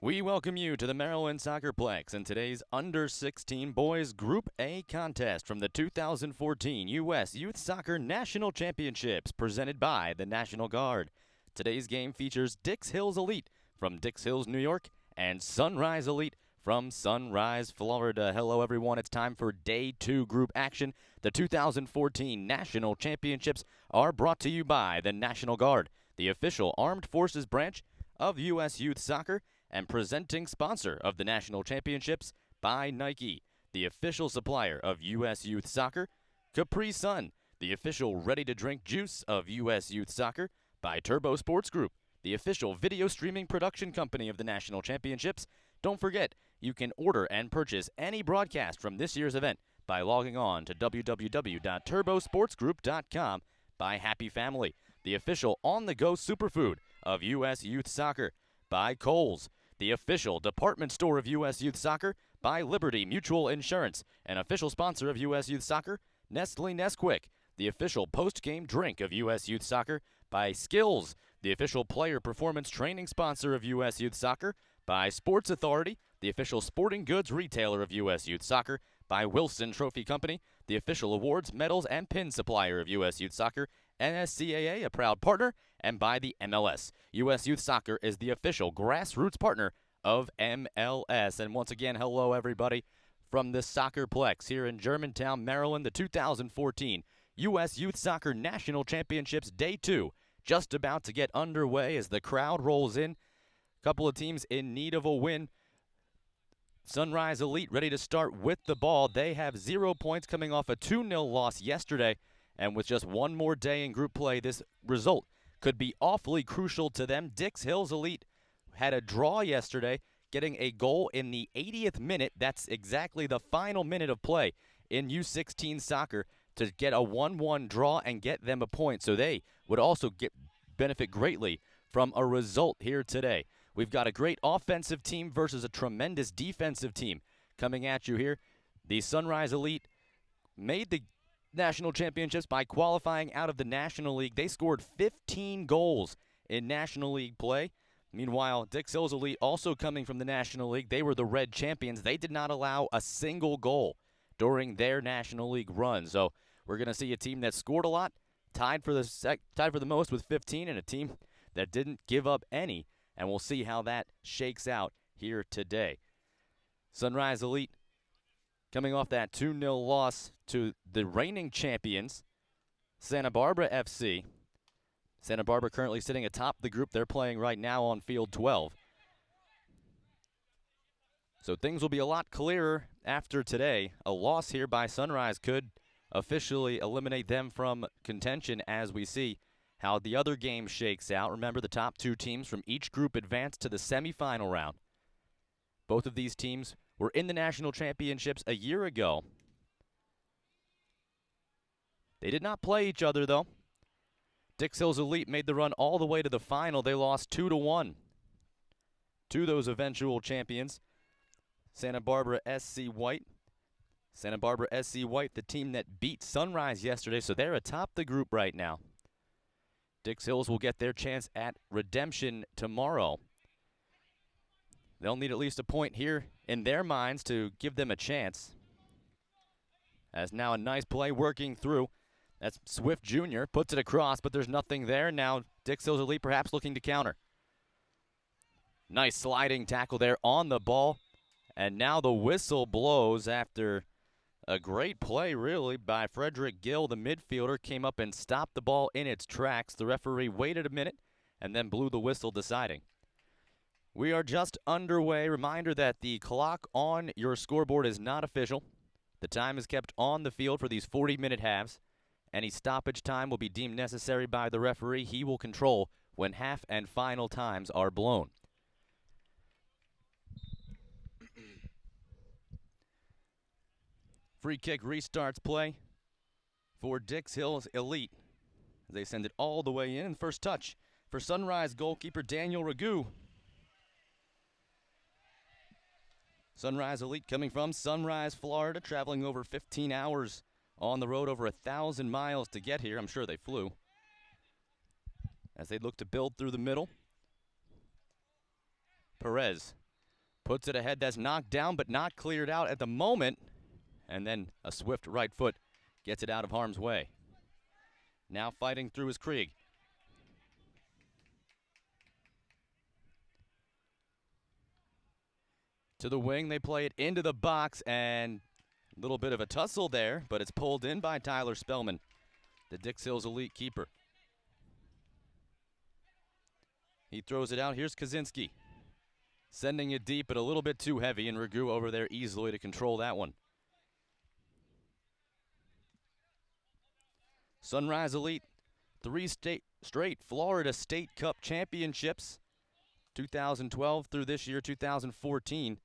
We welcome you to the Maryland SoccerPlex in today's Under-16 Boys Group A contest from the 2014 U.S. Youth Soccer National Championships presented by the National Guard. Today's game features Dix Hills Elite from Dix Hills, New York, and Sunrise Elite from Sunrise, Florida. Hello, everyone. It's time for Day 2 group action. The 2014 National Championships are brought to you by the National Guard, the official armed forces branch of U.S. Youth Soccer, and presenting sponsor of the National Championships by Nike, the official supplier of U.S. Youth Soccer, Capri Sun, the official ready-to-drink juice of U.S. Youth Soccer, by Turbo Sports Group, the official video streaming production company of the National Championships. Don't forget, you can order and purchase any broadcast from this year's event by logging on to www.turbosportsgroup.com. By Happy Family, the official on-the-go superfood of U.S. Youth Soccer. By Kohl's, the official department store of U.S. Youth Soccer. By Liberty Mutual Insurance, an official sponsor of U.S. Youth Soccer. Nestle Nesquik, the official post-game drink of U.S. Youth Soccer. By Skills, the official player performance training sponsor of U.S. Youth Soccer. By Sports Authority, the official sporting goods retailer of U.S. Youth Soccer. By Wilson Trophy Company, the official awards, medals, and pin supplier of U.S. Youth Soccer. NSCAA, a proud partner, and by the MLS. U.S. Youth Soccer is the official grassroots partner of MLS. And once again, hello everybody from the SoccerPlex here in Germantown, Maryland, the 2014 U.S. Youth Soccer National Championships Day 2 just about to get underway as the crowd rolls in. A couple of teams in need of a win. Sunrise Elite ready to start with the ball. They have 0 points coming off a 2-0 loss yesterday. And with just one more day in group play, this result could be awfully crucial to them. Dix Hills Elite had a draw yesterday, getting a goal in the 80th minute. That's exactly the final minute of play in U16 soccer to get a 1-1 draw and get them a point. So they would also benefit greatly from a result here today. We've got a great offensive team versus a tremendous defensive team coming at you here. The Sunrise Elite made the National Championships by qualifying out of the National League. They scored 15 goals in National League play. Meanwhile, Dix Hills Elite, also coming from the National League, they were the Red Champions. They did not allow a single goal during their National League run. So we're going to see a team that scored a lot, tied for the most with 15, and a team that didn't give up any. And we'll see how that shakes out here today. Sunrise Elite coming off that 2-0 loss to the reigning champions, Santa Barbara FC. Santa Barbara currently sitting atop the group. They're playing right now on field 12. So things will be a lot clearer after today. A loss here by Sunrise could officially eliminate them from contention as we see how the other game shakes out. Remember, the top two teams from each group advance to the semifinal round. Both of these teams were in the National Championships a year ago. They did not play each other, though. Dix Hills Elite made the run all the way to the final. They lost 2-1 to those eventual champions, Santa Barbara SC White. Santa Barbara SC White, the team that beat Sunrise yesterday, so they're atop the group right now. Dix Hills will get their chance at redemption tomorrow. They'll need at least a point here in their minds to give them a chance. As now a nice play working through. That's Swift Jr. Puts it across, but there's nothing there. Now Dix Hills Elite perhaps looking to counter. Nice sliding tackle there on the ball. And now the whistle blows after a great play, really, by Frederick Gill. The midfielder came up and stopped the ball in its tracks. The referee waited a minute and then blew the whistle, deciding. We are just underway. Reminder that the clock on your scoreboard is not official. The time is kept on the field for these 40-minute halves. Any stoppage time will be deemed necessary by the referee. He will control when half and final times are blown. Free kick restarts play for Dix Hills Elite. They send it all the way in. First touch for Sunrise goalkeeper Daniel Ragu. Sunrise Elite coming from Sunrise, Florida, traveling over 15 hours on the road, over 1,000 miles to get here. I'm sure they flew. As they look to build through the middle. Perez Puts it ahead. That's knocked down but not cleared out at the moment. And then a swift right foot gets it out of harm's way. Now fighting through is Krieg. To the wing, they play it into the box, and a little bit of a tussle there, but it's pulled in by Tyler Spellman, the Dix Hills elite keeper. He throws it out. Here's Kaczynski. Sending it deep, but a little bit too heavy, and Ragu over there easily to control that one. Sunrise Elite, 3 straight Florida State Cup championships, 2012 through this year, 2014.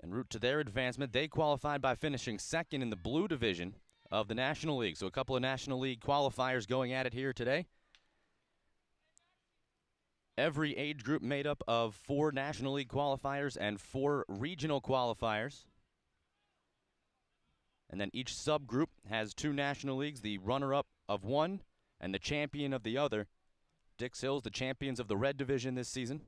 En route to their advancement, they qualified by finishing second in the blue division of the National League. So a couple of National League qualifiers going at it here today. Every age group made up of 4 National League qualifiers and 4 regional qualifiers. And then each subgroup has 2 National Leagues, the runner-up of one and the champion of the other. Dix Hills, the champions of the red division this season.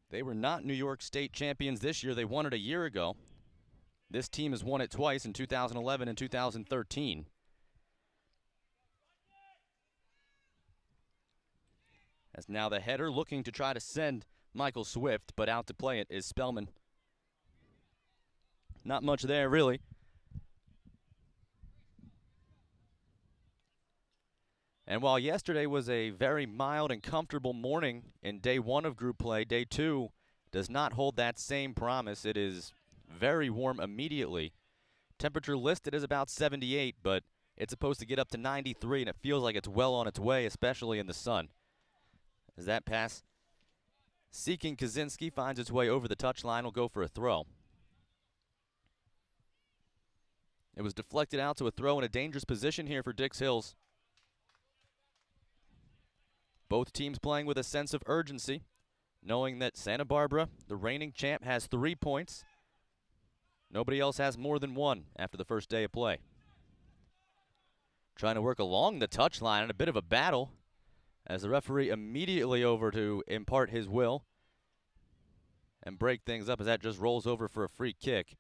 They were not New York State champions this year. They won it a year ago. This team has won it twice in 2011 and 2013. As now the header looking to try to send Michael Swift, but out to play it is Spellman. Not much there, really. And while yesterday was a very mild and comfortable morning in day 1 of group play, day 2 does not hold that same promise. It is very warm immediately. Temperature listed is about 78, but it's supposed to get up to 93, and it feels like it's well on its way, especially in the sun. As that pass, seeking Kaczynski, finds its way over the touchline, will go for a throw. It was deflected out to a throw in a dangerous position here for Dix Hills. Both teams playing with a sense of urgency, knowing that Santa Barbara, the reigning champ, has 3 points. Nobody else has more than 1 after the first day of play. Trying to work along the touchline in a bit of a battle as the referee immediately over to impart his will and break things up as that just rolls over for a free kick.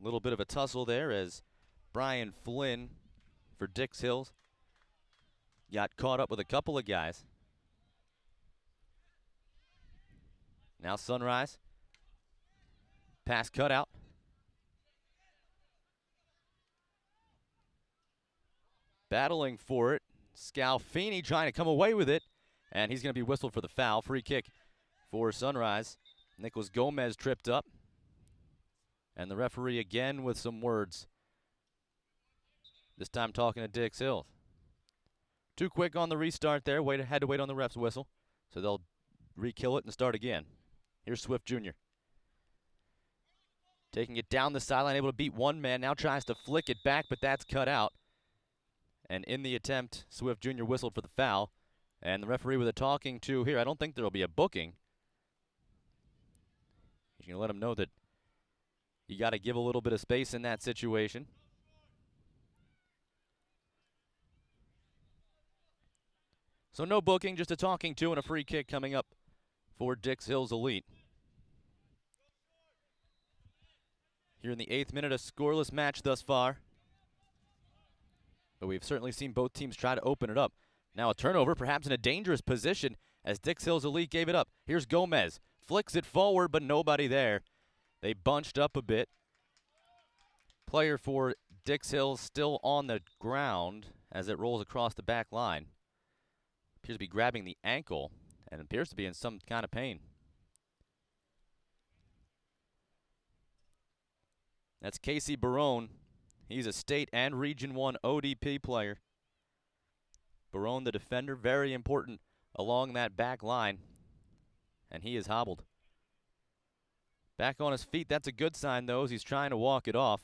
A little bit of a tussle there as Brian Flynn for Dix Hills got caught up with a couple of guys. Now Sunrise. Pass cut out. Battling for it. Scalfini trying to come away with it. And he's going to be whistled for the foul. Free kick for Sunrise. Nicholas Gomez tripped up. And the referee again with some words. This time talking to Dix Hills. Too quick on the restart there. Had to wait on the ref's whistle. So they'll re-kill it and start again. Here's Swift Jr. Taking it down the sideline, able to beat one man. Now tries to flick it back, but that's cut out. And in the attempt, Swift Jr. whistled for the foul. And the referee with a talking to here. I don't think there will be a booking. He's going to let him know that you got to give a little bit of space in that situation. So no booking, just a talking to and a free kick coming up for Dix Hills Elite. Here in the 8th minute, a scoreless match thus far. But we've certainly seen both teams try to open it up. Now a turnover, perhaps in a dangerous position as Dix Hills Elite gave it up. Here's Gomez. Flicks it forward, but nobody there. They bunched up a bit. Player for Dix Hills still on the ground as it rolls across the back line. Appears to be grabbing the ankle and appears to be in some kind of pain. That's Casey Barone. He's a state and Region 1 ODP player. Barone, the defender, very important along that back line. And he is hobbled. Back on his feet, that's a good sign, though, as he's trying to walk it off.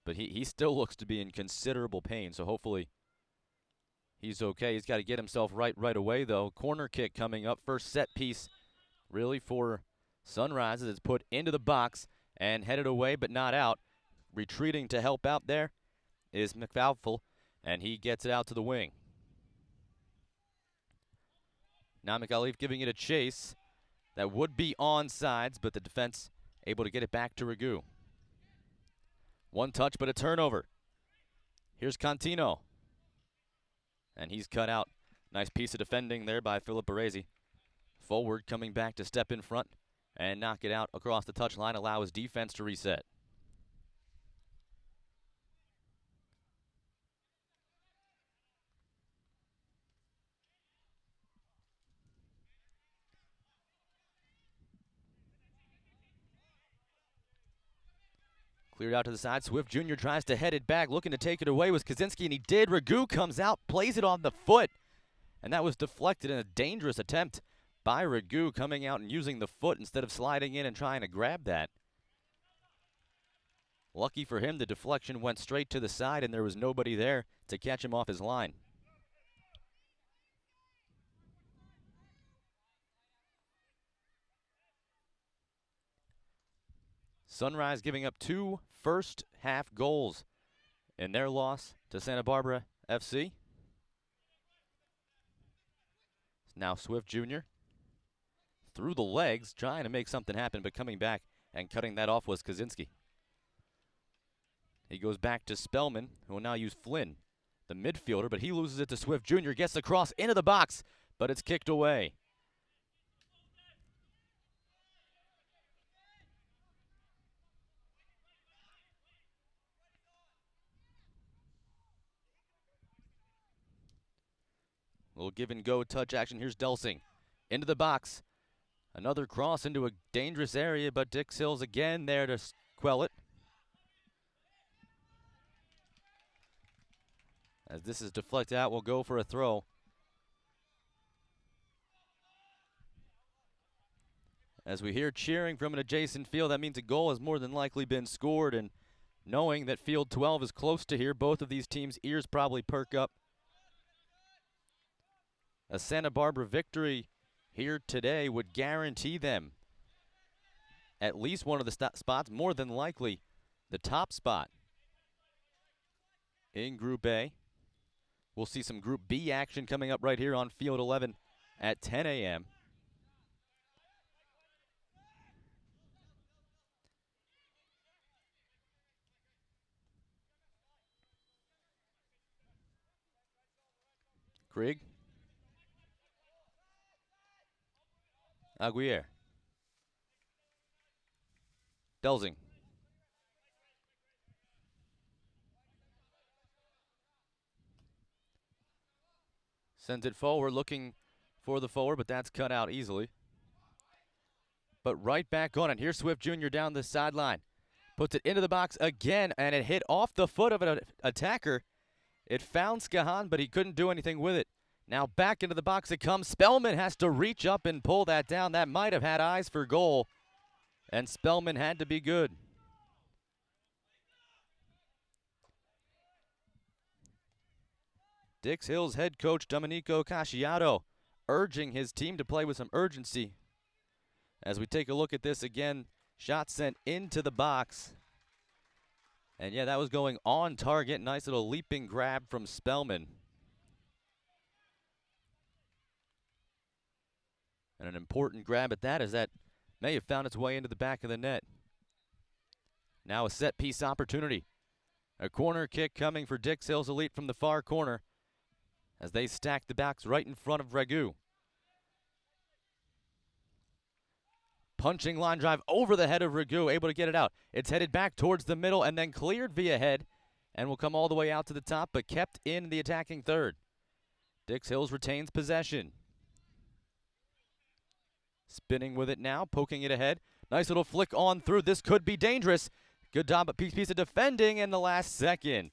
But he still looks to be in considerable pain, so hopefully he's okay. He's got to get himself right away, though. Corner kick coming up. First set piece, really, for Sunrise as it's put into the box and headed away, but not out. Retreating to help out there is McFalfel. and he gets it out to the wing. Now McAuliffe giving it a chase. That would be onside, but the defense able to get it back to Ragu. One touch, but a turnover. Here's Contino. And he's cut out. Nice piece of defending there by Philip Baresi. Forward coming back to step in front and knock it out across the touchline, allow his defense to reset. Cleared out to the side. Swift Jr. tries to head it back, looking to take it away with Kaczynski, and he did. Ragu comes out, plays it on the foot, and that was deflected in a dangerous attempt by Ragu, coming out and using the foot instead of sliding in and trying to grab that. Lucky for him, the deflection went straight to the side, and there was nobody there to catch him off his line. Sunrise giving up 2 first-half goals in their loss to Santa Barbara FC. Now Swift Jr. through the legs, trying to make something happen, but coming back and cutting that off was Kaczynski. He goes back to Spellman, who will now use Flynn, the midfielder, but he loses it to Swift Jr., gets the cross into the box, but it's kicked away. Little give and go touch action. Here's Delsing into the box. Another cross into a dangerous area, but Dix Hills again there to quell it. As this is deflected out, we'll go for a throw. As we hear cheering from an adjacent field, that means a goal has more than likely been scored, and knowing that field 12 is close to here, both of these teams' ears probably perk up. A Santa Barbara victory here today would guarantee them at least one of the spots, more than likely the top spot in Group A. We'll see some Group B action coming up right here on Field 11 at 10 a.m. Krieg. Aguirre. Delsing. Sends it forward, looking for the forward, but that's cut out easily. But right back on it. Here's Swift Jr. down the sideline. Puts it into the box again, and it hit off the foot of an attacker. It found Skahan, but he couldn't do anything with it. Now back into the box it comes. Spellman has to reach up and pull that down. That might have had eyes for goal, and Spellman had to be good. Dix Hills head coach Domenico Casciato urging his team to play with some urgency. As we take a look at this again, shot sent into the box. And yeah, that was going on target. Nice little leaping grab from Spellman. And an important grab at that, as that may have found its way into the back of the net. Now a set piece opportunity. A corner kick coming for Dix Hills Elite from the far corner as they stack the backs right in front of Ragu. Punching line drive over the head of Ragu, able to get it out. It's headed back towards the middle and then cleared via head and will come all the way out to the top, but kept in the attacking third. Dix Hills retains possession. Spinning with it now, poking it ahead. Nice little flick on through. This could be dangerous. Good job, but piece of defending in the last second.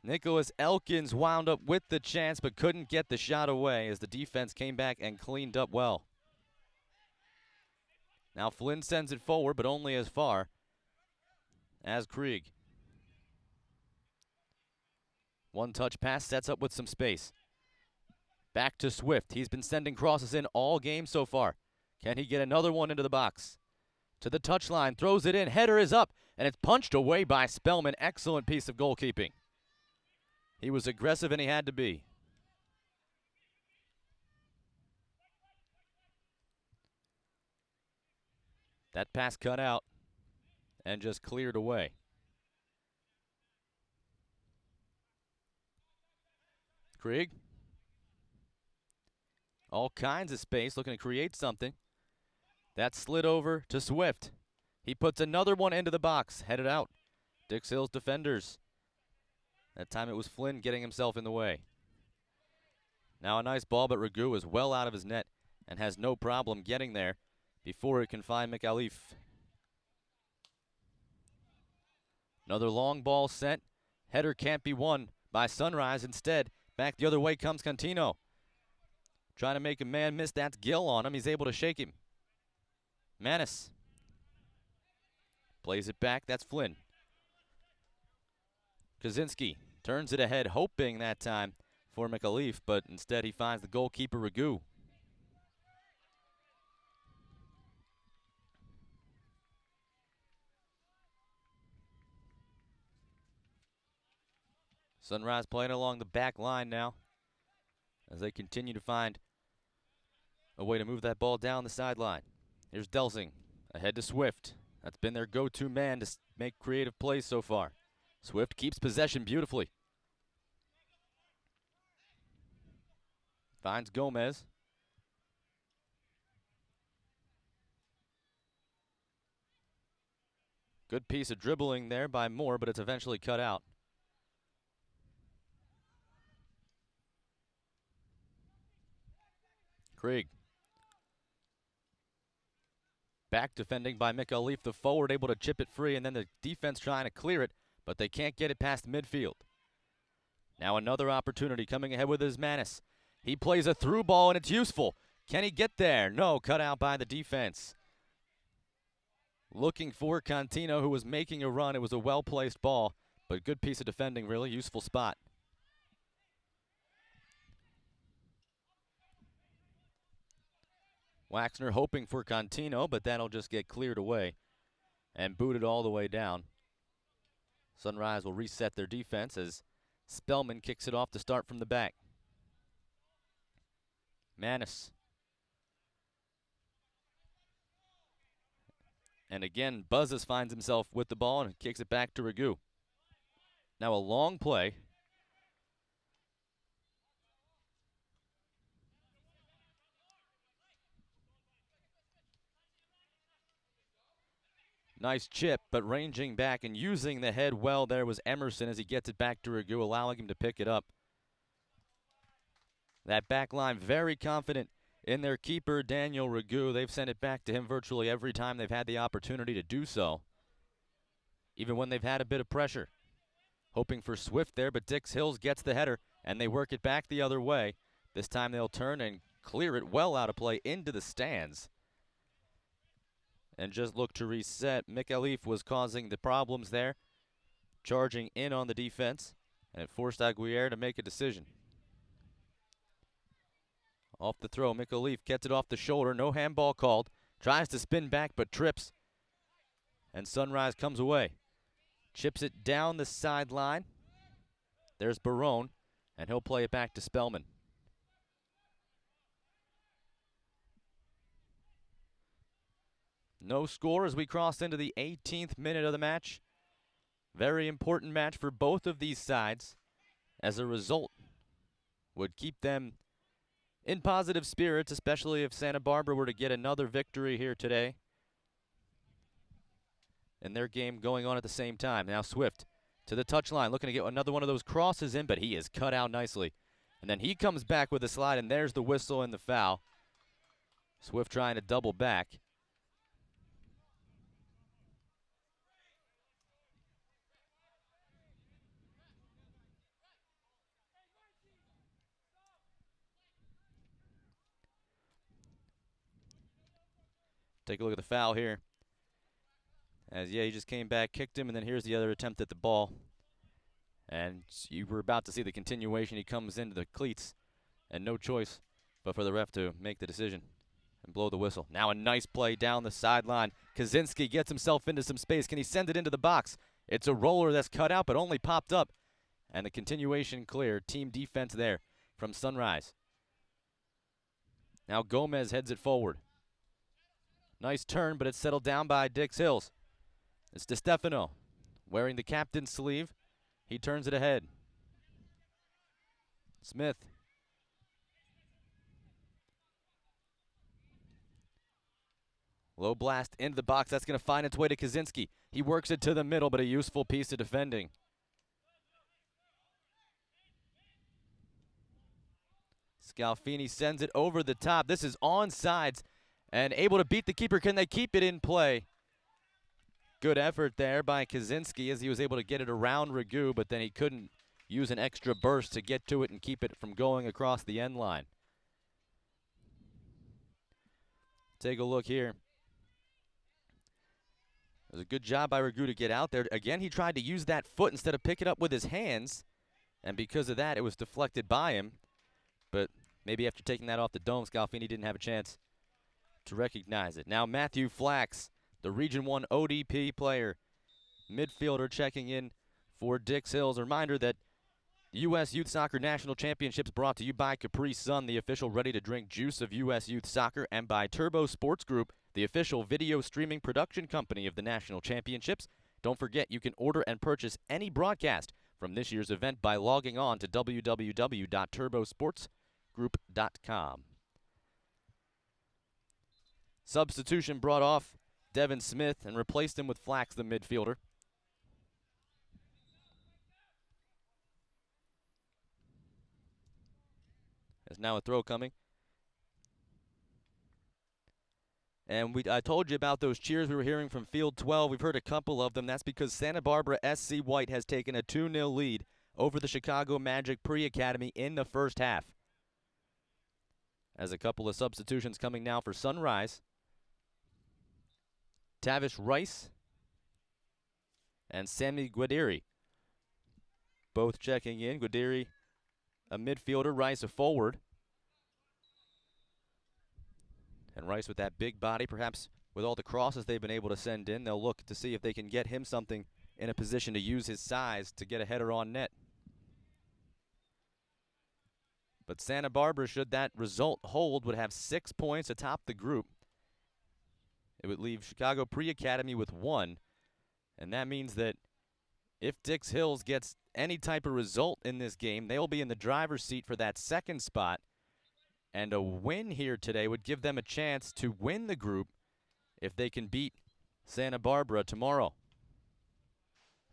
Nicholas Elkins wound up with the chance, but couldn't get the shot away as the defense came back and cleaned up well. Now Flynn sends it forward, but only as far as Krieg. One touch pass sets up with some space. Back to Swift. He's been sending crosses in all game so far. Can he get another one into the box? To the touchline, throws it in. Header is up, and it's punched away by Spellman. Excellent piece of goalkeeping. He was aggressive and he had to be. That pass cut out and just cleared away. Krieg. All kinds of space, looking to create something. That slid over to Swift. He puts another one into the box, headed out. Dix Hill's defenders. That time it was Flynn getting himself in the way. Now a nice ball, but Ragu is well out of his net and has no problem getting there before he can find McAleef. Another long ball sent. Header can't be won by Sunrise. Instead, back the other way comes Contino. Trying to make a man miss. That's Gill on him. He's able to shake him. Manis plays it back. That's Flynn. Kaczynski turns it ahead, hoping that time for McAleef, but instead he finds the goalkeeper, Ragu. Sunrise playing along the back line now as they continue to find a way to move that ball down the sideline. Here's Delsing ahead to Swift. That's been their go-to man to make creative plays so far. Swift keeps possession beautifully. Finds Gomez. Good piece of dribbling there by Moore, but it's eventually cut out. Krieg. Back defending by McAleef, the forward able to chip it free, and then the defense trying to clear it, but they can't get it past midfield. Now another opportunity coming ahead with his Manis. He plays a through ball, and it's useful. Can he get there? No, cut out by the defense. Looking for Contino, who was making a run. It was a well-placed ball, but good piece of defending, really useful spot. Waxner hoping for Contino, but that'll just get cleared away and booted all the way down. Sunrise will reset their defense as Spellman kicks it off to start from the back. Manis. And again, Buzzes finds himself with the ball and kicks it back to Ragu. Now a long play. Nice chip, but ranging back and using the head well there was Emerson as he gets it back to Ragu, allowing him to pick it up. That back line very confident in their keeper, Daniel Ragu. They've sent it back to him virtually every time they've had the opportunity to do so, even when they've had a bit of pressure. Hoping for Swift there, but Dix Hills gets the header, and they work it back the other way. This time they'll turn and clear it well out of play into the stands. And just look to reset. McAleef was causing the problems there, charging in on the defense, and it forced Aguirre to make a decision. Off the throw, McAleef gets it off the shoulder. No handball called. Tries to spin back, but trips. And Sunrise comes away. Chips it down the sideline. There's Barone, and he'll play it back to Spellman. No score as we cross into the 18th minute of the match. Very important match for both of these sides, as a result would keep them in positive spirits, especially if Santa Barbara were to get another victory here today. And their game going on at the same time. Now Swift to the touchline, looking to get another one of those crosses in, but he is cut out nicely. And then he comes back with a slide, and there's the whistle and the foul. Swift trying to double back. Take a look at the foul here. As, yeah, he just came back, kicked him, and then here's the other attempt at the ball. And you were about to see the continuation. He comes into the cleats, and no choice but for the ref to make the decision and blow the whistle. Now a nice play down the sideline. Kaczynski gets himself into some space. Can he send it into the box? It's a roller that's cut out, but only popped up And the continuation clear. Team defense there from Sunrise. Now Gomez heads it forward. Nice turn, but it's settled down by Dix Hills. It's DeStefano wearing the captain's sleeve. He turns it ahead. Smith. Low blast into the box. That's going to find its way to Kaczynski. He works it to the middle, but a useful piece of defending. Scalfini sends it over the top. This is onsides and able to beat the keeper. Can they keep it in play? Good effort there by Kaczynski as he was able to get it around Ragu, but then he couldn't use an extra burst to get to it and keep it from going across the end line. Take a look here. It was a good job by Ragu to get out there. Again, he tried to use that foot instead of pick it up with his hands, and because of that, it was deflected by him. But maybe after taking that off the dome, Scalfini didn't have a chance to recognize it. Now Matthew Flax, the Region 1 ODP player, midfielder, checking in for Dix Hills. A reminder that U.S. Youth Soccer National Championships brought to you by Capri Sun, the official ready-to-drink juice of U.S. Youth Soccer, and by Turbo Sports Group, the official video streaming production company of the National Championships. Don't forget, you can order and purchase any broadcast from this year's event by logging on to www.turbosportsgroup.com. Substitution brought off Devin Smith and replaced him with Flax, the midfielder. There's now a throw coming. And I told you about those cheers we were hearing from Field 12. We've heard a couple of them. That's because Santa Barbara SC White has taken a 2-0 lead over the Chicago Magic Pre-Academy in the first half. As a couple of substitutions coming now for Sunrise. Tavish Rice and Sammy Guadiri both checking in. Guadiri, a midfielder, Rice a forward. And Rice with that big body, perhaps with all the crosses they've been able to send in, they'll look to see if they can get him something in a position to use his size to get a header on net. But Santa Barbara, should that result hold, would have 6 points atop the group. It would leave Chicago Pre-Academy with 1. And that means that if Dix Hills gets any type of result in this game, they'll be in the driver's seat for that second spot. And a win here today would give them a chance to win the group if they can beat Santa Barbara tomorrow.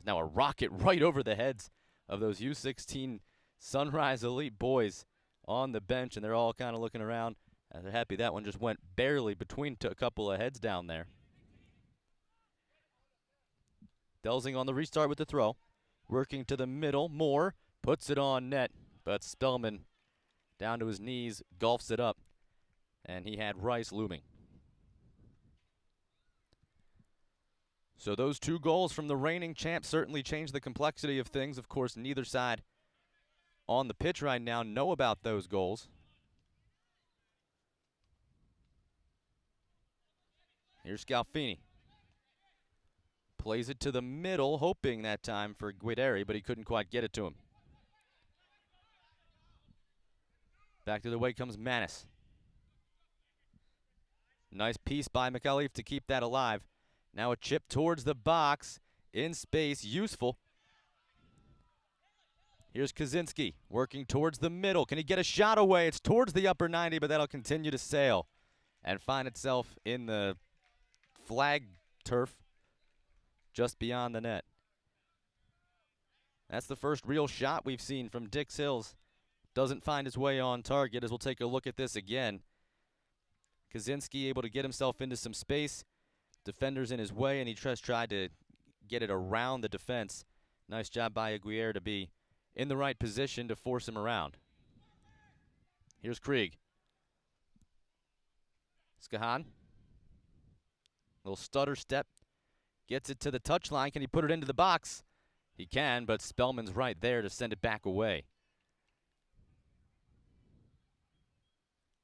Now a rocket right over the heads of those U16 Sunrise Elite boys on the bench, and they're all kind of looking around. And they're happy that one just went barely between a couple of heads down there. Delsing on the restart with the throw. Working to the middle. Moore puts it on net, but Spellman down to his knees, golfs it up, and he had Rice looming. So those 2 goals from the reigning champ certainly changed the complexity of things. Of course, neither side on the pitch right now know about those goals. Here's Scalfini. Plays it to the middle, hoping that time for Guideri, but he couldn't quite get it to him. Back to the way comes Manis. Nice piece by McAuliffe to keep that alive. Now a chip towards the box. In space, useful. Here's Kaczynski working towards the middle. Can he get a shot away? It's towards the upper 90, but that'll continue to sail and find itself in the flag turf just beyond the net. That's the first real shot we've seen from Dix Hills. Doesn't find his way on target, as we'll take a look at this again. Kaczynski able to get himself into some space. Defenders in his way, and he just tried to get it around the defense. Nice job by Aguirre to be in the right position to force him around. Here's Krieg. Skahan. Little stutter step. Gets it to the touchline. Can he put it into the box? He can, but Spellman's right there to send it back away.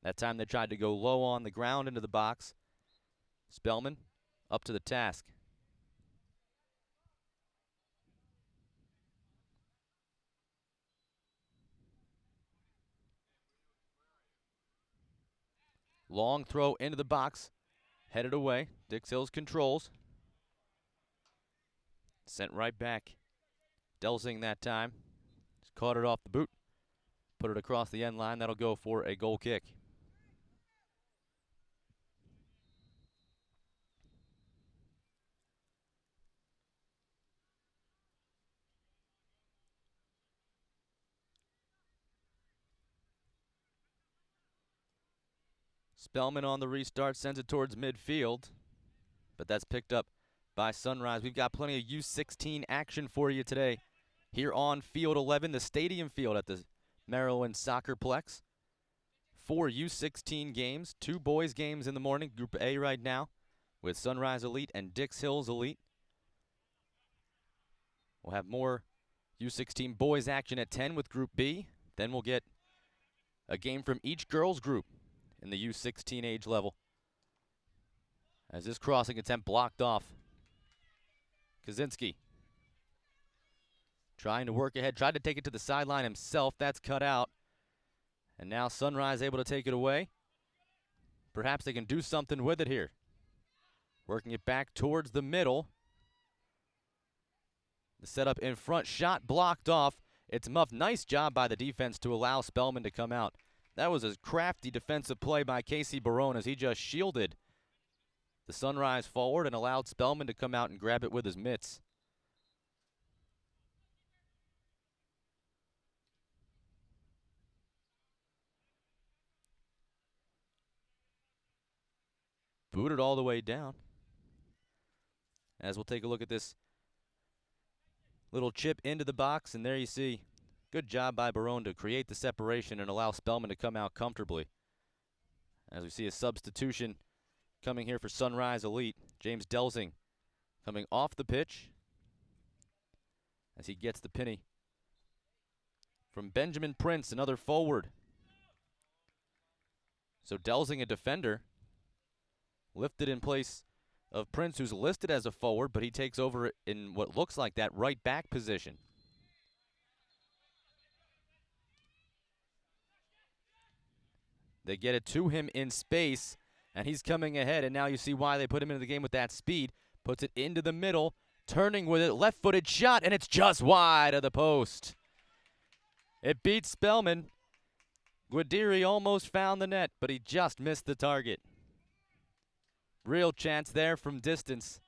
That time they tried to go low on the ground into the box. Spellman up to the task. Long throw into the box. Headed away. Dix Hills controls. Sent right back. Delsing that time. Just caught it off the boot. Put it across the end line. That'll go for a goal kick. Spellman on the restart, sends it towards midfield, but that's picked up by Sunrise. We've got plenty of U16 action for you today here on Field 11, the stadium field at the Maryland SoccerPlex. 4 U16 games, 2 boys games in the morning, Group A right now, with Sunrise Elite and Dix Hills Elite. We'll have more U16 boys action at 10 with Group B. Then we'll get a game from each girls group in the U16 age level. As this crossing attempt blocked off. Kaczynski trying to work ahead, tried to take it to the sideline himself. That's cut out. And now Sunrise able to take it away. Perhaps they can do something with it here. Working it back towards the middle. The setup in front, shot blocked off. It's muffed. Nice job by the defense to allow Spellman to come out. That was a crafty defensive play by Casey Barone as he just shielded the Sunrise forward and allowed Spellman to come out and grab it with his mitts. Booted all the way down. As we'll take a look at this little chip into the box, and there you see, good job by Barone to create the separation and allow Spellman to come out comfortably. As we see a substitution coming here for Sunrise Elite. James Delsing coming off the pitch as he gets the penny from Benjamin Prince, another forward. So Delsing, a defender, lifted in place of Prince, who's listed as a forward, but he takes over in what looks like that right back position. They get it to him in space, and he's coming ahead, and now you see why they put him into the game with that speed. Puts it into the middle, turning with it, left-footed shot, and it's just wide of the post. It beats Spellman. Guadiri almost found the net, but he just missed the target. Real chance there from distance.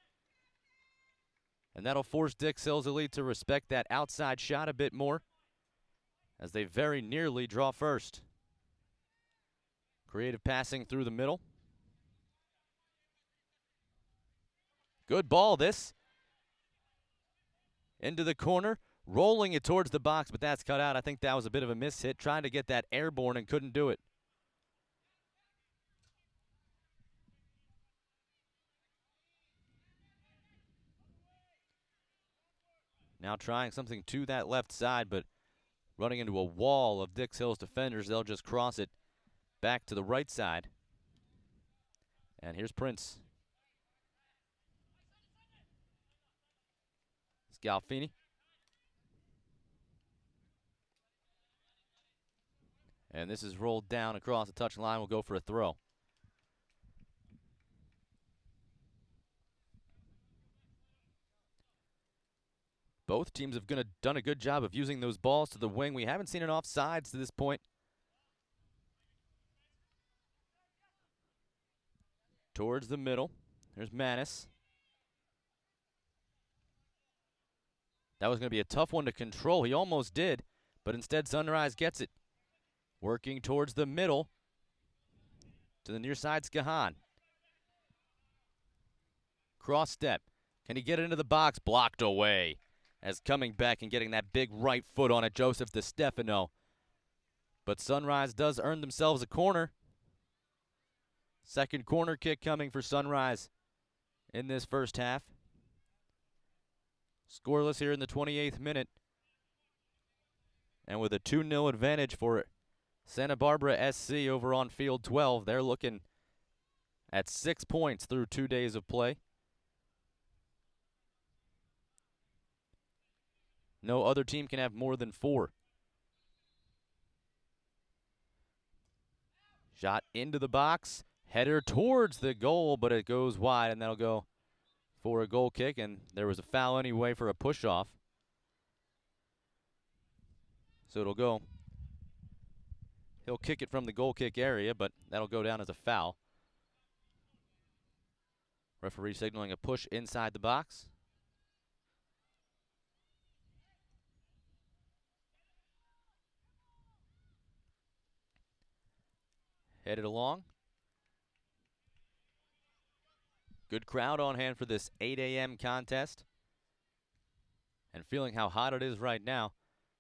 And that'll force Dix Hills Elite to respect that outside shot a bit more as they very nearly draw first. Creative passing through the middle. Good ball, this. Into the corner, rolling it towards the box, but that's cut out. I think that was a bit of a miss hit, trying to get that airborne and couldn't do it. Now trying something to that left side, but running into a wall of Dix Hills defenders. They'll just cross it back to the right side. And here's Prince. Scalfini. And this is rolled down across the touch line. We'll go for a throw. Both teams have done a good job of using those balls to the wing. We haven't seen an offsides to this point. Towards the middle. There's Manis. That was going to be a tough one to control. He almost did, but instead Sunrise gets it. Working towards the middle to the near side, Skahan. Cross step. Can he get it into the box? Blocked away. As coming back and getting that big right foot on it, Joseph DeStefano. But Sunrise does earn themselves a corner. Second corner kick coming for Sunrise in this first half. Scoreless here in the 28th minute. And with a 2-0 advantage for Santa Barbara SC over on field 12. They're looking at 6 points through 2 days of play. No other team can have more than 4. Shot into the box. Header towards the goal, but it goes wide, and that'll go for a goal kick, and there was a foul anyway for a push-off. So it'll go. He'll kick it from the goal kick area, but that'll go down as a foul. Referee signaling a push inside the box. Headed along. Good crowd on hand for this 8 a.m. contest. And feeling how hot it is right now,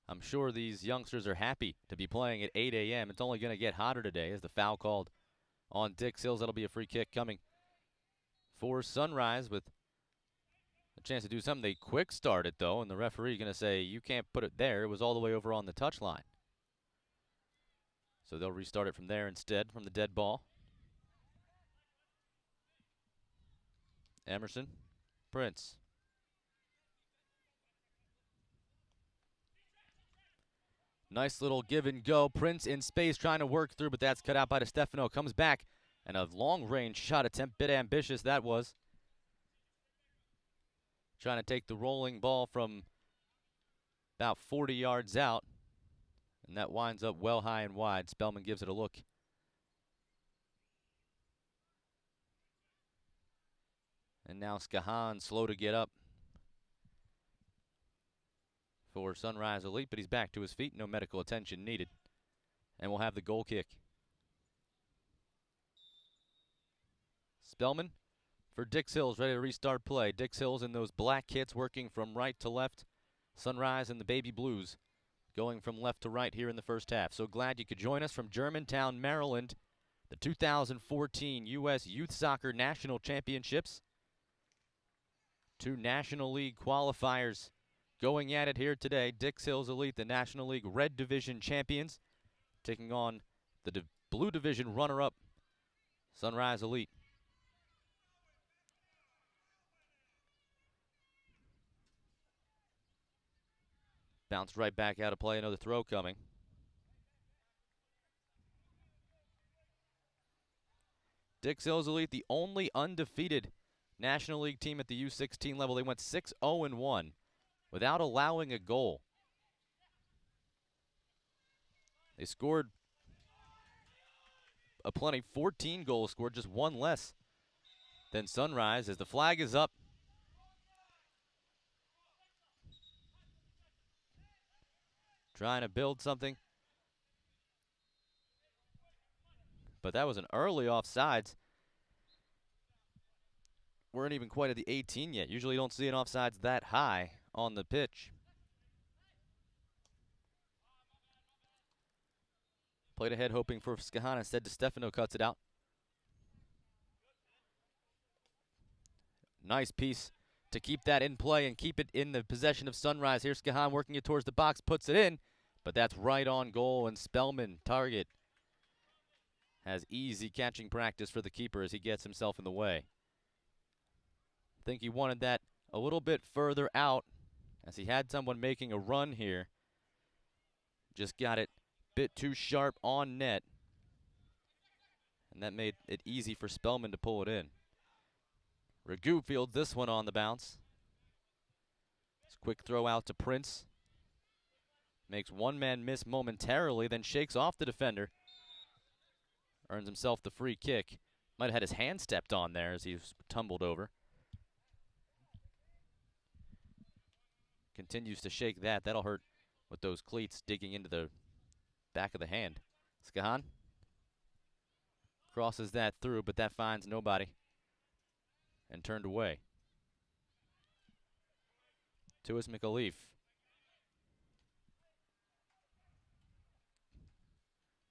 I'm sure these youngsters are happy to be playing at 8 a.m. It's only going to get hotter today as the foul called on Dix Hills. That'll be a free kick coming for Sunrise with a chance to do something. They quick start it, though, and the referee going to say, you can't put it there. It was all the way over on the touchline. So they'll restart it from there instead, from the dead ball. Emerson, Prince. Nice little give and go. Prince in space trying to work through, but that's cut out by DeStefano. Comes back, and a long-range shot attempt. Bit ambitious, that was. Trying to take the rolling ball from about 40 yards out, and that winds up well high and wide. Spellman gives it a look. And now Skahan slow to get up for Sunrise Elite, but he's back to his feet. No medical attention needed. And we'll have the goal kick. Spellman for Dix Hills, ready to restart play. Dix Hills in those black kits working from right to left. Sunrise in the baby blues going from left to right here in the first half. So glad you could join us from Germantown, Maryland. The 2014 U.S. Youth Soccer National Championships. 2 National League qualifiers going at it here today. Dix Hills Elite, the National League Red Division champions, taking on the Blue Division runner-up, Sunrise Elite. Bounced right back out of play, another throw coming. Dix Hills Elite, the only undefeated National League team at the U16 level. They went 6-0-1 without allowing a goal. They scored a plenty, 14 goals scored, just one less than Sunrise as the flag is up. Trying to build something. But that was an early offsides. Weren't even quite at the 18 yet. Usually you don't see an offsides that high on the pitch. Played ahead hoping for Skahan. Instead, DeStefano cuts it out. Nice piece to keep that in play and keep it in the possession of Sunrise. Here's Skahan working it towards the box, puts it in, but that's right on goal, and Spellman, target, has easy catching practice for the keeper as he gets himself in the way. I think he wanted that a little bit further out as he had someone making a run here. Just got it a bit too sharp on net, and that made it easy for Spellman to pull it in. Ragu fields this one on the bounce. It's a quick throw out to Prince. Makes one man miss momentarily, then shakes off the defender. Earns himself the free kick. Might have had his hand stepped on there as he was tumbled over. Continues to shake that. That'll hurt with those cleats digging into the back of the hand. Skahan crosses that through, but that finds nobody and turned away. Tuis McAleef.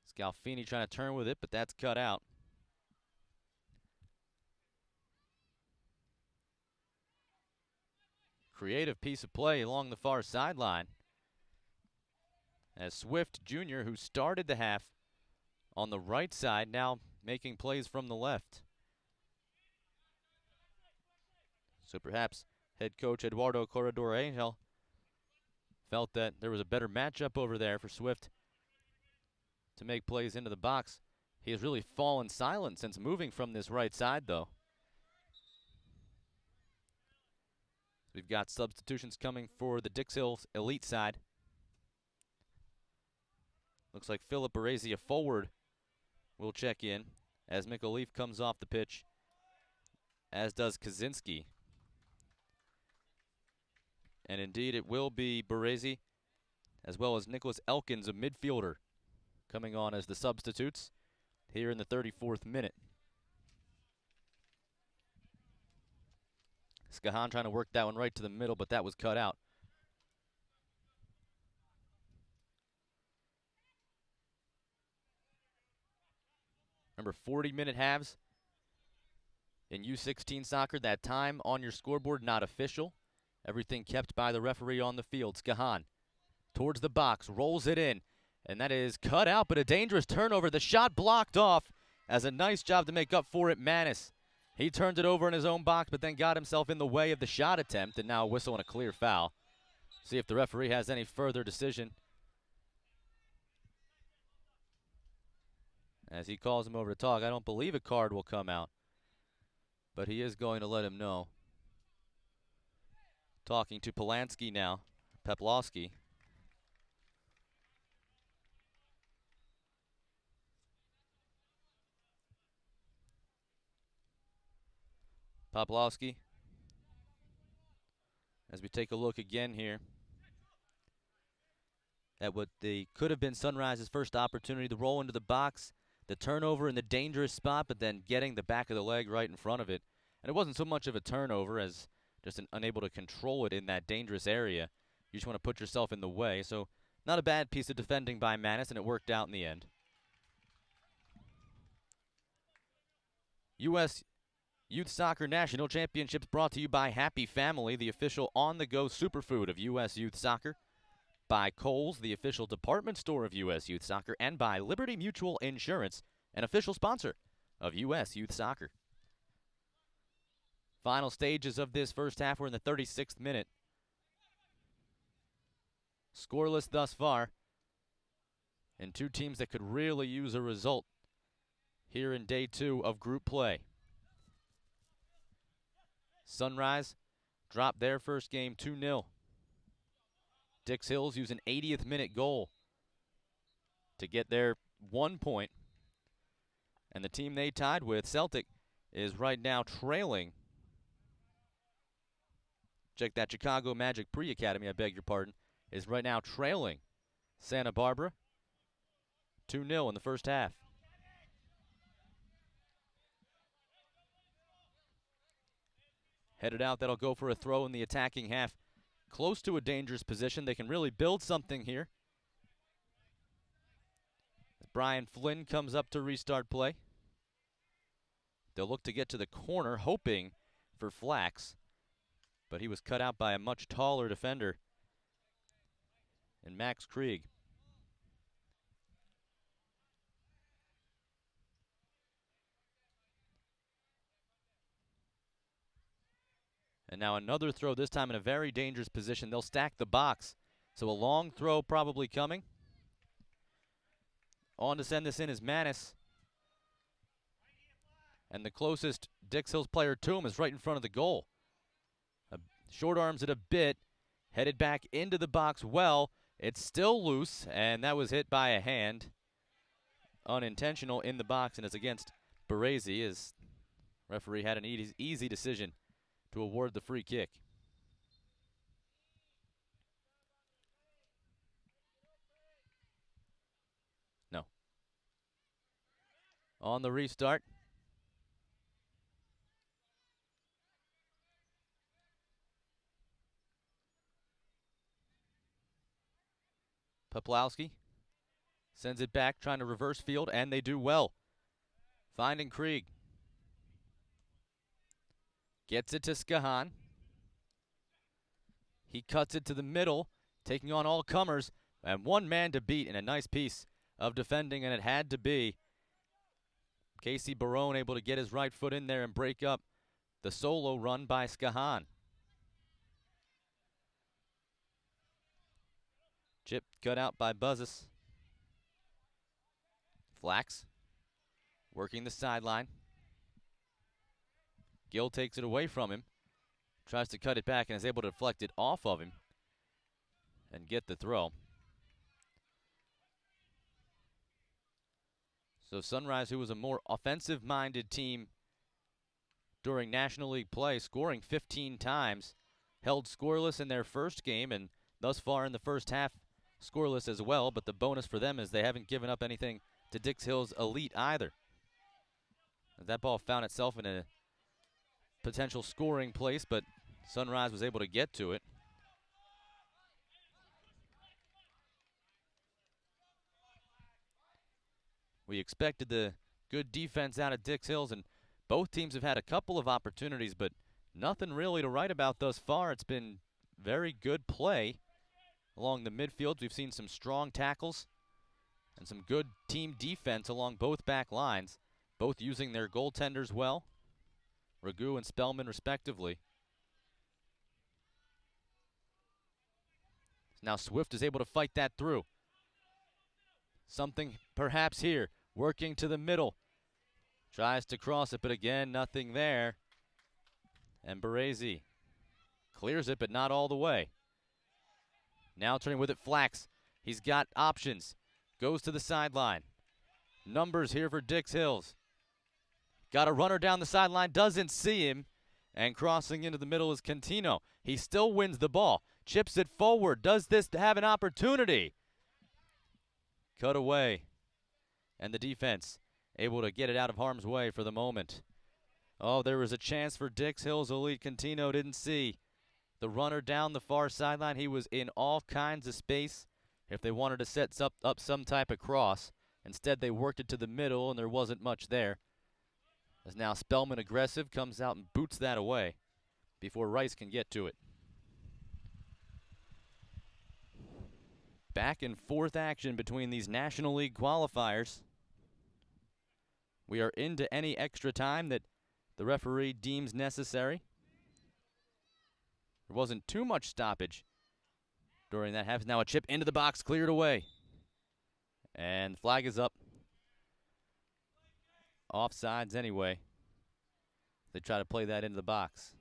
Scalfini trying to turn with it, but that's cut out. Creative piece of play along the far sideline. As Swift Jr., who started the half on the right side, now making plays from the left. So perhaps head coach Eduardo Corredor Angel felt that there was a better matchup over there for Swift to make plays into the box. He has really fallen silent since moving from this right side, though. We've got substitutions coming for the Dix Hills elite side. Looks like Philip Baresi, a forward, will check in as McAleef comes off the pitch, as does Kaczynski. And indeed, it will be Baresi, as well as Nicholas Elkins, a midfielder, coming on as the substitutes here in the 34th minute. Skahan trying to work that one right to the middle, but that was cut out. Remember, 40-minute halves in U16 soccer. That time on your scoreboard, not official. Everything kept by the referee on the field. Skahan towards the box, rolls it in, and that is cut out, but a dangerous turnover. The shot blocked off as a nice job to make up for it, Manis. He turned it over in his own box, but then got himself in the way of the shot attempt, and now a whistle and a clear foul. See if the referee has any further decision, as he calls him over to talk. I don't believe a card will come out, but he is going to let him know. Talking to Polanski now, Peplowski. Poplowski, as we take a look again here at what they could have been Sunrise's first opportunity, the roll into the box, the turnover in the dangerous spot, but then getting the back of the leg right in front of it. And it wasn't so much of a turnover as just unable to control it in that dangerous area. You just want to put yourself in the way. So not a bad piece of defending by Manis, and it worked out in the end. U.S. Youth Soccer National Championships brought to you by Happy Family, the official on-the-go superfood of U.S. Youth Soccer, by Kohl's, the official department store of U.S. Youth Soccer, and by Liberty Mutual Insurance, an official sponsor of U.S. Youth Soccer. Final stages of this first half. We're in the 36th minute. Scoreless thus far, and two teams that could really use a result here in day 2 of group play. Sunrise dropped their first game 2-0. Dix Hills used an 80th minute goal to get their 1 point. And the team they tied with, Celtic, is right now trailing. Check that, Chicago Magic Pre-Academy, I beg your pardon, is right now trailing Santa Barbara 2-0 in the first half. Headed out, that'll go for a throw in the attacking half. Close to a dangerous position. They can really build something here. Brian Flynn comes up to restart play. They'll look to get to the corner, hoping for Flax, but he was cut out by a much taller defender in Max Krieg. And now another throw, this time in a very dangerous position. They'll stack the box. So a long throw probably coming. On to send this in is Manis. And the closest Dix Hills player to him is right in front of the goal. Short arms it a bit. Headed back into the box well. It's still loose, and that was hit by a hand. Unintentional in the box, and it's against Baresi, as referee had an easy decision to award the free kick. No. On the restart. Peplowski sends it back, trying to reverse field, and they do well. Finding Krieg. Gets it to Skahan. He cuts it to the middle, taking on all comers, and one man to beat in a nice piece of defending, and it had to be Casey Barone able to get his right foot in there and break up the solo run by Skahan. Chip cut out by Buzzes. Flax Working the sideline. Gill takes it away from him. Tries to cut it back and is able to deflect it off of him and get the throw. So Sunrise, who was a more offensive-minded team during National League play, scoring 15 times, held scoreless in their first game, and thus far in the first half, scoreless as well. But the bonus for them is they haven't given up anything to Dix Hill's elite either. That ball found itself in a potential scoring place, but Sunrise was able to get to it. We expected the good defense out of Dix Hills, and both teams have had a couple of opportunities, but nothing really to write about thus far. It's been very good play along the midfields. We've seen some strong tackles and some good team defense along both back lines, both using their goaltenders well, Ragu and Spellman respectively. Now Swift is able to fight that through. Something perhaps here, working to the middle. Tries to cross it, but again, nothing there. And Baresi clears it, but not all the way. Now turning with it, Flax. He's got options. Goes to the sideline. Numbers here for Dix Hills. Got a runner down the sideline, doesn't see him. And crossing into the middle is Cantino. He still wins the ball. Chips it forward. Does this have an opportunity? Cut away. And the defense able to get it out of harm's way for the moment. Oh, there was a chance for Dix Hills. Elite Cantino didn't see the runner down the far sideline. He was in all kinds of space if they wanted to set up some type of cross. Instead, they worked it to the middle, and there wasn't much there. As now Spellman aggressive, comes out and boots that away before Rice can get to it. Back and forth action between these National League qualifiers. We are into any extra time that the referee deems necessary. There wasn't too much stoppage during that half. Now a chip into the box, cleared away. And flag is up. Offsides anyway. They try to play that into the box.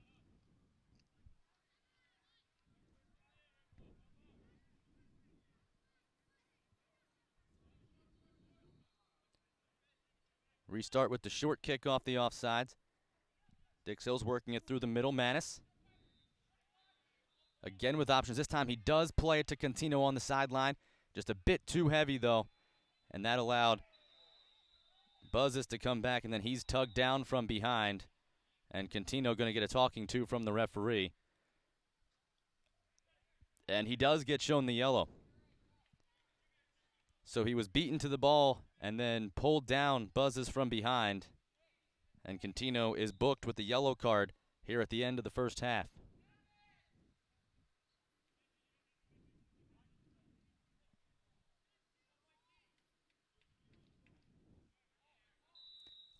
Restart with the short kick off the offsides. Dix Hills working it through the middle. Manis. Again with options. This time he does play it to Cantino on the sideline. Just a bit too heavy though. And that allowed Buzzes to come back, and then he's tugged down from behind. And Cantino going to get a talking to from the referee. And he does get shown the yellow. So he was beaten to the ball and then pulled down Buzzes from behind. And Cantino is booked with the yellow card here at the end of the first half.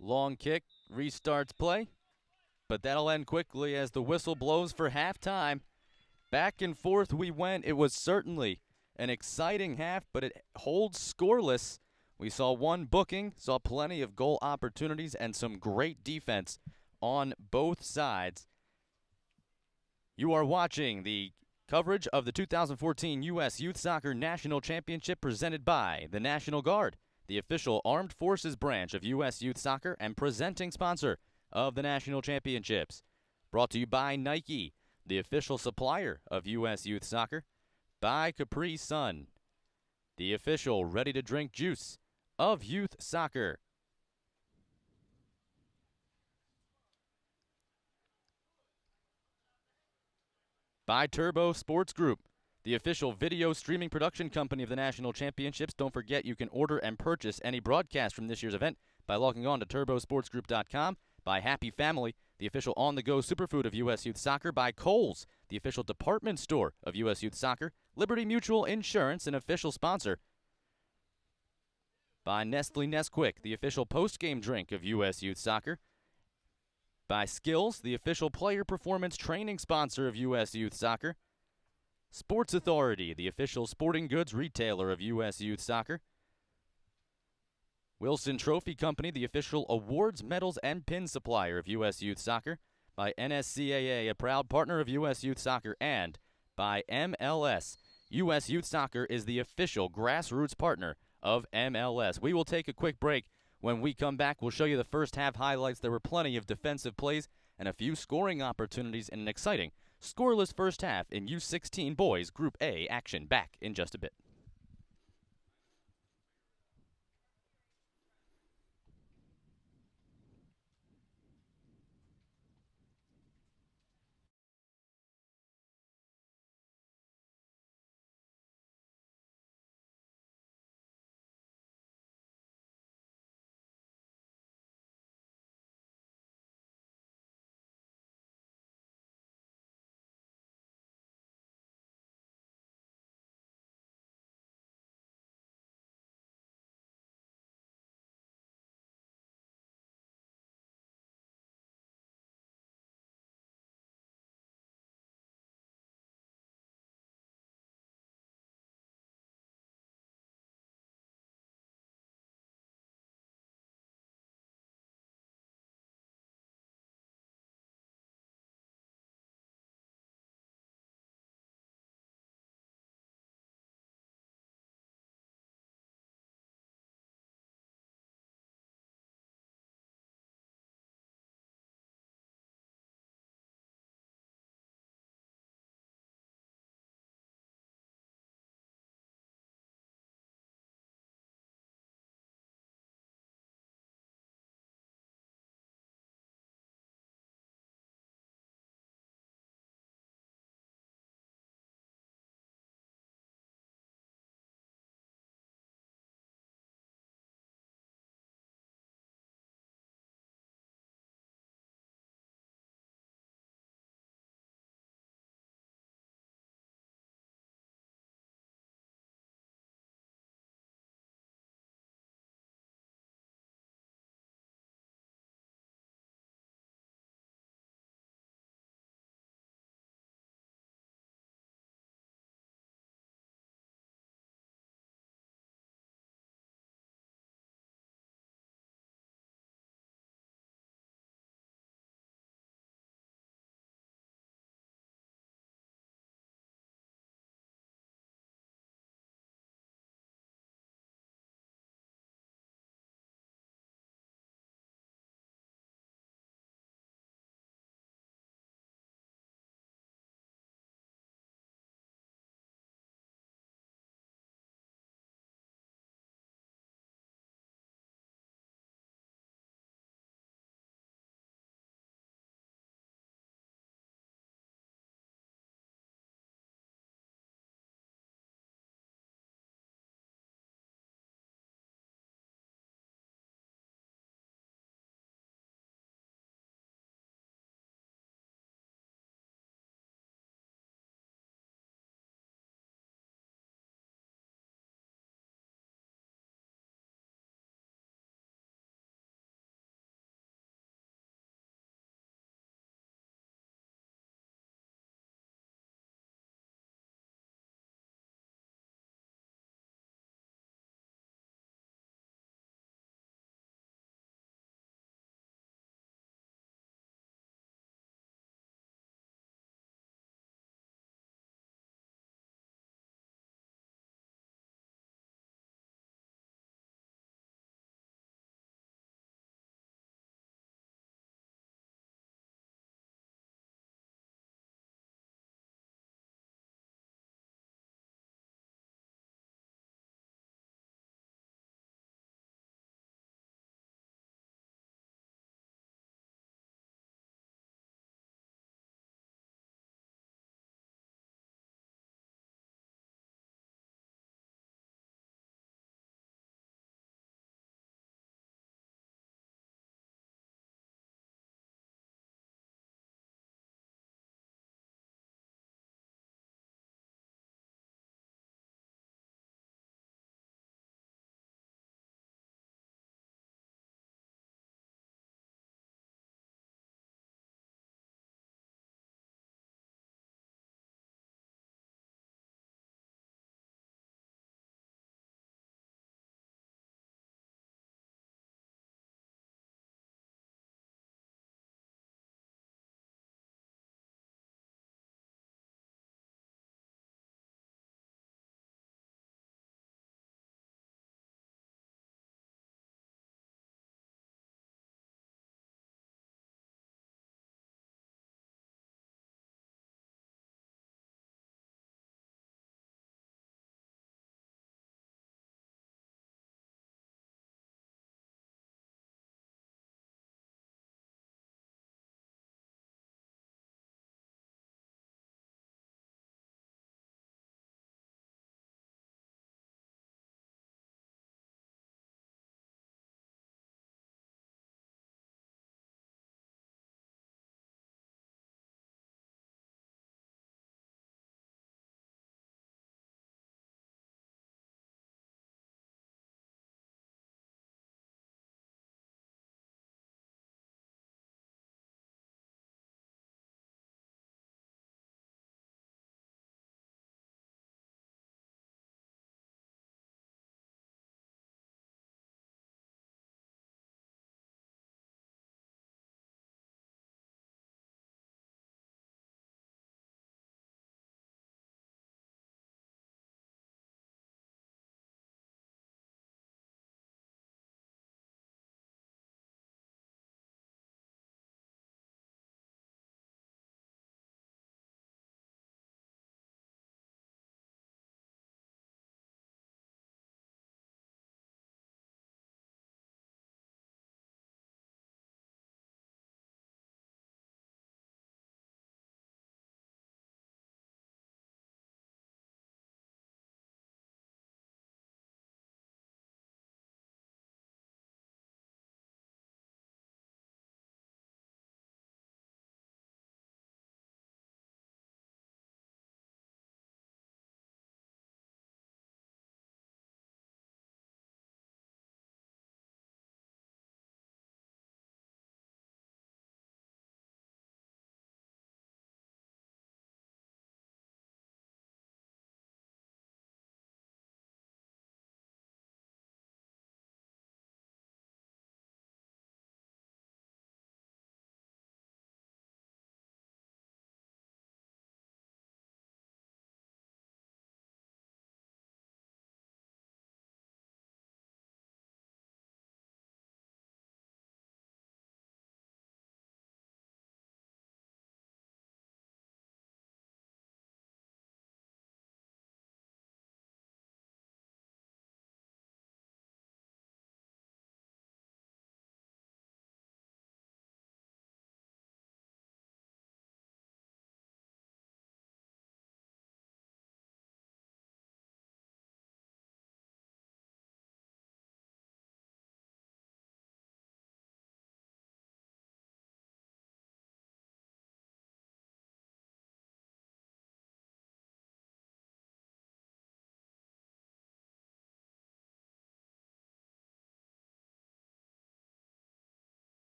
Long kick, restarts play, but that'll end quickly as the whistle blows for halftime. Back and forth we went. It was certainly an exciting half, but it holds scoreless. We saw one booking, saw plenty of goal opportunities, and some great defense on both sides. You are watching the coverage of the 2014 U.S. Youth Soccer National Championship presented by the National Guard, the official armed forces branch of U.S. Youth Soccer and presenting sponsor of the National Championships. Brought to you by Nike, the official supplier of U.S. Youth Soccer. By Capri Sun, the official ready-to-drink juice of youth soccer. By Turbo Sports Group, the official video streaming production company of the National Championships. Don't forget you can order and purchase any broadcast from this year's event by logging on to turbosportsgroup.com. By Happy Family, the official on-the-go superfood of U.S. Youth Soccer. By Kohl's, the official department store of U.S. Youth Soccer. Liberty Mutual Insurance, an official sponsor. By Nestle Nesquik, the official post-game drink of U.S. Youth Soccer. By Skills, the official player performance training sponsor of U.S. Youth Soccer. Sports Authority, the official sporting goods retailer of U.S. Youth Soccer. Wilson Trophy Company, the official awards, medals, and pin supplier of U.S. Youth Soccer. By NSCAA, a proud partner of U.S. Youth Soccer. And by MLS. U.S. Youth Soccer is the official grassroots partner of MLS. We will take a quick break. When we come back, we'll show you the first half highlights. There were plenty of defensive plays and a few scoring opportunities in an exciting, scoreless first half in U16 Boys Group A action. Back in just a bit.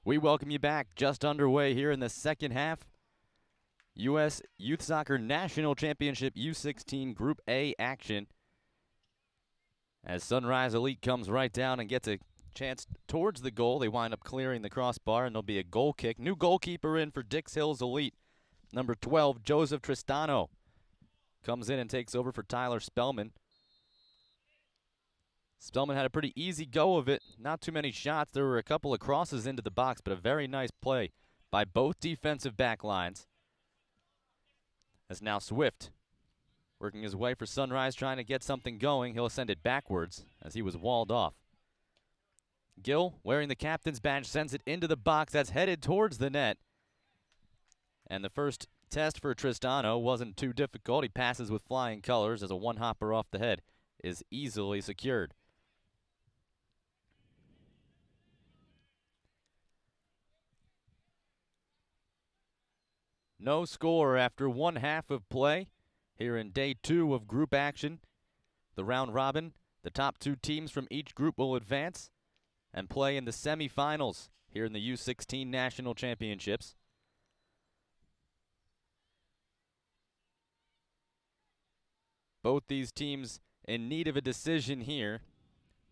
We welcome you back. Just underway here in the second half. U.S. Youth Soccer National Championship U16 Group A action. As Sunrise Elite comes right down and gets a chance towards the goal, they wind up clearing the crossbar, and there'll be a goal kick. New goalkeeper in for Dix Hills Elite. Number 12, Joseph Tristano, comes in and takes over for Tyler Spellman. Spellman had a pretty easy go of it. Not too many shots. There were a couple of crosses into the box, but a very nice play by both defensive back lines. As now Swift working his way for Sunrise, trying to get something going. He'll send it backwards as he was walled off. Gill, wearing the captain's badge, sends it into the box. That's headed towards the net. And the first test for Tristano wasn't too difficult. He passes with flying colors as a one-hopper off the head is easily secured. No score after one half of play here in day 2 of group action. The round robin, the top 2 teams from each group will advance and play in the semifinals here in the U16 National Championships. Both these teams in need of a decision here.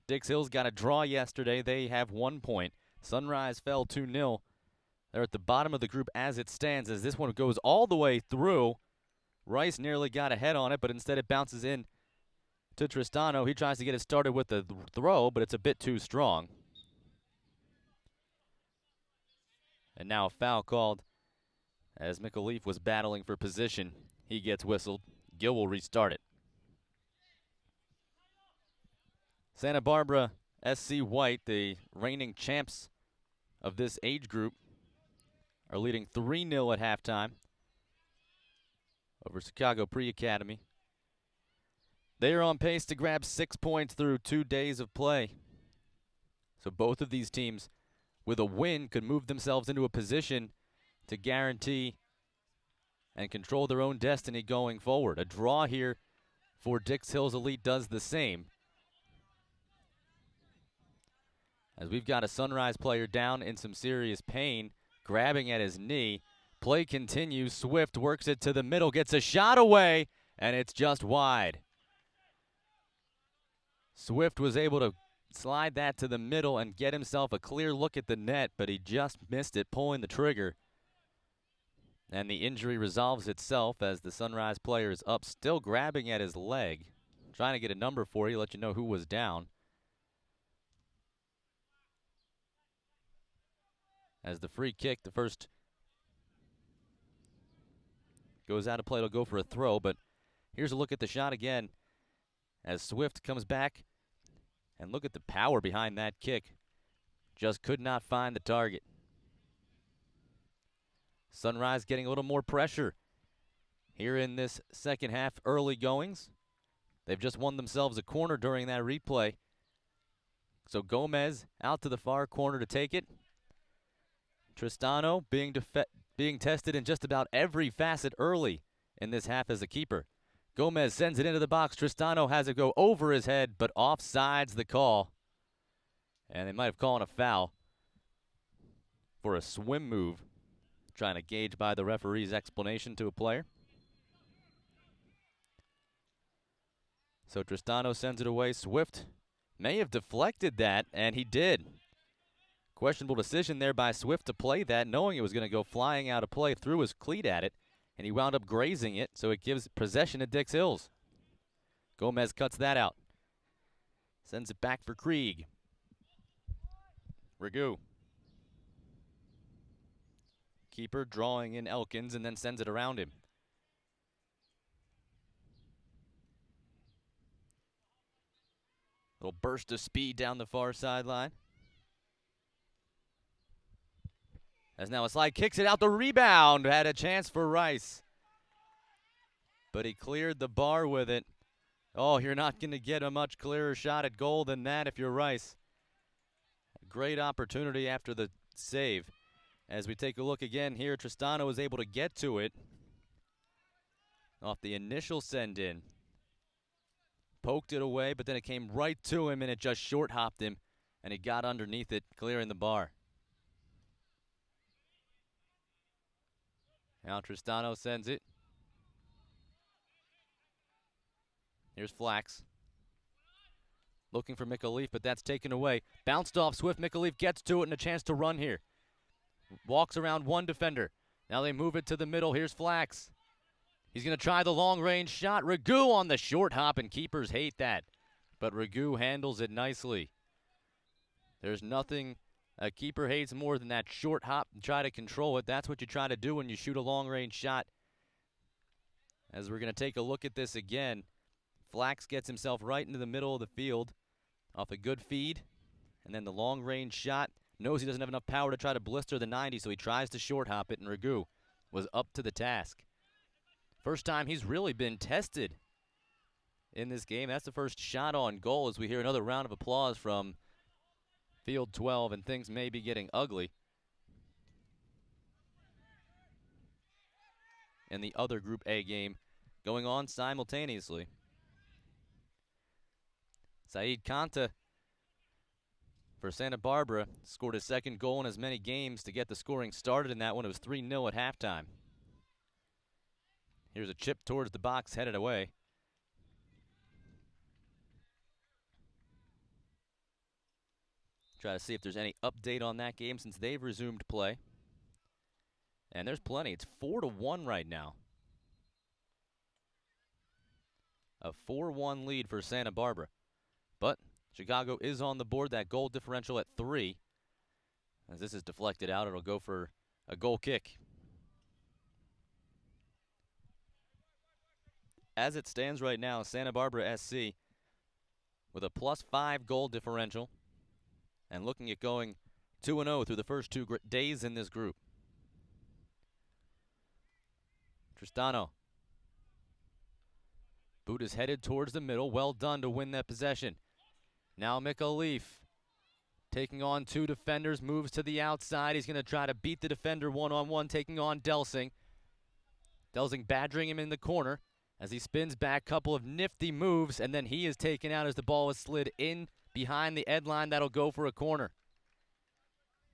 Dix Hills got a draw yesterday. They have 1 point. Sunrise fell 2-0. They're at the bottom of the group as it stands, as this one goes all the way through. Rice nearly got ahead on it, but instead it bounces in to Tristano. He tries to get it started with the throw, but it's a bit too strong. And now a foul called as McAleef was battling for position. He gets whistled. Gill will restart it. Santa Barbara SC White, the reigning champs of this age group, are leading 3-0 at halftime over Chicago Pre-Academy. They are on pace to grab 6 points through 2 days of play. So both of these teams, with a win, could move themselves into a position to guarantee and control their own destiny going forward. A draw here for Dix Hills Elite does the same, as we've got a Sunrise player down in some serious pain, grabbing at his knee. Play continues. Swift works it to the middle, gets a shot away, and it's just wide. Swift was able to slide that to the middle and get himself a clear look at the net, but he just missed it, pulling the trigger. And the injury resolves itself as the Sunrise player is up, still grabbing at his leg. Trying to get a number for you, let you know who was down. As the free kick, the first goes out of play. It'll go for a throw, but here's a look at the shot again as Swift comes back. And look at the power behind that kick. Just could not find the target. Sunrise getting a little more pressure here in this second half early goings. They've just won themselves a corner during that replay. So Gomez out to the far corner to take it. Tristano being tested in just about every facet early in this half as a keeper. Gomez sends it into the box. Tristano has it go over his head, but offsides the call. And they might have called a foul for a swim move, trying to gauge by the referee's explanation to a player. So Tristano sends it away. Swift may have deflected that, and he did. Questionable decision there by Swift to play that, knowing it was going to go flying out of play, threw his cleat at it, and he wound up grazing it, so it gives possession to Dix Hills. Gomez cuts that out. Sends it back for Krieg. Ragu. Keeper drawing in Elkins and then sends it around him. Little burst of speed down the far sideline. As now a slide kicks it out. The rebound had a chance for Rice, but he cleared the bar with it. Oh, you're not going to get a much clearer shot at goal than that if you're Rice. A great opportunity after the save. As we take a look again here, Tristano was able to get to it off the initial send-in. Poked it away, but then it came right to him, and it just short-hopped him, and he got underneath it, clearing the bar. Now Tristano sends it. Here's Flax. Looking for McAleef, but that's taken away. Bounced off Swift. McAleef gets to it and a chance to run here. Walks around one defender. Now they move it to the middle. Here's Flax. He's going to try the long-range shot. Ragu on the short hop, and keepers hate that. But Ragu handles it nicely. There's nothing a keeper hates more than that short hop and try to control it. That's what you try to do when you shoot a long-range shot. As we're going to take a look at this again, Flax gets himself right into the middle of the field off a good feed. And then the long-range shot. Knows he doesn't have enough power to try to blister the 90, so he tries to short hop it, and Ragu was up to the task. First time he's really been tested in this game. That's the first shot on goal as we hear another round of applause from Field 12, and things may be getting ugly in the other Group A game going on simultaneously. Saeed Kanta for Santa Barbara scored his second goal in as many games to get the scoring started in that one. It was 3-0 at halftime. Here's a chip towards the box, headed away. Try to see if there's any update on that game since they've resumed play. And there's plenty. It's 4-1 right now. A 4-1 lead for Santa Barbara. But Chicago is on the board, that goal differential at 3. As this is deflected out, it'll go for a goal kick. As it stands right now, Santa Barbara SC with a +5 goal differential and looking at going 2-0 through the first 2 days in this group. Tristano. Boot is headed towards the middle. Well done to win that possession. Now McAleef taking on 2 defenders, moves to the outside. He's going to try to beat the defender one-on-one, taking on Delsing. Delsing badgering him in the corner as he spins back, couple of nifty moves, and then he is taken out as the ball is slid in behind the end line. That'll go for a corner.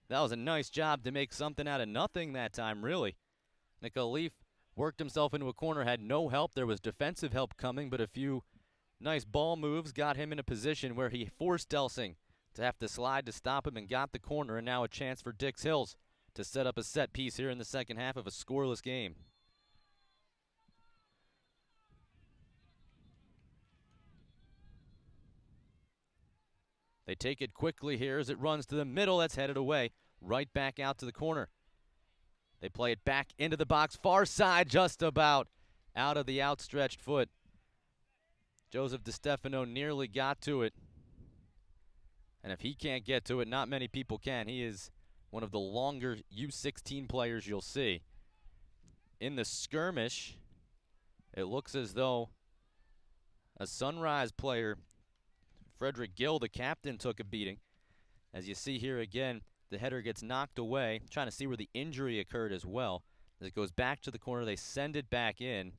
That was a nice job to make something out of nothing that time, really. McAleef worked himself into a corner, had no help. There was defensive help coming, but a few nice ball moves got him in a position where he forced Delsing to have to slide to stop him and got the corner, and now a chance for Dix Hills to set up a set piece here in the second half of a scoreless game. They take it quickly here as it runs to the middle. That's headed away, right back out to the corner. They play it back into the box, far side, just about out of the outstretched foot. Joseph DiStefano nearly got to it. And if he can't get to it, not many people can. He is one of the longer U16 players you'll see. In the skirmish, it looks as though a Sunrise player, Frederick Gill, the captain, took a beating. As you see here again, the header gets knocked away. Trying to see where the injury occurred as well. As it goes back to the corner, they send it back in.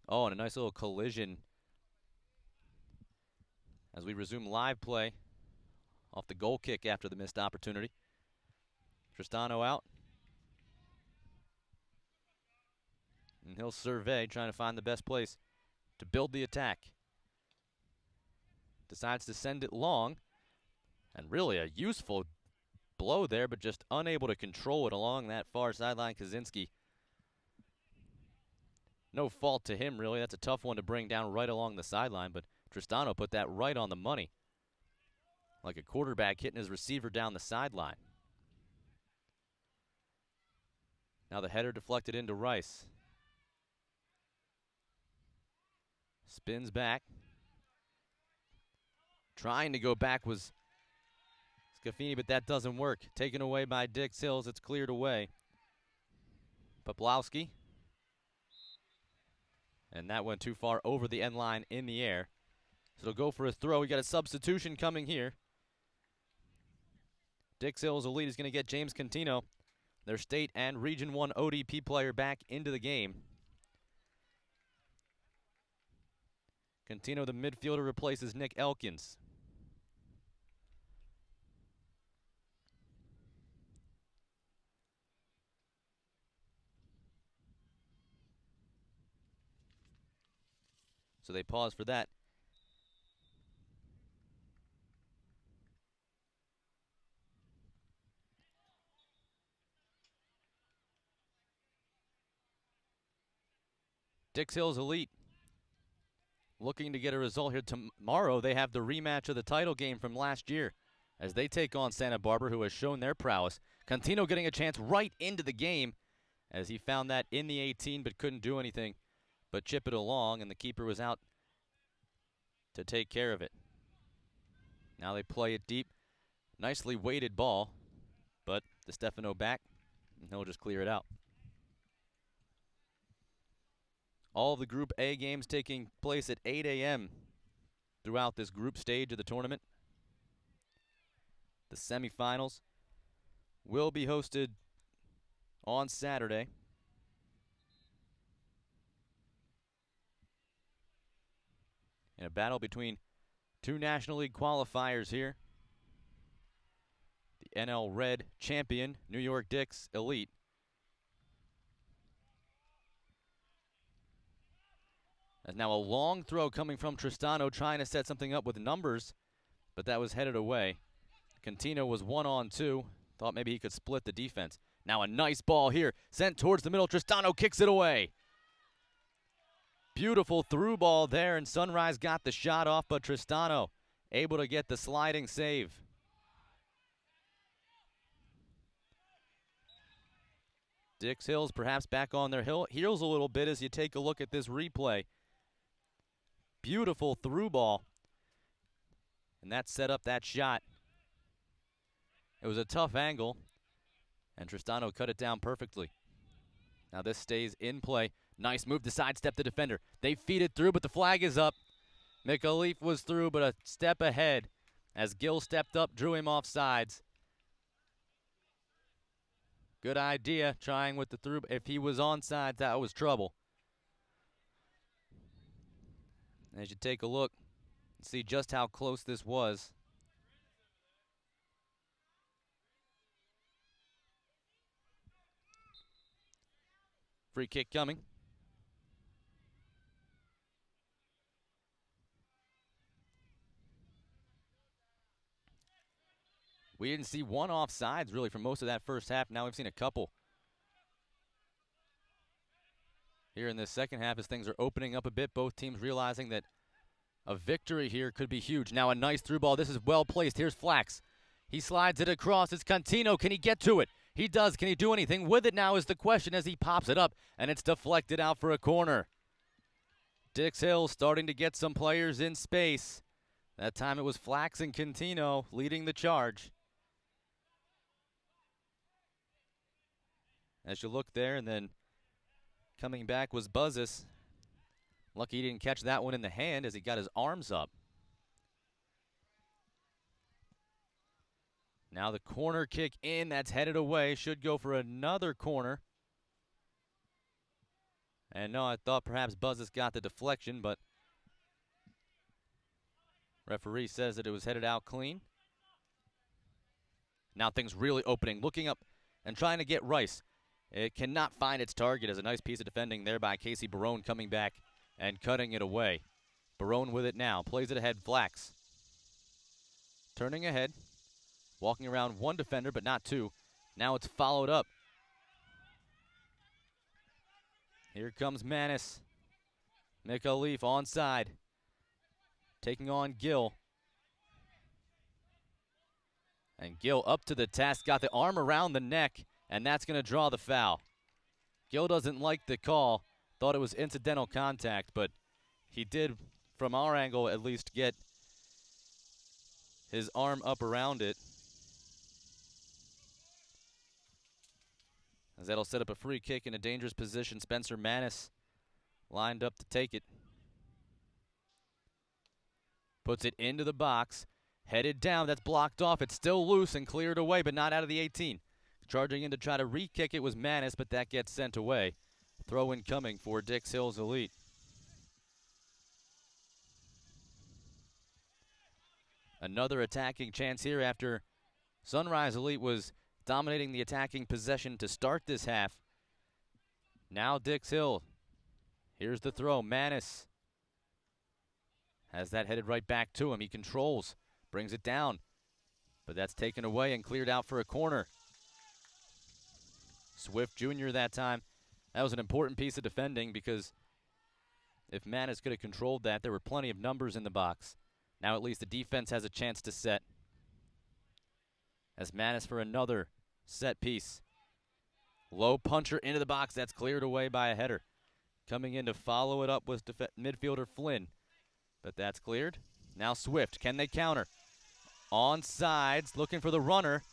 Oh, and a nice little collision as we resume live play off the goal kick after the missed opportunity. Tristano out. And he'll survey, trying to find the best place to build the attack. Decides to send it long. And really a useful blow there, but just unable to control it along that far sideline. Kaczynski, no fault to him, really. That's a tough one to bring down right along the sideline, but Tristano put that right on the money. Like a quarterback hitting his receiver down the sideline. Now the header deflected into Rice. Spins back. Trying to go back was Scafini, but that doesn't work. Taken away by Dix Hills. It's cleared away. Poplowski. And that went too far over the end line in the air. So it'll go for a throw. We got a substitution coming here. Dix Hills elite is going to get James Contino, their state and Region 1 ODP player, back into the game. Contino, the midfielder, replaces Nick Elkins. So they pause for that. Dix Hills Elite looking to get a result here. Tomorrow they have the rematch of the title game from last year as they take on Santa Barbara, who has shown their prowess. Contino getting a chance right into the game as he found that in the 18 but couldn't do anything but chip it along, and the keeper was out to take care of it. Now they play it deep. Nicely weighted ball, but DeStefano back, and he'll just clear it out. All of the Group A games taking place at 8 a.m. throughout this group stage of the tournament. The semifinals will be hosted on Saturday. In a battle between two National League qualifiers here. The NL Red champion, New York Dix Elite. And now a long throw coming from Tristano, trying to set something up with numbers, but that was headed away. Contino was 1-on-2. Thought maybe he could split the defense. Now a nice ball here, sent towards the middle. Tristano kicks it away. Beautiful through ball there, and Sunrise got the shot off, but Tristano able to get the sliding save. Dix Hills perhaps back on their heels a little bit as you take a look at this replay. Beautiful through ball, and that set up that shot. It was a tough angle, and Tristano cut it down perfectly. Now this stays in play. Nice move to sidestep the defender. They feed it through, but the flag is up. McAleef was through, but a step ahead as Gill stepped up, drew him off sides. Good idea, trying with the through. If he was onside, that was trouble. As you take a look and see just how close this was. Free kick coming. We didn't see one offsides really for most of that first half. Now we've seen a couple here in this second half as things are opening up a bit. Both teams realizing that a victory here could be huge. Now a nice through ball. This is well placed. Here's Flax. He slides it across. It's Contino. Can he get to it? He does. Can he do anything with it now is the question as he pops it up, and it's deflected out for a corner. Dix Hill starting to get some players in space. That time it was Flax and Contino leading the charge. As you look there, and then coming back was Buzzis. Lucky he didn't catch that one in the hand as he got his arms up. Now the corner kick in, that's headed away. Should go for another corner. And no, I thought perhaps Buzzis got the deflection, but referee says that it was headed out clean. Now things really opening, looking up and trying to get Rice. It cannot find its target as a nice piece of defending there by Casey Barone coming back and cutting it away. Barone with it now, plays it ahead, Flax. Turning ahead, walking around one defender but not two. Now it's followed up. Here comes Manis. McAleef onside. Taking on Gill. And Gill up to the task, got the arm around the neck, and that's going to draw the foul. Gill doesn't like the call. Thought it was incidental contact, but he did, from our angle at least, get his arm up around it. As that'll set up a free kick in a dangerous position. Spencer Manis lined up to take it. Puts it into the box. Headed down, that's blocked off. It's still loose and cleared away, but not out of the 18. Charging in to try to re-kick it was Manis, but that gets sent away. Throw in coming for Dix Hills Elite. Another attacking chance here after Sunrise Elite was dominating the attacking possession to start this half. Now Dix Hill. Here's the throw. Manis Has that headed right back to him. He controls, brings it down, but that's taken away and cleared out for a corner. Swift Jr. that time. That was an important piece of defending because if Manis could have controlled that, there were plenty of numbers in the box. Now at least the defense has a chance to set. As Manis for another set piece. Low puncher into the box. That's cleared away by a header. Coming in to follow it up was midfielder Flynn. But that's cleared. Now Swift. Can they counter? On sides, looking for the runner.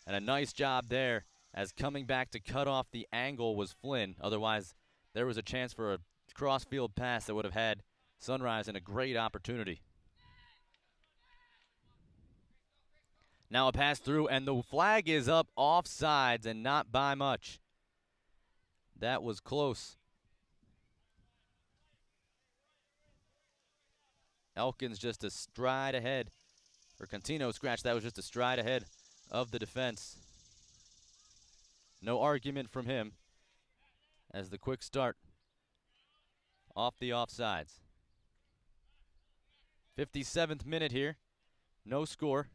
And a nice job there as coming back to cut off the angle was Flynn. Otherwise, there was a chance for a cross-field pass that would have had Sunrise in a great opportunity. Now a pass through, and the flag is up offsides and not by much. That was close. Elkins just a stride ahead. Or Contino scratch, that was just a stride ahead of the defense. No argument from him as the quick start off the offsides. 57th minute here. No score.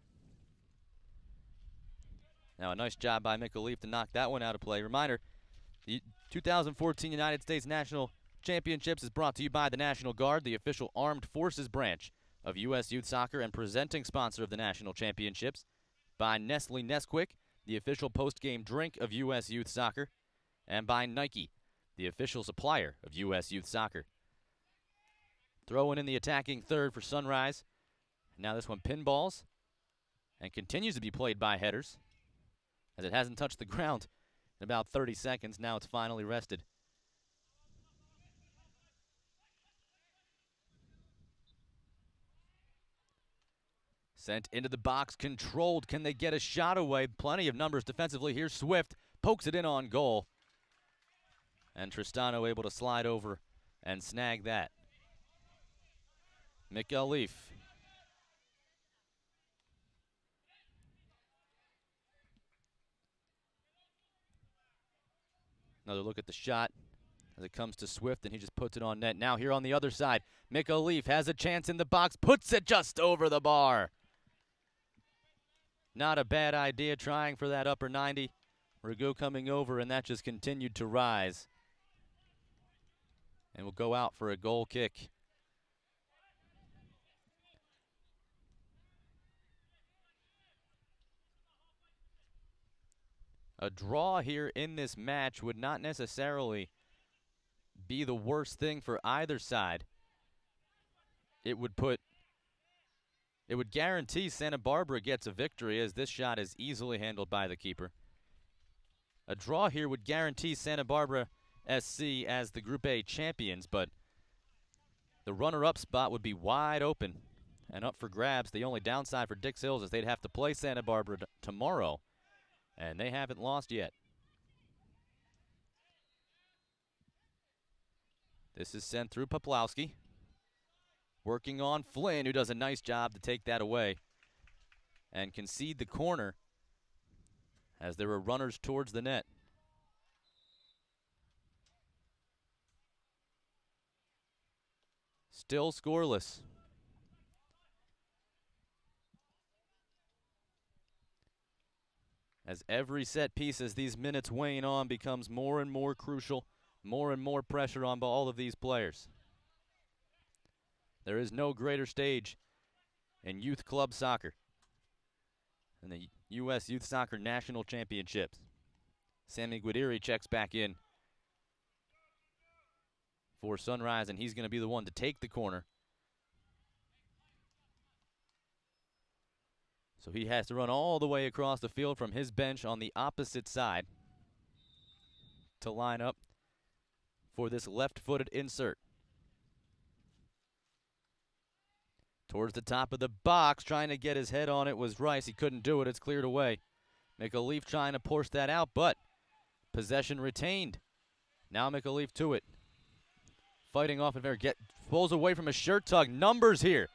Now a nice job by Mick Leaf to knock that one out of play. Reminder, the 2014 United States National Championships is brought to you by the National Guard, the official armed forces branch of U.S. Youth Soccer and presenting sponsor of the National Championships. By Nestle Nesquik, the official post-game drink of U.S. Youth Soccer. And by Nike, the official supplier of U.S. Youth Soccer. Throwing in the attacking third for Sunrise. Now this one pinballs and continues to be played by headers as it hasn't touched the ground in about 30 seconds. Now it's finally rested. Sent into the box, controlled. Can they get a shot away? Plenty of numbers defensively. Here's Swift, pokes it in on goal. And Tristano able to slide over and snag that. Mick Leaf. Another look at the shot as it comes to Swift, and he just puts it on net. Now here on the other side, Mick Leaf has a chance in the box, puts it just over the bar. Not a bad idea trying for that upper 90. Ragu coming over, and that just continued to rise. And will go out for a goal kick. A draw here in this match would not necessarily be the worst thing for either side. It would guarantee Santa Barbara gets a victory, as this shot is easily handled by the keeper. A draw here would guarantee Santa Barbara SC as the Group A champions, but the runner-up spot would be wide open and up for grabs. The only downside for Dix Hills is they'd have to play Santa Barbara tomorrow, and they haven't lost yet. This is sent through Poplowski. Working on Flynn, who does a nice job to take that away and concede the corner as there were runners towards the net. Still scoreless. As every set piece, as these minutes wane on, becomes more and more crucial, more and more pressure on all of these players. There is no greater stage in youth club soccer than the U.S. Youth Soccer National Championships. Sammy Guidiri checks back in for Sunrise, and he's going to be the one to take the corner. So he has to run all the way across the field from his bench on the opposite side to line up for this left-footed insert. Towards the top of the box, trying to get his head on it was Rice. He couldn't do it. It's cleared away. McAleef trying to push that out, but possession retained. Now McAleef to it. Fighting off and there. Pulls away from a shirt tug. Numbers here.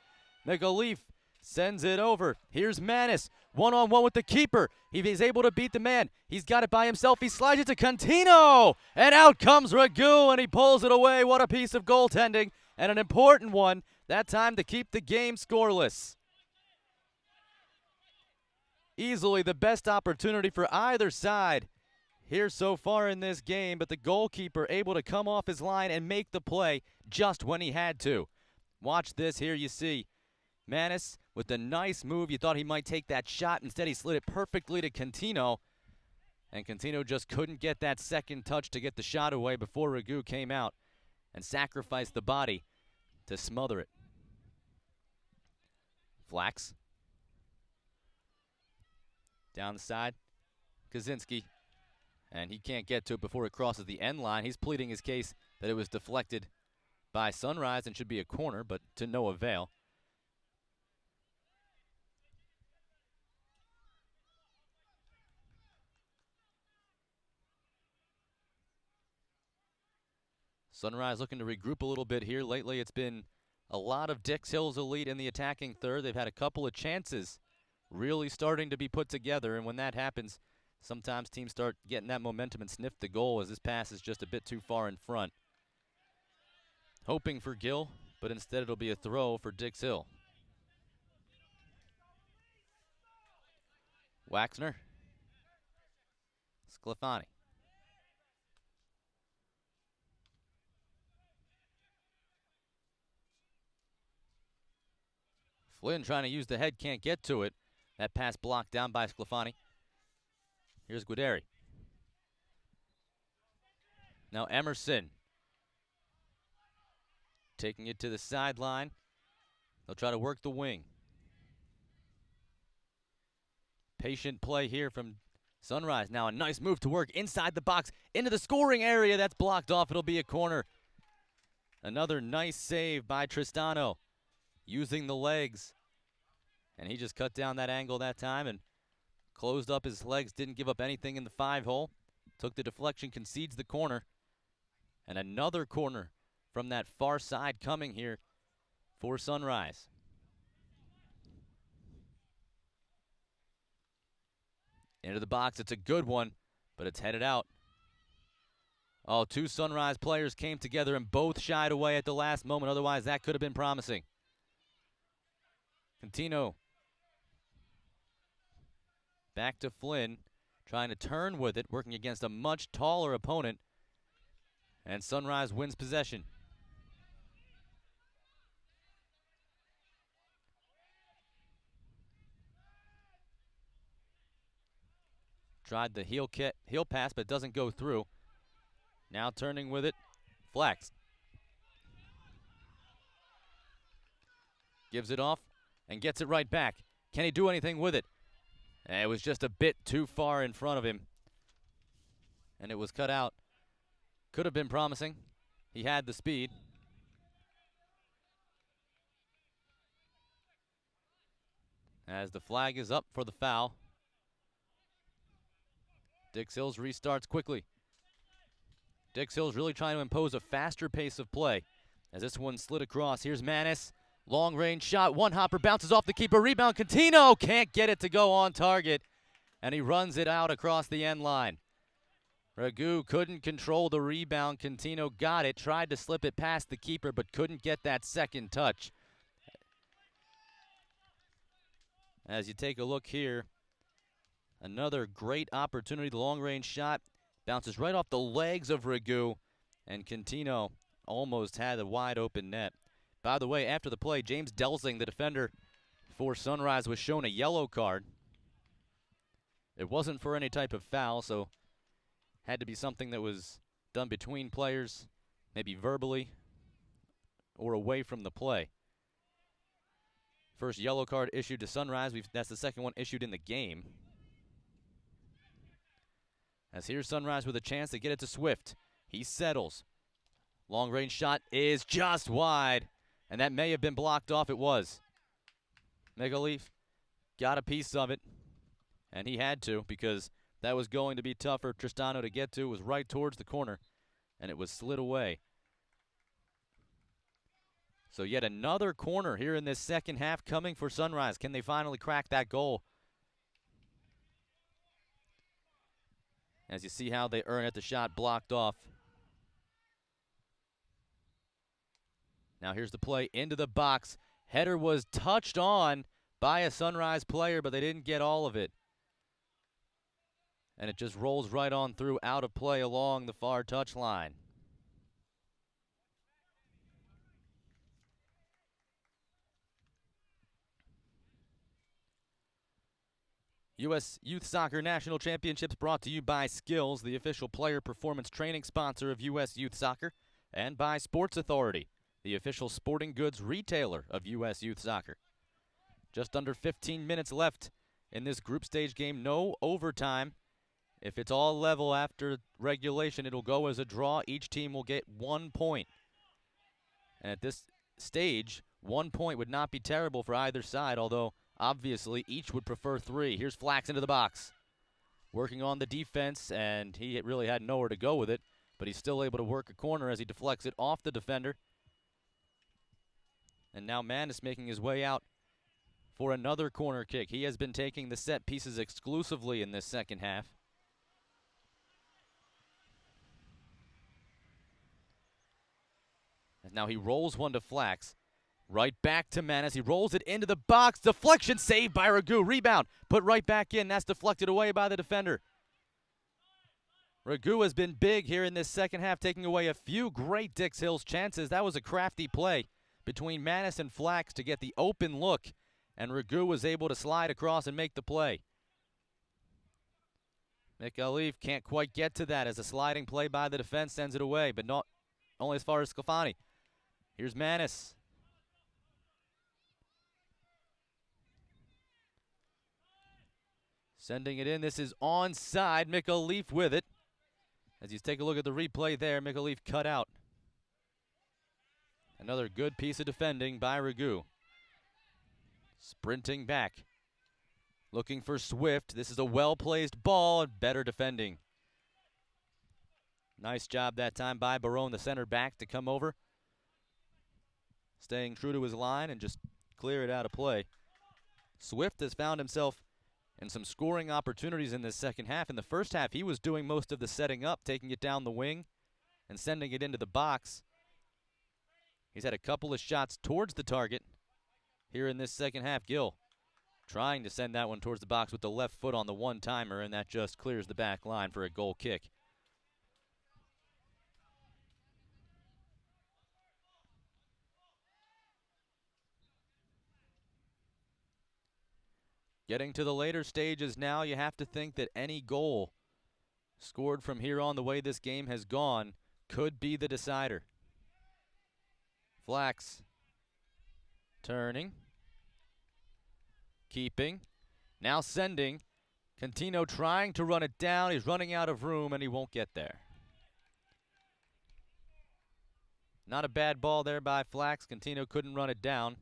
McAleef sends it over. Here's Manis. One-on-one with the keeper. He's able to beat the man. He's got it by himself. He slides it to Contino. And out comes Ragu, and he pulls it away. What a piece of goaltending, and an important one That time to keep the game scoreless. Easily the best opportunity for either side here so far in this game, but the goalkeeper able to come off his line and make the play just when he had to. Watch this. Here you see Manis with the nice move. You thought he might take that shot. Instead, he slid it perfectly to Contino. And Contino just couldn't get that second touch to get the shot away before Ragu came out and sacrificed the body to smother it. Flax. Down the side. Kaczynski. And he can't get to it before it crosses the end line. He's pleading his case that it was deflected by Sunrise and should be a corner, but to no avail. Sunrise looking to regroup a little bit here. Lately it's been a lot of Dix Hill's elite in the attacking third. They've had a couple of chances really starting to be put together, and when that happens, sometimes teams start getting that momentum and sniff the goal as this pass is just a bit too far in front. Hoping for Gill, but instead it'll be a throw for Dix Hill. Waxner. Sclafani. Flynn trying to use the head, can't get to it. That pass blocked down by Sclafani. Here's Guideri. Now Emerson. Taking it to the sideline. They'll try to work the wing. Patient play here from Sunrise. Now a nice move to work inside the box, into the scoring area. That's blocked off. It'll be a corner. Another nice save by Tristano, using the legs. And he just cut down that angle that time and closed up his legs, didn't give up anything in the 5-hole. Took the deflection, concedes the corner. And another corner from that far side coming here for Sunrise. Into the box, it's a good one, but it's headed out. Oh, two Sunrise players came together and both shied away at the last moment. Otherwise, that could have been promising. Contino. Back to Flynn, trying to turn with it, working against a much taller opponent. And Sunrise wins possession. Tried the heel pass, but doesn't go through. Now turning with it, Flax. Gives it off and gets it right back. Can he do anything with it? And it was just a bit too far in front of him. And it was cut out. Could have been promising. He had the speed. As the flag is up for the foul. Dix Hills restarts quickly. Dix Hills really trying to impose a faster pace of play as this one slid across. Here's Manis. Long range shot. One hopper bounces off the keeper. Rebound. Contino can't get it to go on target. And he runs it out across the end line. Ragu couldn't control the rebound. Contino got it. Tried to slip it past the keeper but couldn't get that second touch. As you take a look here, another great opportunity. The long-range shot bounces right off the legs of Ragu, and Contino almost had a wide-open net. By the way, after the play, James Delsing, the defender for Sunrise, was shown a yellow card. It wasn't for any type of foul, so had to be something that was done between players, maybe verbally or away from the play. First yellow card issued to Sunrise. That's the second one issued in the game. As here's Sunrise with a chance to get it to Swift. He settles. Long range shot is just wide. And that may have been blocked off. It was. Megaleaf got a piece of it. And he had to, because that was going to be tough for Tristano to get to. It was right towards the corner. And it was slid away. So yet another corner here in this second half coming for Sunrise. Can they finally crack that goal? As you see how they earn it, the shot blocked off. Now here's the play into the box. Header was touched on by a Sunrise player, but they didn't get all of it. And it just rolls right on through out of play along the far touchline. U.S. Youth Soccer National Championships brought to you by Skills, the official player performance training sponsor of U.S. Youth Soccer, and by Sports Authority, the official sporting goods retailer of U.S. Youth Soccer. Just under 15 minutes left in this group stage game. No overtime. If it's all level after regulation, it'll go as a draw. Each team will get 1 point. And at this stage, 1 point would not be terrible for either side, although obviously each would prefer 3. Here's Flax into the box. Working on the defense, and he really had nowhere to go with it, but he's still able to work a corner as he deflects it off the defender. And now Manis making his way out for another corner kick. He has been taking the set pieces exclusively in this second half. And now he rolls one to Flax. Right back to Manis. He rolls it into the box. Deflection saved by Ragu. Rebound put right back in. That's deflected away by the defender. Ragu has been big here in this second half, taking away a few great Dix Hills chances. That was a crafty play between Manis and Flax to get the open look, and Ragu was able to slide across and make the play. Mikhalif can't quite get to that as a sliding play by the defense sends it away, but not only as far as Sclafani. Here's Manis. Sending it in. This is onside. Mikhalif with it. As you take a look at the replay there, Mikhalif cut out. Another good piece of defending by Ragu. Sprinting back. Looking for Swift. This is a well-placed ball and better defending. Nice job that time by Barone, the center back, to come over. Staying true to his line and just clear it out of play. Swift has found himself in some scoring opportunities in this second half. In the first half, he was doing most of the setting up, taking it down the wing and sending it into the box. He's had a couple of shots towards the target here in this second half. Gill trying to send that one towards the box with the left foot on the one-timer, and that just clears the back line for a goal kick. Getting to the later stages now, you have to think that any goal scored from here on, the way this game has gone, could be the decider. Flax turning, keeping, now sending. Contino trying to run it down. He's running out of room, and he won't get there. Not a bad ball there by Flax. Contino couldn't run it down.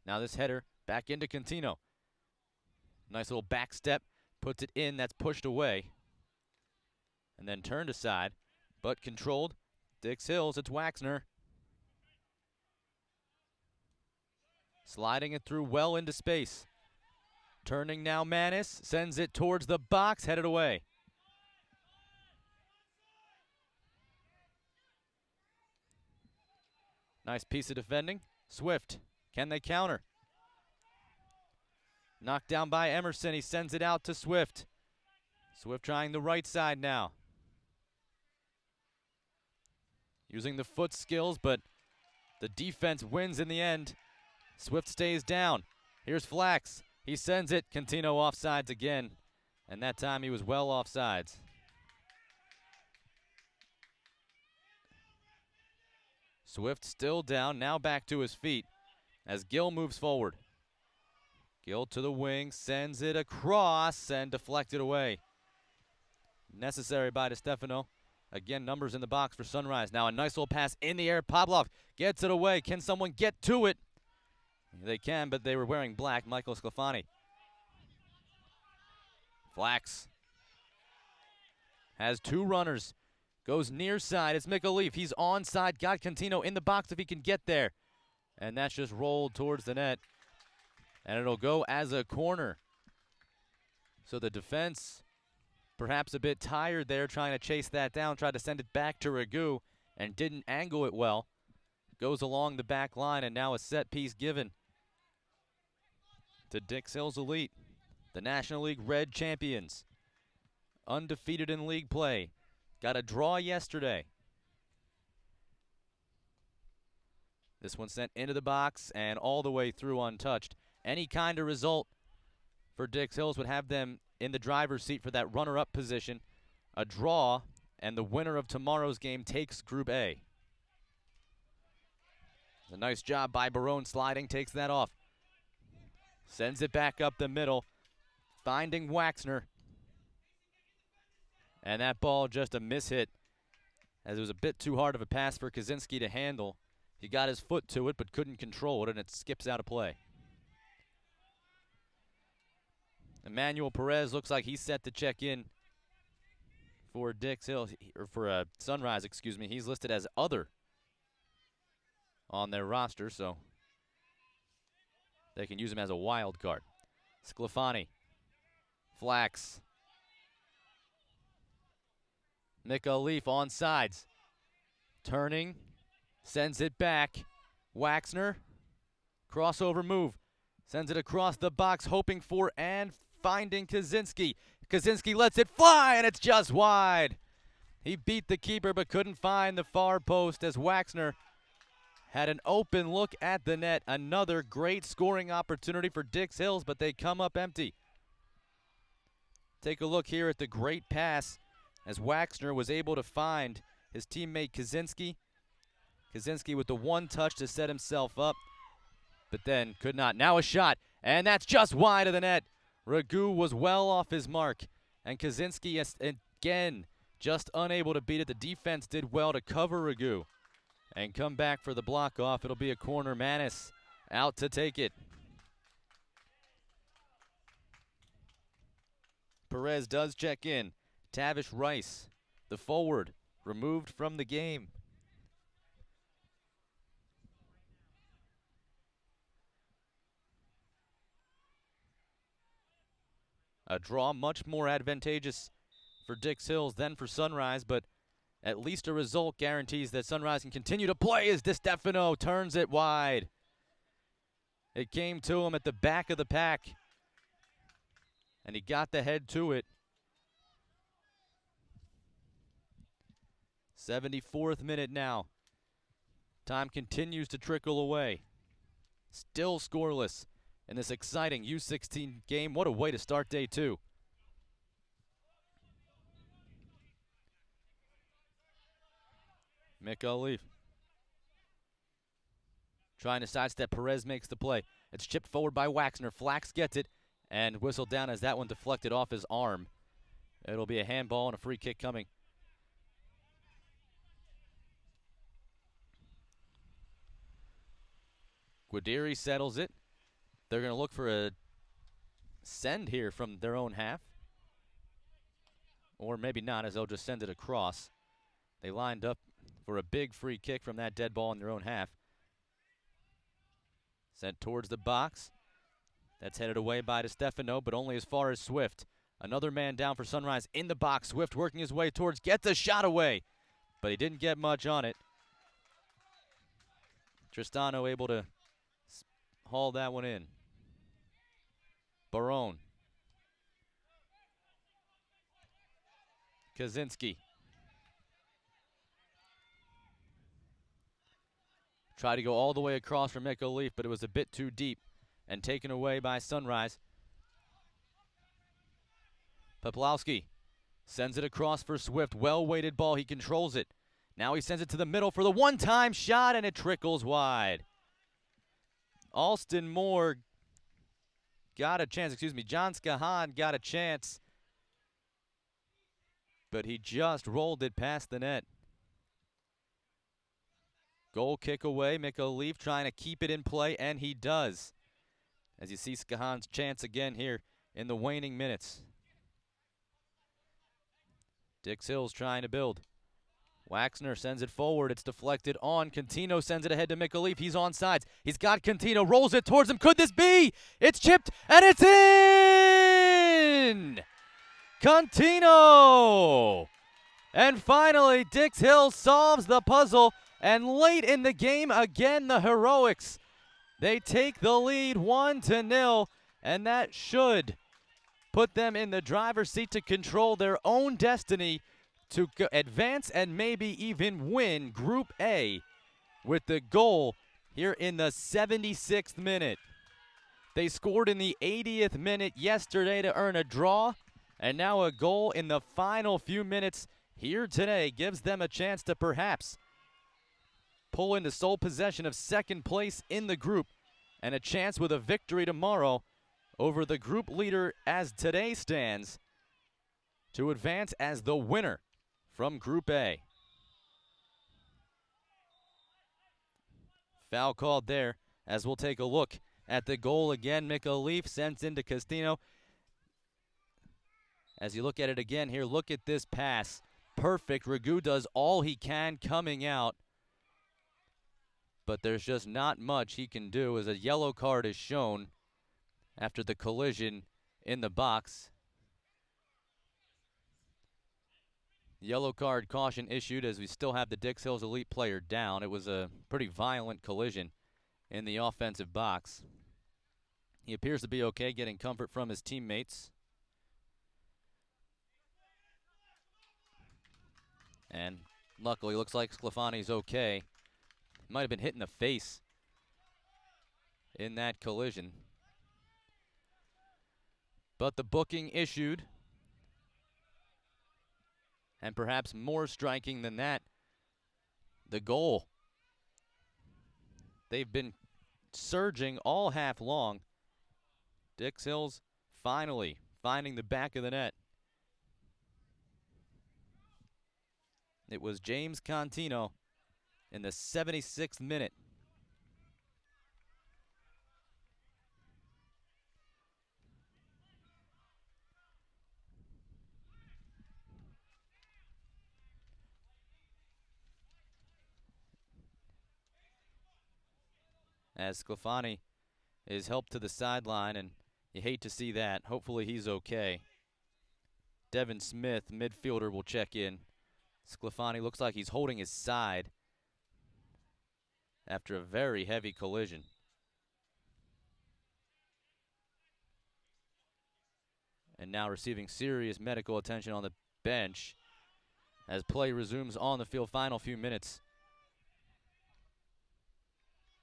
Now this header back into Contino. Nice little back step. Puts it in. That's pushed away. And then turned aside, but controlled. Dix Hills, it's Waxner. Sliding it through well into space. Turning now Manis. Sends it towards the box. Headed away. Nice piece of defending. Swift. Can they counter? Knocked down by Emerson. He sends it out to Swift. Swift trying the right side now. Using the foot skills, but the defense wins in the end. Swift stays down. Here's Flax. He sends it. Contino offsides again. And that time he was well offsides. Swift still down. Now back to his feet as Gill moves forward. Gill to the wing. Sends it across and deflected away. Necessary by DeStefano. Again, numbers in the box for Sunrise. Now a nice little pass in the air. Pavlov gets it away. Can someone get to it? They can, but they were wearing black. Michael Sclafani. Flax has two runners. Goes near side. It's Mikhalif. He's onside. Got Contino in the box if he can get there. And that's just rolled towards the net. And it'll go as a corner. So the defense perhaps a bit tired there trying to chase that down, tried to send it back to Ragu and didn't angle it well. Goes along the back line, and now a set piece given to Dix Hills Elite, the National League Red champions, undefeated in league play. Got a draw yesterday. This one sent into the box and all the way through untouched. Any kind of result for Dix Hills would have them in the driver's seat for that runner-up position. A draw, and the winner of tomorrow's game takes Group A. A nice job by Barone sliding, takes that off. Sends it back up the middle, finding Waxner. And that ball just a mishit, as it was a bit too hard of a pass for Kaczynski to handle. He got his foot to it but couldn't control it, and it skips out of play. Emmanuel Perez looks like he's set to check in for Dix Hill, or for Sunrise, excuse me. He's listed as other on their roster, so they can use him as a wild card. Sclafani, Flax, Mika Leaf on sides, turning, sends it back. Waxner, crossover move, sends it across the box, hoping for and finding Kaczynski. Kaczynski lets it fly, and it's just wide. He beat the keeper but couldn't find the far post as Waxner had an open look at the net. Another great scoring opportunity for Dix Hills, but they come up empty. Take a look here at the great pass as Waxner was able to find his teammate Kaczynski. Kaczynski with the one touch to set himself up, but then could not. Now a shot, and that's just wide of the net. Ragu was well off his mark, and Kaczynski again just unable to beat it. The defense did well to cover Ragu and come back for the block off. It'll be a corner. Manis out to take it. Perez does check in. Tavish Rice, the forward, removed from the game. A draw much more advantageous for Dix Hills than for Sunrise, but at least a result guarantees that Sunrise can continue to play as DiStefano turns it wide. It came to him at the back of the pack, and he got the head to it. 74th minute now. Time continues to trickle away. Still scoreless in this exciting U16 game. What a way to start day two. Mika Leaf trying to sidestep. Perez makes the play. It's chipped forward by Waxner. Flax gets it and whistled down as that one deflected off his arm. It'll be a handball and a free kick coming. Guadiri settles it. They're going to look for a send here from their own half. Or maybe not, as they'll just send it across. They lined up for a big free kick from that dead ball in their own half. Sent towards the box. That's headed away by DiStefano, but only as far as Swift. Another man down for Sunrise in the box. Swift working his way towards, gets a shot away, but he didn't get much on it. Tristano able to haul that one in. Barone. Kaczynski. Tried to go all the way across for Mika Leaf, but it was a bit too deep and taken away by Sunrise. Poplowski sends it across for Swift. Well-weighted ball. He controls it. Now he sends it to the middle for the one-time shot, and it trickles wide. Alston Moore got a chance. John Skahan got a chance, but he just rolled it past the net. Goal kick away. Mika Leaf trying to keep it in play, and he does. As you see Skahan's chance again here in the waning minutes. Dix Hills trying to build. Waxner sends it forward. It's deflected on. Contino sends it ahead to Mika Leaf. He's on sides. He's got Contino. Rolls it towards him. Could this be? It's chipped, and it's in! Contino! And finally, Dix Hill solves the puzzle, and late in the game, again, the Heroics. They take the lead 1-0, and that should put them in the driver's seat to control their own destiny to advance and maybe even win Group A with the goal here in the 76th minute. They scored in the 80th minute yesterday to earn a draw, and now a goal in the final few minutes here today gives them a chance to perhaps pull into sole possession of second place in the group, and a chance with a victory tomorrow over the group leader as today stands to advance as the winner from Group A. Foul called there, as we'll take a look at the goal again. McAleef sends into Castino. As you look at it again here, look at this pass. Perfect. Ragu does all he can coming out, but there's just not much he can do as a yellow card is shown after the collision in the box. Yellow card caution issued as we still have the Dix Hills elite player down. It was a pretty violent collision in the offensive box. He appears to be okay, getting comfort from his teammates. And luckily, looks like Sclafani's okay. Might have been hit in the face in that collision. But the booking issued. And perhaps more striking than that, the goal. They've been surging all half long. Dix Hills finally finding the back of the net. It was James Contino in the 76th minute. As Sclafani is helped to the sideline, and you hate to see that. Hopefully he's okay. Devin Smith, midfielder, will check in. Sclafani looks like he's holding his side after a very heavy collision. And now receiving serious medical attention on the bench as play resumes on the field. Final few minutes.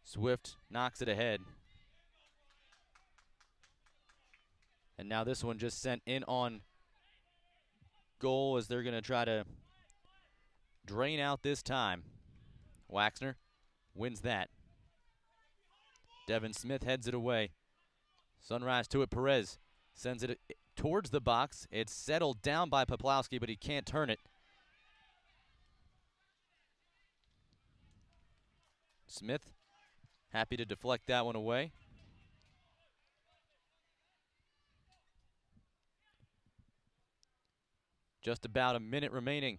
Swift knocks it ahead. And now this one just sent in on goal as they're going to try to drain out this time. Waxner wins that. Devin Smith heads it away. Sunrise to it. Perez sends it towards the box. It's settled down by Poplowski, but he can't turn it. Smith happy to deflect that one away. Just about a minute remaining,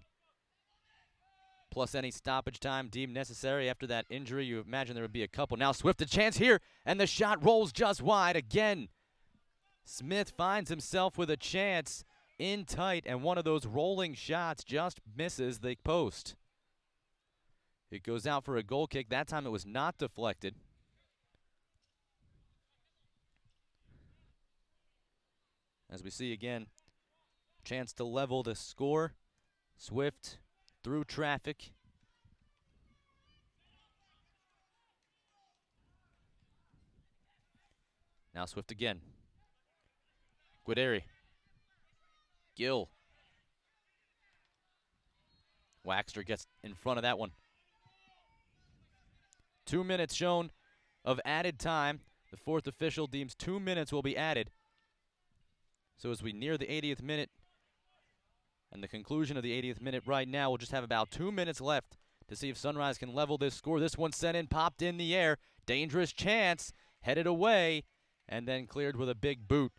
plus any stoppage time deemed necessary after that injury. You imagine there would be a couple. Now Swift a chance here, and the shot rolls just wide again. Smith finds himself with a chance in tight, and one of those rolling shots just misses the post. It goes out for a goal kick. That time it was not deflected. As we see again, chance to level the score. Swift through traffic. Now Swift again. Guideri. Gill. Waxter gets in front of that one. 2 minutes shown of added time. The fourth official deems 2 minutes will be added. So as we near the 80th minute and the conclusion of the 80th minute right now, we'll just have about 2 minutes left to see if Sunrise can level this score. This one sent in, popped in the air. Dangerous chance, headed away, and then cleared with a big boot.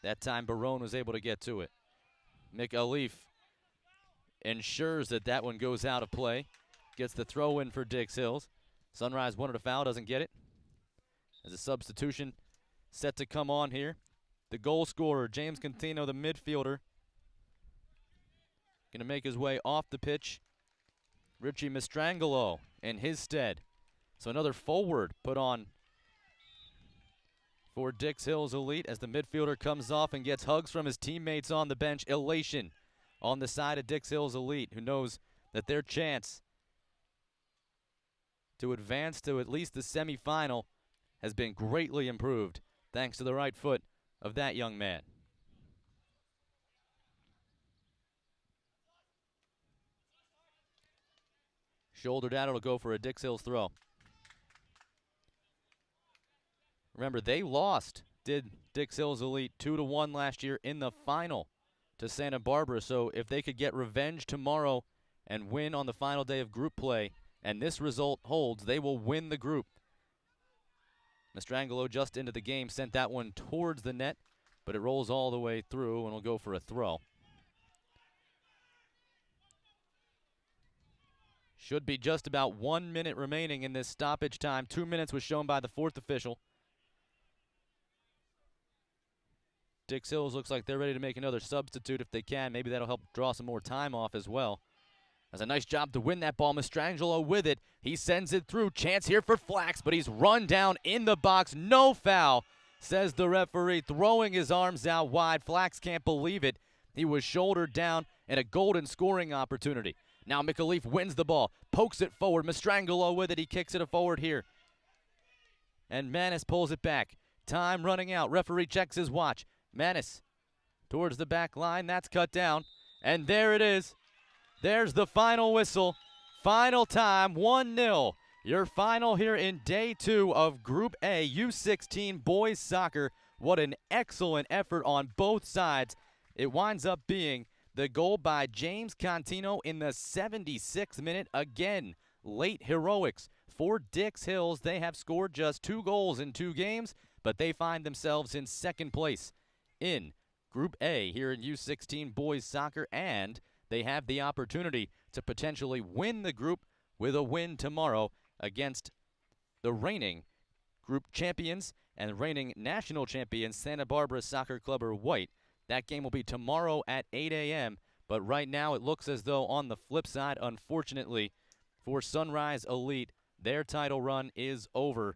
That time Barone was able to get to it. McAleef ensures that that one goes out of play. Gets the throw in for Dix Hills. Sunrise wanted a foul, doesn't get it. As a substitution set to come on here the goal scorer, James Contino, the midfielder, going to make his way off the pitch. Richie Mastrangelo in his stead. So another forward put on for Dix Hills Elite as the midfielder comes off and gets hugs from his teammates on the bench. Elation on the side of Dix Hills Elite, who knows that their chance to advance to at least the semifinal has been greatly improved thanks to the right foot of that young man. Shouldered out, it'll go for a Dix Hills throw. Remember, they lost, did Dix Hills Elite 2-1 last year in the final to Santa Barbara. So if they could get revenge tomorrow and win on the final day of group play, and this result holds, they will win the group. Mastrangelo just into the game, sent that one towards the net, but it rolls all the way through and will go for a throw. Should be just about 1 minute remaining in this stoppage time. 2 minutes was shown by the fourth official. Dix Hills looks like they're ready to make another substitute if they can. Maybe that'll help draw some more time off as well. Does a nice job to win that ball. Mastrangelo with it. He sends it through. Chance here for Flax, but he's run down in the box. No foul, says the referee, throwing his arms out wide. Flax can't believe it. He was shouldered down and a golden scoring opportunity. Now McAleef wins the ball, pokes it forward. Mastrangelo with it. He kicks it forward here. And Manis pulls it back. Time running out. Referee checks his watch. Manis towards the back line. That's cut down. And there it is. There's the final whistle. Final time, 1-0. Your final here in day 2 of Group A, U16 boys soccer. What an excellent effort on both sides. It winds up being the goal by James Contino in the 76th minute. Again, late heroics for Dix Hills. They have scored just 2 goals in 2 games, but they find themselves in second place in Group A here in U16 boys soccer, and they have the opportunity to potentially win the group with a win tomorrow against the reigning group champions and reigning national champions, Santa Barbara Soccer Club or White. That game will be tomorrow at 8 a.m., but right now it looks as though on the flip side, unfortunately, for Sunrise Elite, their title run is over.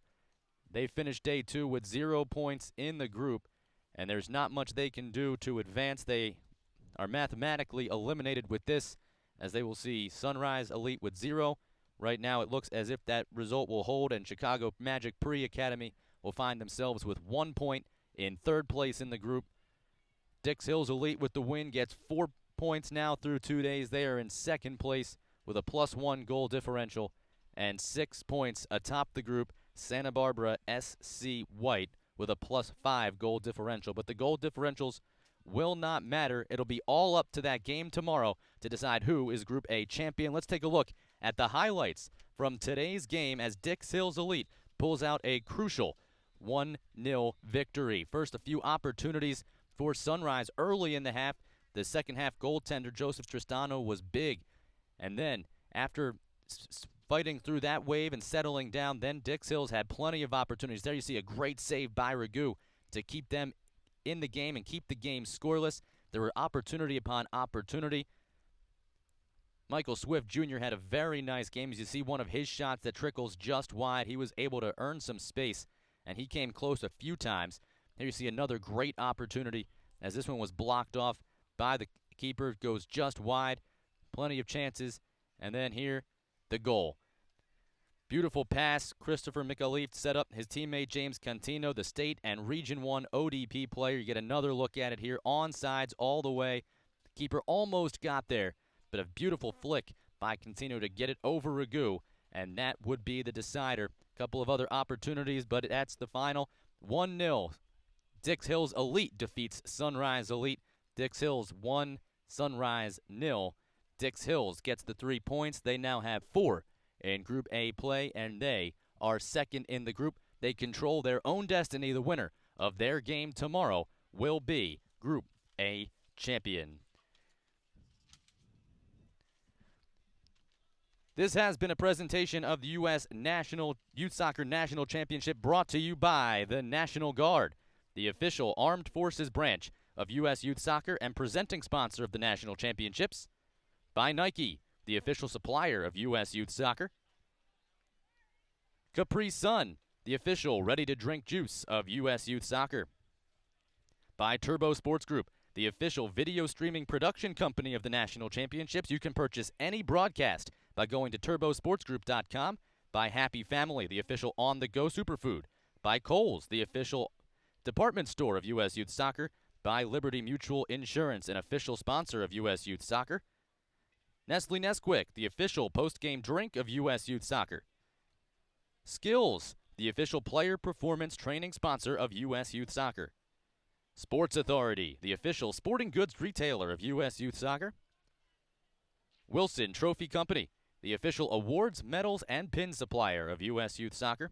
They finished day 2 with 0 points in the group, and there's not much they can do to advance. They are mathematically eliminated with this, as they will see Sunrise Elite with 0. Right now it looks as if that result will hold, and Chicago Magic Pre-Academy will find themselves with 1 point in third place in the group. Dix Hills Elite with the win gets 4 points now through 2 days. They are in second place with a +1 goal differential and 6 points atop the group. Santa Barbara SC White with a +5 goal differential. But the goal differentials will not matter. It'll be all up to that game tomorrow to decide who is Group A champion. Let's take a look at the highlights from today's game as Dix Hills Elite pulls out a crucial 1-0 victory. First, a few opportunities for Sunrise early in the half. The second half goaltender, Joseph Tristano, was big. And then, after fighting through that wave and settling down, then Dix Hills had plenty of opportunities. There you see a great save by Ragu to keep them in the game and keep the game scoreless. There were opportunity upon opportunity. Michael Swift Jr. had a very nice game. As you see, one of his shots that trickles just wide. He was able to earn some space, and he came close a few times. Here you see another great opportunity as this one was blocked off by the keeper. It goes just wide. Plenty of chances. And then here, the goal. Beautiful pass. Christopher McAleef set up his teammate James Contino, the state and Region 1 ODP player. You get another look at it here. Onsides all the way. The keeper almost got there, but a beautiful flick by Contino to get it over Ragu, and that would be the decider. A couple of other opportunities, but that's the final. 1-0. Dix Hills Elite defeats Sunrise Elite. Dix Hills 1, Sunrise 0. Dix Hills gets the 3 points. They now have 4 in Group A play, and they are second in the group. They control their own destiny. The winner of their game tomorrow will be Group A champion. This has been a presentation of the U.S. National Youth Soccer National Championship brought to you by the National Guard. the official armed forces branch of U.S. Youth Soccer and presenting sponsor of the national championships. By Nike, the official supplier of U.S. Youth Soccer. Capri Sun, the official ready-to-drink juice of U.S. Youth Soccer. By Turbo Sports Group, the official video streaming production company of the national championships. You can purchase any broadcast by going to turbosportsgroup.com. By Happy Family, the official on-the-go superfood. By Kohl's, the official department store of U.S. Youth Soccer. By Liberty Mutual Insurance, an official sponsor of U.S. Youth Soccer. Nestle Nesquik, the official post-game drink of U.S. Youth Soccer. Skills, the official player performance training sponsor of U.S. Youth Soccer. Sports Authority, the official sporting goods retailer of U.S. Youth Soccer. Wilson Trophy Company, the official awards, medals, and pin supplier of U.S. Youth Soccer.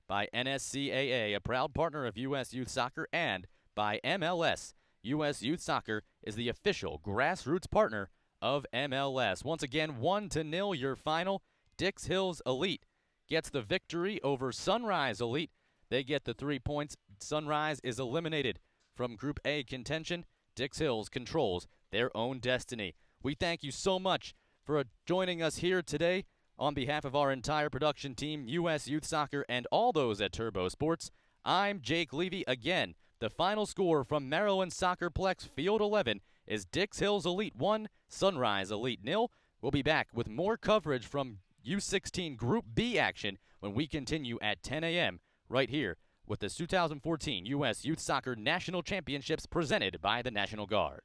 By NSCAA, a proud partner of U.S. Youth Soccer. And by MLS, U.S. Youth Soccer is the official grassroots partner of MLS. Once again, 1-0 your final. Dix Hills Elite gets the victory over Sunrise Elite. They get the 3 points. Sunrise is eliminated from Group A contention. Dix Hills controls their own destiny. We thank you so much for joining us here today. On behalf of our entire production team, U.S. Youth Soccer, and all those at Turbo Sports, I'm Jake Levy. Again, the final score from Maryland SoccerPlex Field 11 is Dix Hills Elite 1, Sunrise Elite 0. We'll be back with more coverage from U16 Group B action when we continue at 10 a.m. right here with the 2014 U.S. Youth Soccer National Championships presented by the National Guard.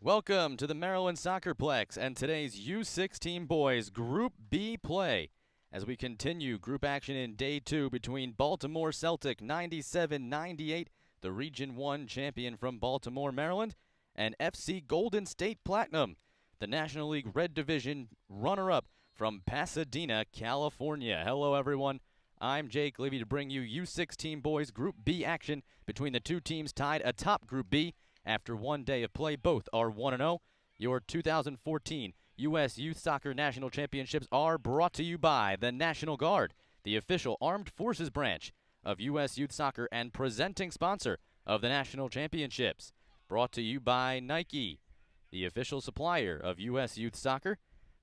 Welcome to the Maryland SoccerPlex and today's U16 boys Group B play as we continue group action in Day 2 between Baltimore Celtic 97-98, the Region 1 champion from Baltimore, Maryland, and FC Golden State Platinum, the National League Red Division runner-up from Pasadena, California. Hello, everyone. I'm Jake Levy to bring you U16 boys Group B action between the two teams tied atop Group B. After one day of play, both are 1-0. Your 2014 U.S. Youth Soccer National Championships are brought to you by the National Guard, the official armed forces branch of U.S. Youth Soccer and presenting sponsor of the National Championships. Brought to you by Nike, the official supplier of U.S. Youth Soccer.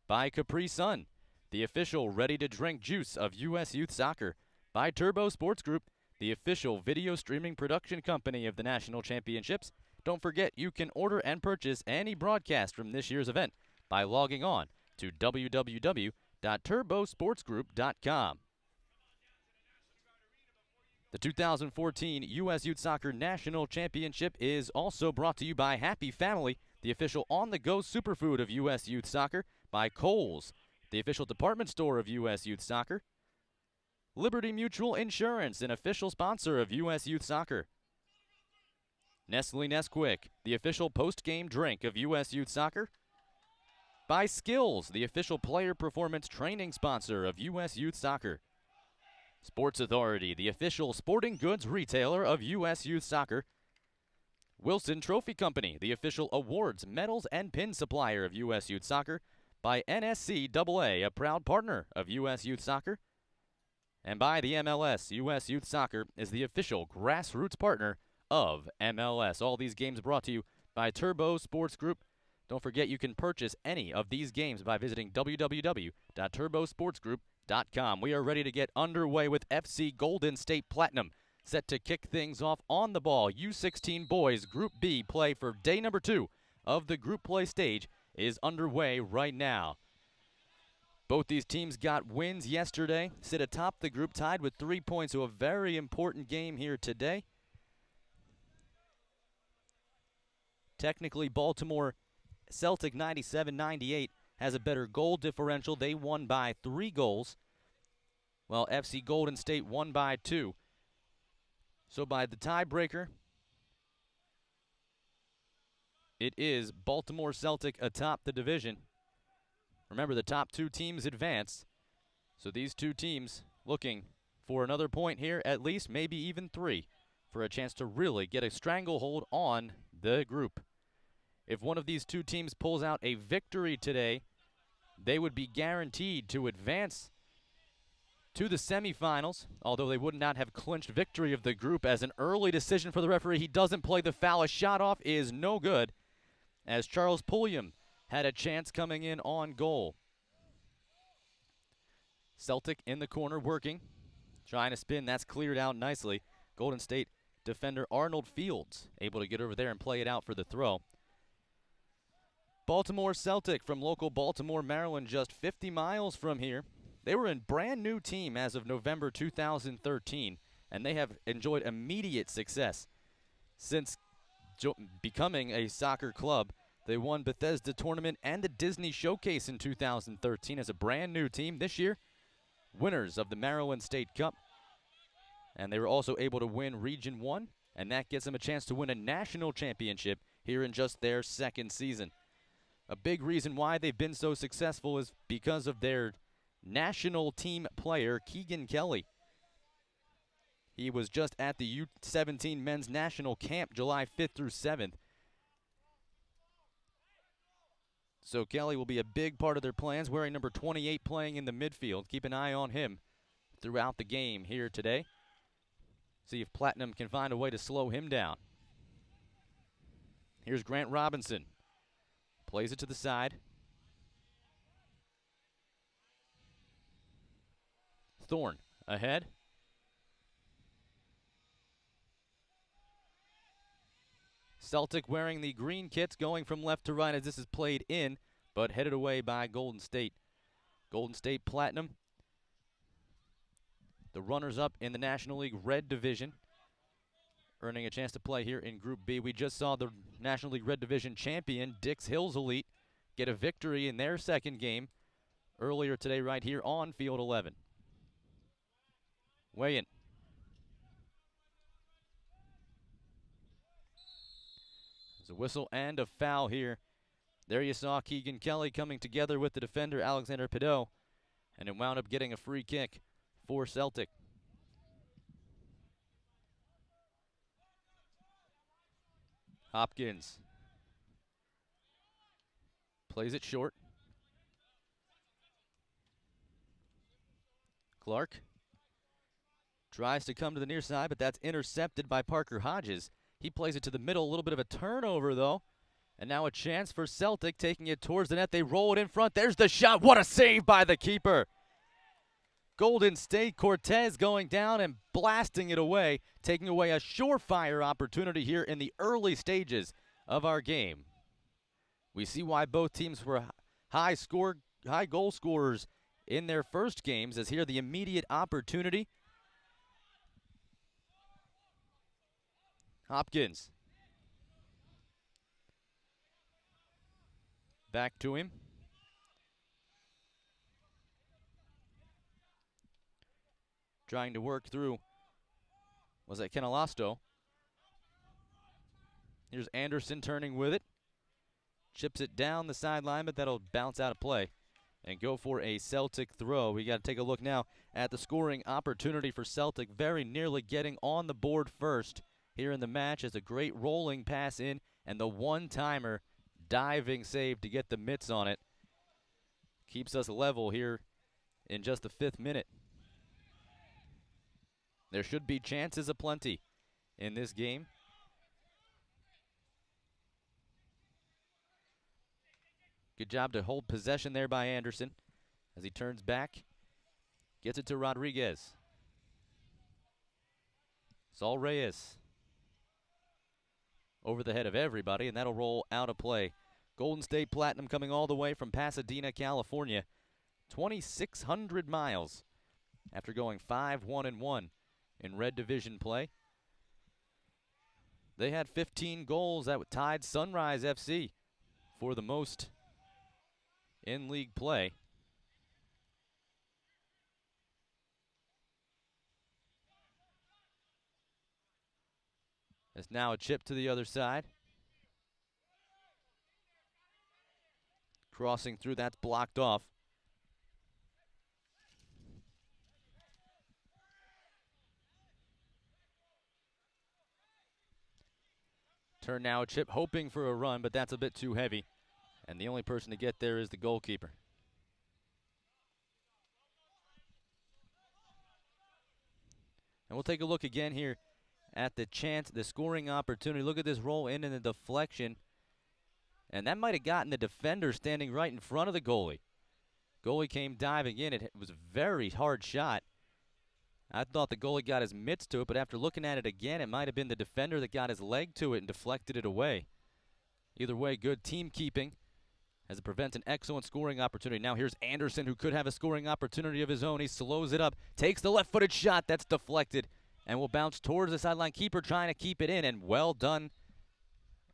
By Capri Sun, the official ready-to-drink juice of U.S. Youth Soccer. By Turbo Sports Group, the official video streaming production company of the National Championships. Don't forget, you can order and purchase any broadcast from this year's event by logging on to www.turbosportsgroup.com. The 2014 U.S. Youth Soccer National Championship is also brought to you by Happy Family, the official on-the-go superfood of U.S. Youth Soccer, by Kohl's, the official department store of U.S. Youth Soccer, Liberty Mutual Insurance, an official sponsor of U.S. Youth Soccer, Nestle Nesquik, the official post-game drink of U.S. Youth Soccer. By Skills, the official player performance training sponsor of U.S. Youth Soccer. Sports Authority, the official sporting goods retailer of U.S. Youth Soccer. Wilson Trophy Company, the official awards, medals, and pin supplier of U.S. Youth Soccer. By NSCAA, a proud partner of U.S. Youth Soccer. And by the MLS, U.S. Youth Soccer is the official grassroots partner of MLS. All these games brought to you by Turbo Sports Group. Don't forget, you can purchase any of these games by visiting www.turbosportsgroup.com. We are ready to get underway with FC Golden State Platinum, set to kick things off on the ball. U16 boys Group B play for day number 2 of the group play stage is underway right now. Both these teams got wins yesterday, sit atop the group tied with 3 points, so a very important game here today. Technically, Baltimore Celtic 97-98 has a better goal differential. They won by 3 goals, while FC Golden State won by 2. So by the tiebreaker, it is Baltimore Celtic atop the division. Remember, the top 2 teams advance, so these 2 teams looking for another point here, at least, maybe even 3, for a chance to really get a stranglehold on the group. If one of these 2 teams pulls out a victory today, they would be guaranteed to advance to the semifinals, although they would not have clinched victory of the group, as an early decision for the referee. He doesn't play the foul. A shot off is no good, as Charles Pulliam had a chance coming in on goal. Celtic in the corner working, trying to spin. That's cleared out nicely. Golden State defender Arnold Fields able to get over there and play it out for the throw. Baltimore Celtic from local Baltimore, Maryland, just 50 miles from here. They were a brand new team as of November 2013, and they have enjoyed immediate success since becoming a soccer club. They won Bethesda Tournament and the Disney Showcase in 2013 as a brand new team. This year, winners of the Maryland State Cup, and they were also able to win Region 1, and that gets them a chance to win a national championship here in just their 2nd season. A big reason why they've been so successful is because of their national team player, Keegan Kelly. He was just at the U17 men's national camp July 5th through 7th. So Kelly will be a big part of their plans, wearing number 28 playing in the midfield. Keep an eye on him throughout the game here today. See if Platinum can find a way to slow him down. Here's Grant Robinson. Plays it to the side. Thorne ahead. Celtic wearing the green kits, going from left to right as this is played in, but headed away by Golden State. Golden State Platinum, the runners-up in the National League Red Division. earning a chance to play here in Group B. We just saw the National League Red Division champion, Dix Hills Elite, get a victory in their second game earlier today right here on Field 11. Weigh-in. There's a whistle and a foul here. There you saw Keegan Kelly coming together with the defender, Alexander Pideau, and it wound up getting a free kick for Celtic. Hopkins plays it short. Clark tries to come to the near side, but that's intercepted by Parker Hodges. He plays it to the middle, a little bit of a turnover though. And now a chance for Celtic, taking it towards the net. They roll it in front. There's the shot. What a save by the keeper. Golden State Cortez going down and blasting it away, taking away a surefire opportunity here in the early stages of our game. We see why both teams were high goal scorers in their first games, as here the immediate opportunity. Hopkins. Back to him. Trying to work through. Was that Kenelasto? Here's Anderson turning with it. Chips it down the sideline, but that'll bounce out of play and go for a Celtic throw. We got to take a look now at the scoring opportunity for Celtic, very nearly getting on the board first here in the match, as a great rolling pass in and the one-timer diving save to get the mitts on it. Keeps us level here in just the 5th minute. There should be chances aplenty in this game. Good job to hold possession there by Anderson as he turns back. Gets it to Rodriguez. Saul Reyes over the head of everybody, and that'll roll out of play. Golden State Platinum coming all the way from Pasadena, California. 2,600 miles after going 5-1-1 in Red Division play. They had 15 goals that tied Sunrise FC for the most in league play. It's now a chip to the other side. Crossing through, that's blocked off. Turn now a chip, hoping for a run, but that's a bit too heavy. And the only person to get there is the goalkeeper. And we'll take a look again here at the chance, the scoring opportunity. Look at this roll in and the deflection. And that might have gotten the defender standing right in front of the goalie. Goalie came diving in. It was a very hard shot. I thought the goalie got his mitts to it, but after looking at it again, it might have been the defender that got his leg to it and deflected it away. Either way, good team keeping as it prevents an excellent scoring opportunity. Now here's Anderson, who could have a scoring opportunity of his own. He slows it up, takes the left-footed shot. That's deflected and will bounce towards the sideline. Keeper trying to keep it in, and well done.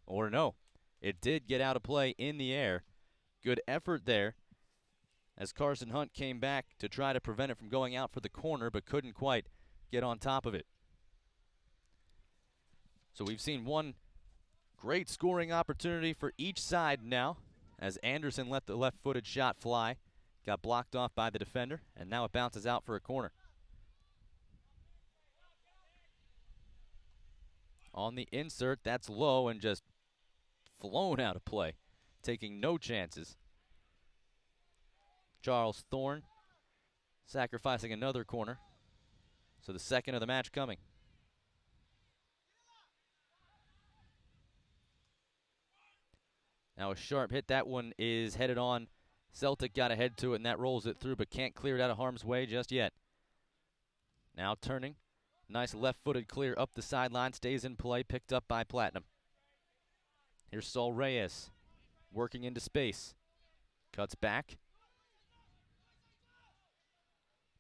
Or no, it did get out of play in the air. Good effort there as Carson Hunt came back to try to prevent it from going out for the corner, but couldn't quite get on top of it. So we've seen one great scoring opportunity for each side now, as Anderson let the left-footed shot fly. Got blocked off by the defender, and now it bounces out for a corner. On the insert, that's low and just flown out of play, taking no chances. Charles Thorne sacrificing another corner. So the second of the match coming. Now a sharp hit. That one is headed on. Celtic got ahead to it, and that rolls it through, but can't clear it out of harm's way just yet. Now turning. Nice left-footed clear up the sideline. Stays in play. Picked up by Platinum. Here's Saul Reyes working into space. Cuts back.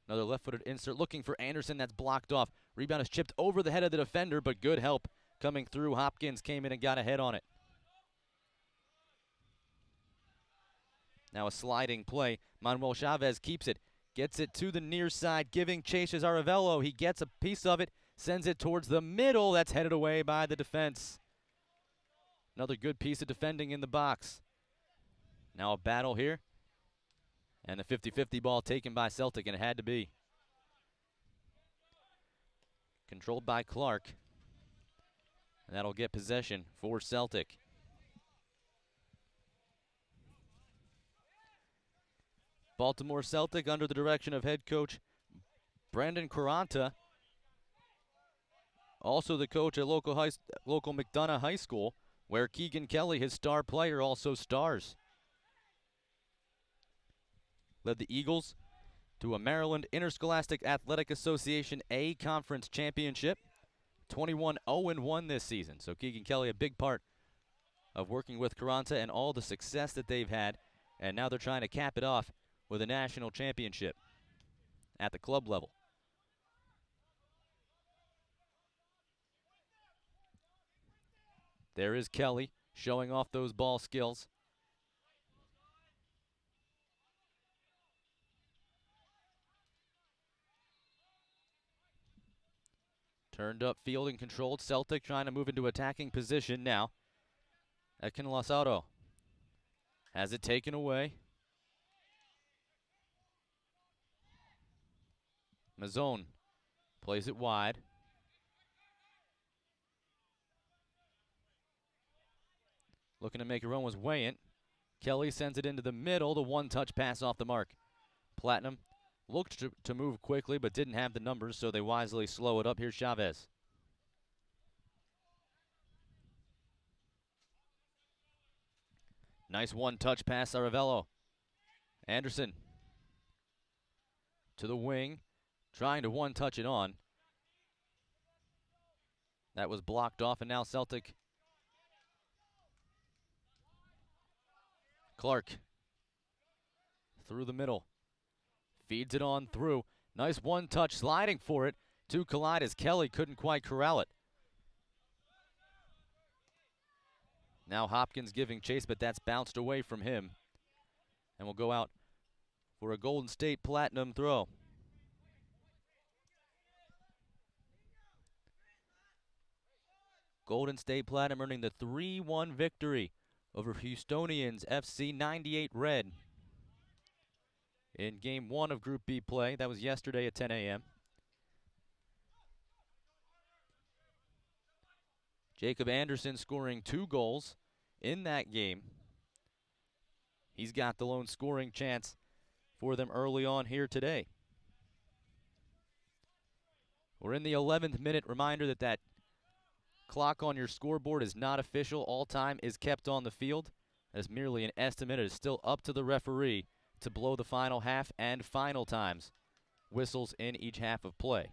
Another left-footed insert looking for Anderson. That's blocked off. Rebound is chipped over the head of the defender, but good help coming through. Hopkins came in and got ahead on it. Now a sliding play. Manuel Chavez keeps it. Gets it to the near side, giving chase as Aravello. He gets a piece of it, sends it towards the middle. That's headed away by the defense. Another good piece of defending in the box. Now a battle here. And the 50-50 ball taken by Celtic, and it had to be. Controlled by Clark. And that'll get possession for Celtic. Baltimore Celtic under the direction of head coach Brandon Quaranta. Also the coach at local McDonough High School, where Keegan Kelly, his star player, also stars. Led the Eagles to a Maryland Interscholastic Athletic Association A Conference Championship. 21-0-1 this season. So Keegan Kelly, a big part of working with Quaranta and all the success that they've had. And now they're trying to cap it off with a national championship at the club level. There is Kelly showing off those ball skills. Turned up field and controlled. Celtic trying to move into attacking position now. Ekin Lasaro has it taken away. Mazzone plays it wide. Looking to make a run was Wayant. Kelly sends it into the middle. The one-touch pass off the mark. Platinum looked to move quickly, but didn't have the numbers, so they wisely slow it up. Here's Chavez. Nice one-touch pass, Aravello. Anderson to the wing, trying to one-touch it on. That was blocked off, and now Celtic. Clark through the middle. Feeds it on through. Nice one-touch sliding for it to collide as Kelly couldn't quite corral it. Now Hopkins giving chase, but that's bounced away from him. And will go out for a Golden State Platinum throw. Golden State Platinum earning the 3-1 victory over Houstonians FC 98 Red in Game 1 of Group B play. That was yesterday at 10 a.m. Jacob Anderson scoring 2 goals in that game. He's got the lone scoring chance for them early on here today. We're in the 11th minute. Reminder that clock on your scoreboard is not official. All time is kept on the field as merely an estimate. It is still up to the referee to blow the final half and final times. Whistles in each half of play.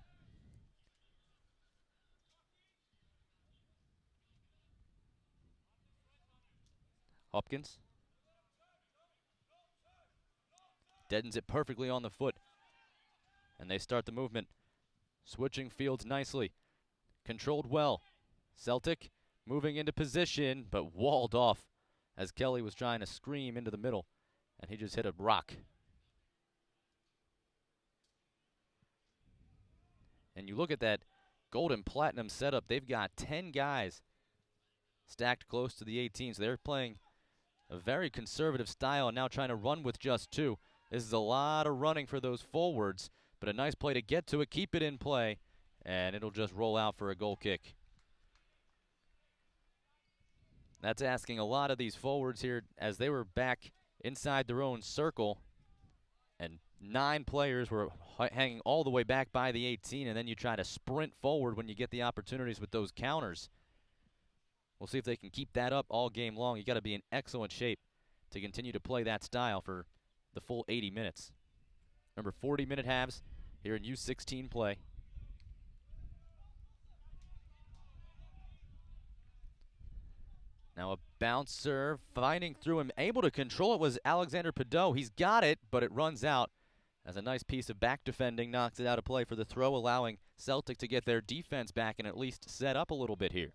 Hopkins deadens it perfectly on the foot. And they start the movement. Switching fields nicely. Controlled well. Celtic moving into position, but walled off as Kelly was trying to scream into the middle, and he just hit a rock. And you look at that Golden Platinum setup, they've got 10 guys stacked close to the 18, so they're playing a very conservative style and now trying to run with just 2. This is a lot of running for those forwards, but a nice play to get to it, keep it in play, and it'll just roll out for a goal kick. That's asking a lot of these forwards here as they were back inside their own circle, and 9 players were hanging all the way back by the 18, and then you try to sprint forward when you get the opportunities with those counters. We'll see if they can keep that up all game long. You got to be in excellent shape to continue to play that style for the full 80 minutes. Remember, 40-minute halves here in U16 play. Now a bouncer finding through him, able to control it was Alexander Padot. He's got it, but it runs out as a nice piece of back defending knocks it out of play for the throw, allowing Celtic to get their defense back and at least set up a little bit here.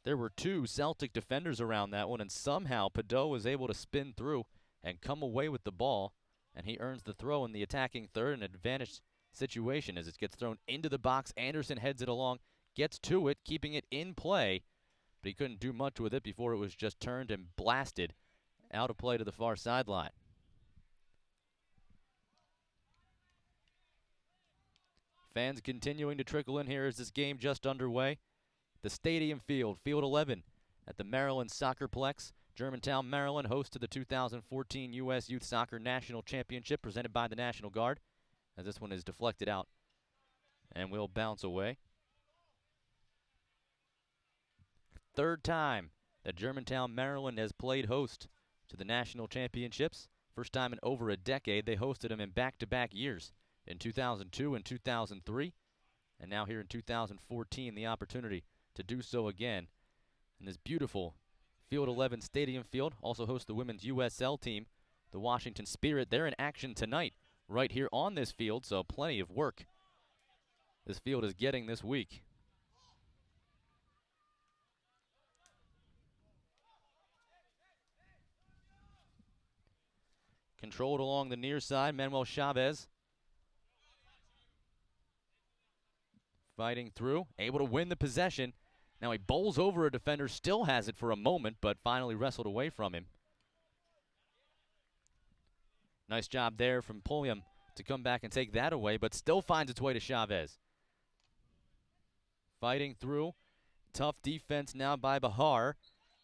There were two Celtic defenders around that one, and somehow Padot was able to spin through and come away with the ball, and he earns the throw in the attacking third, an advantage situation as it gets thrown into the box. Anderson heads it along, gets to it, keeping it in play, but he couldn't do much with it before it was just turned and blasted out of play to the far sideline. Fans continuing to trickle in here as this game just underway. The Stadium Field, Field 11 at the Maryland SoccerPlex. Germantown, Maryland, host to the 2014 U.S. Youth Soccer National Championship presented by the National Guard. As this one is deflected out and will bounce away. Third time that Germantown, Maryland has played host to the national championships. First time in over a decade. They hosted them in back-to-back years in 2002 and 2003. And now here in 2014, the opportunity to do so again. And this beautiful Field 11 Stadium Field also hosts the women's USL team, the Washington Spirit. They're in action tonight right here on this field, so plenty of work this field is getting this week. Controlled along the near side, Manuel Chavez fighting through, able to win the possession. Now he bowls over a defender, still has it for a moment, but finally wrestled away from him. Nice job there from Pulliam to come back and take that away, but still finds its way to Chavez. Fighting through, tough defense now by Bahar,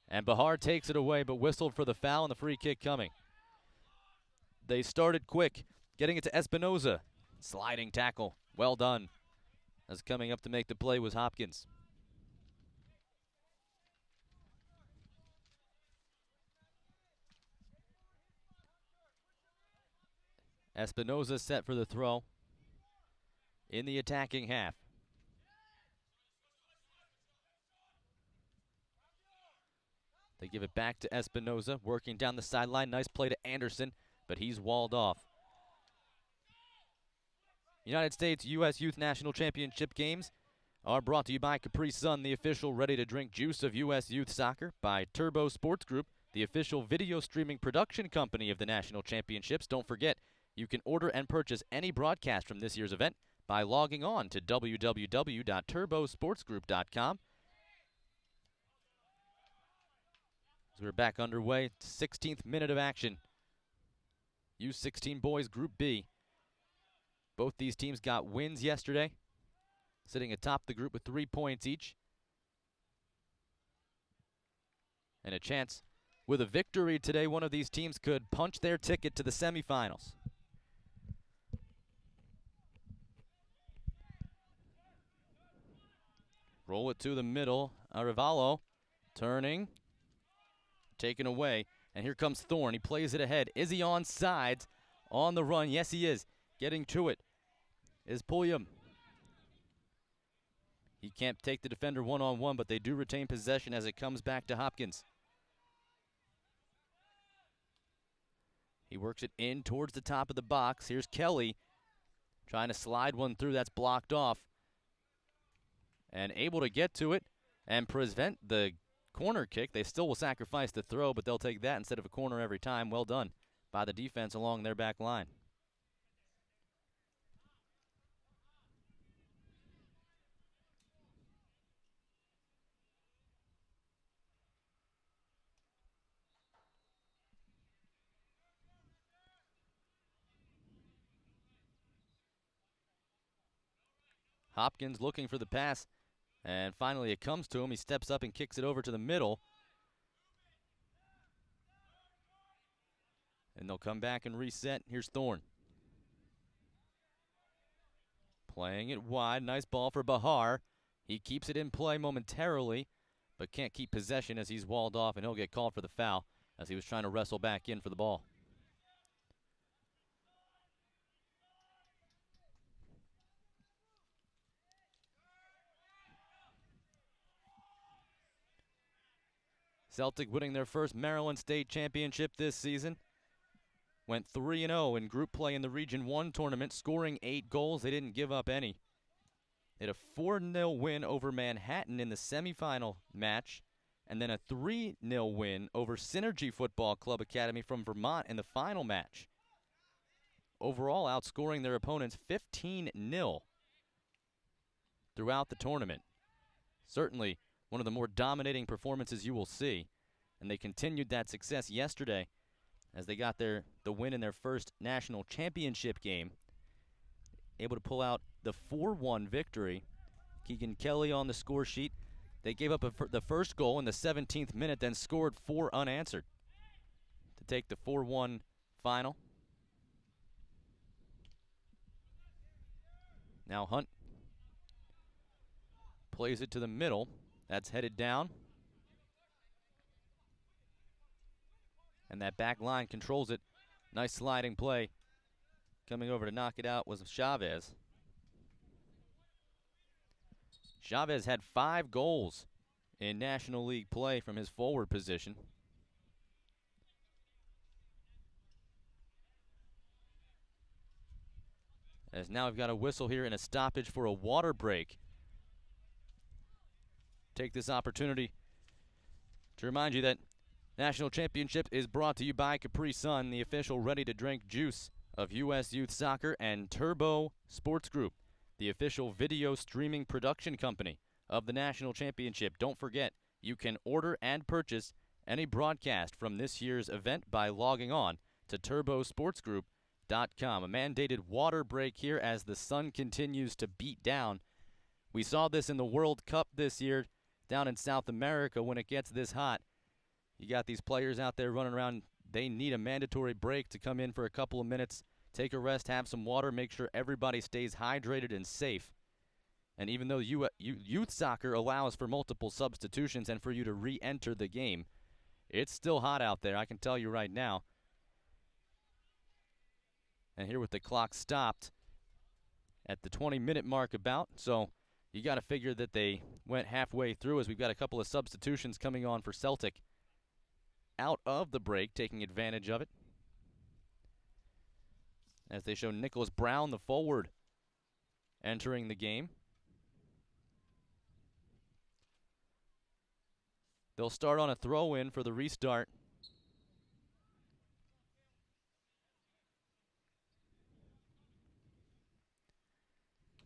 and Bahar takes it away, but whistled for the foul and the free kick coming. They started quick, getting it to Espinoza. Sliding tackle, well done. As coming up to make the play was Hopkins. Espinoza set for the throw in the attacking half. They give it back to Espinoza, working down the sideline. Nice play to Anderson, but he's walled off. United States U.S. Youth National Championship games are brought to you by Capri Sun, the official ready-to-drink juice of U.S. Youth Soccer, by Turbo Sports Group, the official video streaming production company of the National Championships. Don't forget, you can order and purchase any broadcast from this year's event by logging on to www.turbosportsgroup.com. As we're back underway, 16th minute of action. U16 boys Group B. Both these teams got wins yesterday, sitting atop the group with 3 points each. And a chance with a victory today, one of these teams could punch their ticket to the semifinals. Roll it to the middle. Arevalo turning, taken away. And here comes Thorne. He plays it ahead. Is he on sides on the run? Yes, he is. Getting to it is Pulliam. He can't take the defender one-on-one, but they do retain possession as it comes back to Hopkins. He works it in towards the top of the box. Here's Kelly trying to slide one through. That's blocked off. And able to get to it and prevent the corner kick. They still will sacrifice the throw, but they'll take that instead of a corner every time. Well done by the defense along their back line. Hopkins looking for the pass, and finally it comes to him. He steps up and kicks it over to the middle. And they'll come back and reset. Here's Thorne. Playing it wide. Nice ball for Bahar. He keeps it in play momentarily, but can't keep possession as he's walled off, and he'll get called for the foul as he was trying to wrestle back in for the ball. Celtic winning their first Maryland State Championship this season. Went 3-0 in group play in the Region 1 tournament, scoring 8 goals. They didn't give up any. They had a 4-0 win over Manhattan in the semifinal match and then a 3-0 win over Synergy Football Club Academy from Vermont in the final match. Overall, outscoring their opponents 15-0 throughout the tournament. Certainly one of the more dominating performances you will see, and they continued that success yesterday as they got the win in their first national championship game, able to pull out the 4-1 victory. Keegan Kelly on the score sheet. They gave up the first goal in the 17th minute, then scored 4 unanswered to take the 4-1 final. Now Hunt plays it to the middle. That's headed down. And that back line controls it. Nice sliding play. Coming over to knock it out was Chavez. Chavez had 5 goals in National League play from his forward position. As now we've got a whistle here and a stoppage for a water break. Take this opportunity to remind you that National Championship is brought to you by Capri Sun, the official ready-to-drink juice of U.S. Youth Soccer, and Turbo Sports Group, the official video streaming production company of the National Championship. Don't forget, you can order and purchase any broadcast from this year's event by logging on to turbosportsgroup.com. A mandated water break here as the sun continues to beat down. We saw this in the World Cup this year down in South America. When it gets this hot, you got these players out there running around. They need a mandatory break to come in for a couple of minutes, take a rest, have some water, make sure everybody stays hydrated and safe. And even though youth soccer allows for multiple substitutions and for you to re-enter the game, it's still hot out there, I can tell you right now. And here with the clock stopped at the 20-minute mark about, so you got to figure that they went halfway through, as we've got a couple of substitutions coming on for Celtic out of the break, taking advantage of it. As they show Nicholas Brown, the forward, entering the game. They'll start on a throw-in for the restart.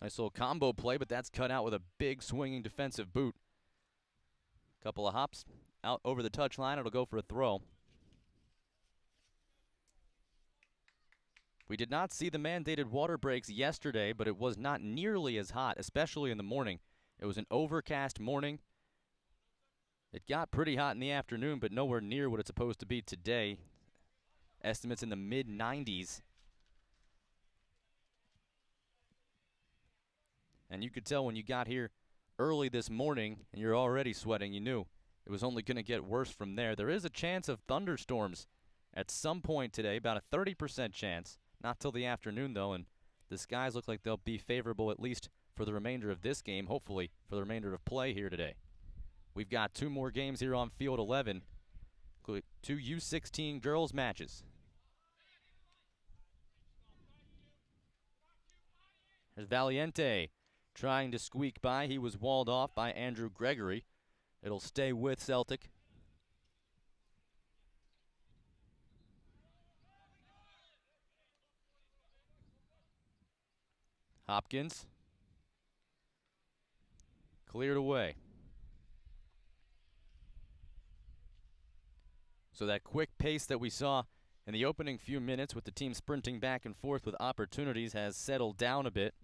Nice little combo play, but that's cut out with a big swinging defensive boot. Couple of hops out over the touchline. It'll go for a throw. We did not see the mandated water breaks yesterday, but it was not nearly as hot, especially in the morning. It was an overcast morning. It got pretty hot in the afternoon, but nowhere near what it's supposed to be today. Estimates in the mid-90s. And you could tell when you got here early this morning and you're already sweating, you knew it was only going to get worse from there. There is a chance of thunderstorms at some point today, about a 30% chance. Not till the afternoon, though, and the skies look like they'll be favorable at least for the remainder of this game, hopefully for the remainder of play here today. We've got 2 more games here on Field 11, 2 U16 girls matches. There's Valiente trying to squeak by. He was walled off by Andrew Gregory. It'll stay with Celtic. Hopkins cleared away. So that quick pace that we saw in the opening few minutes with the team sprinting back and forth with opportunities has settled down a bit.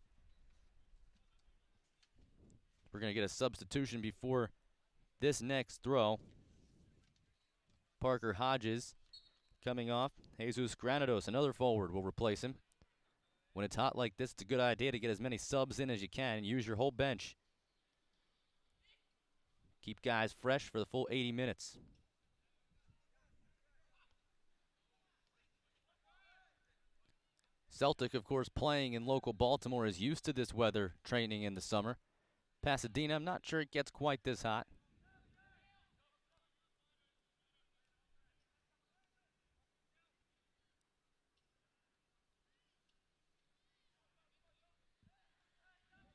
We're going to get a substitution before this next throw. Parker Hodges coming off. Jesus Granados, another forward, will replace him. When it's hot like this, it's a good idea to get as many subs in as you can and use your whole bench. Keep guys fresh for the full 80 minutes. Celtic, of course, playing in local Baltimore, is used to this weather training in the summer. Pasadena, I'm not sure it gets quite this hot.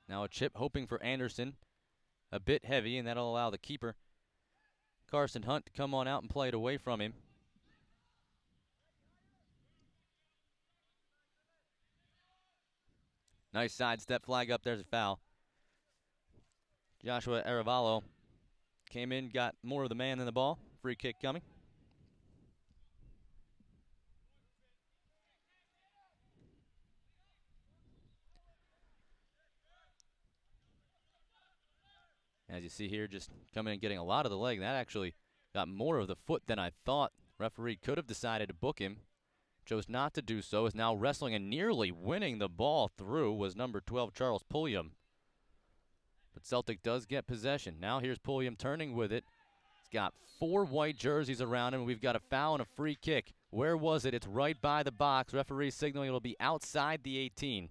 Now a chip hoping for Anderson. A bit heavy, and that'll allow the keeper, Carson Hunt to come on out and play it away from him. Nice sidestep flag up. There's a foul. Joshua Arevalo came in, got more of the man than the ball. Free kick coming. As you see here, just coming and getting a lot of the leg. That actually got more of the foot than I thought. Referee could have decided to book him. Chose not to do so. Is now wrestling and nearly winning the ball through was number 12, Charles Pulliam. But Celtic does get possession. Now here's Pulliam turning with it. He's got 4 white jerseys around him. We've got a foul and a free kick. Where was it? It's right by the box. Referee signaling it'll be outside the 18.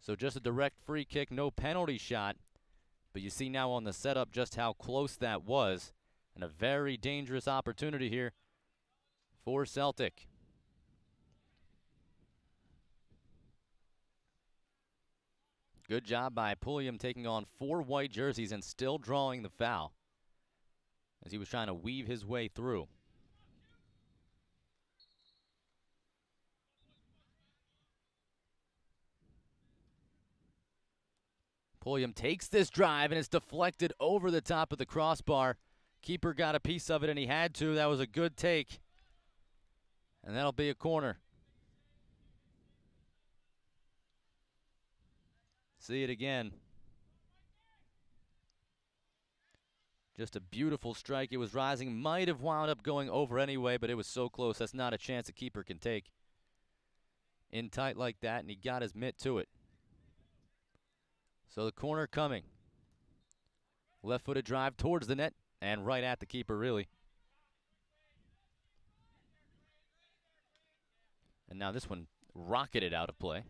So just a direct free kick, no penalty shot. But you see now on the setup just how close that was. And a very dangerous opportunity here for Celtic. Good job by Pulliam taking on 4 white jerseys and still drawing the foul as he was trying to weave his way through. Pulliam takes this drive and it's deflected over the top of the crossbar. Keeper got a piece of it and he had to. That was a good take. And that'll be a corner. See it again. Just a beautiful strike. It was rising. Might have wound up going over anyway, but it was so close. That's not a chance a keeper can take. In tight like that, and he got his mitt to it. So the corner coming. Left-footed drive towards the net, and right at the keeper, really. And now this one rocketed out of play.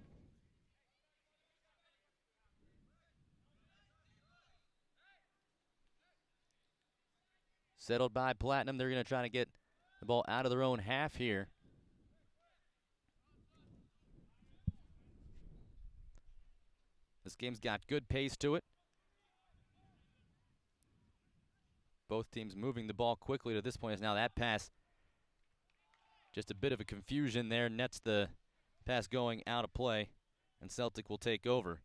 Settled by Platinum. They're going to try to get the ball out of their own half here. This game's got good pace to it. Both teams moving the ball quickly to this point. Is now that pass. Just a bit of a confusion there. Nets the pass going out of play, and Celtic will take over.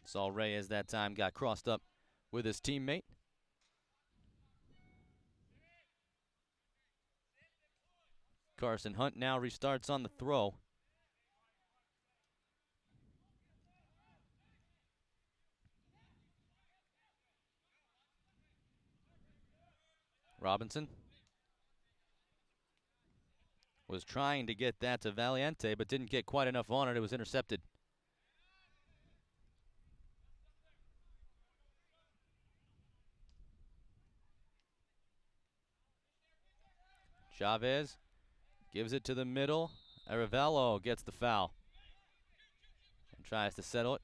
Saul Reyes that time got crossed up with his teammate. Carson Hunt now restarts on the throw. Robinson was trying to get that to Valiente, but didn't get quite enough on it. It was intercepted. Chavez gives it to the middle. Arevalo gets the foul and tries to settle it.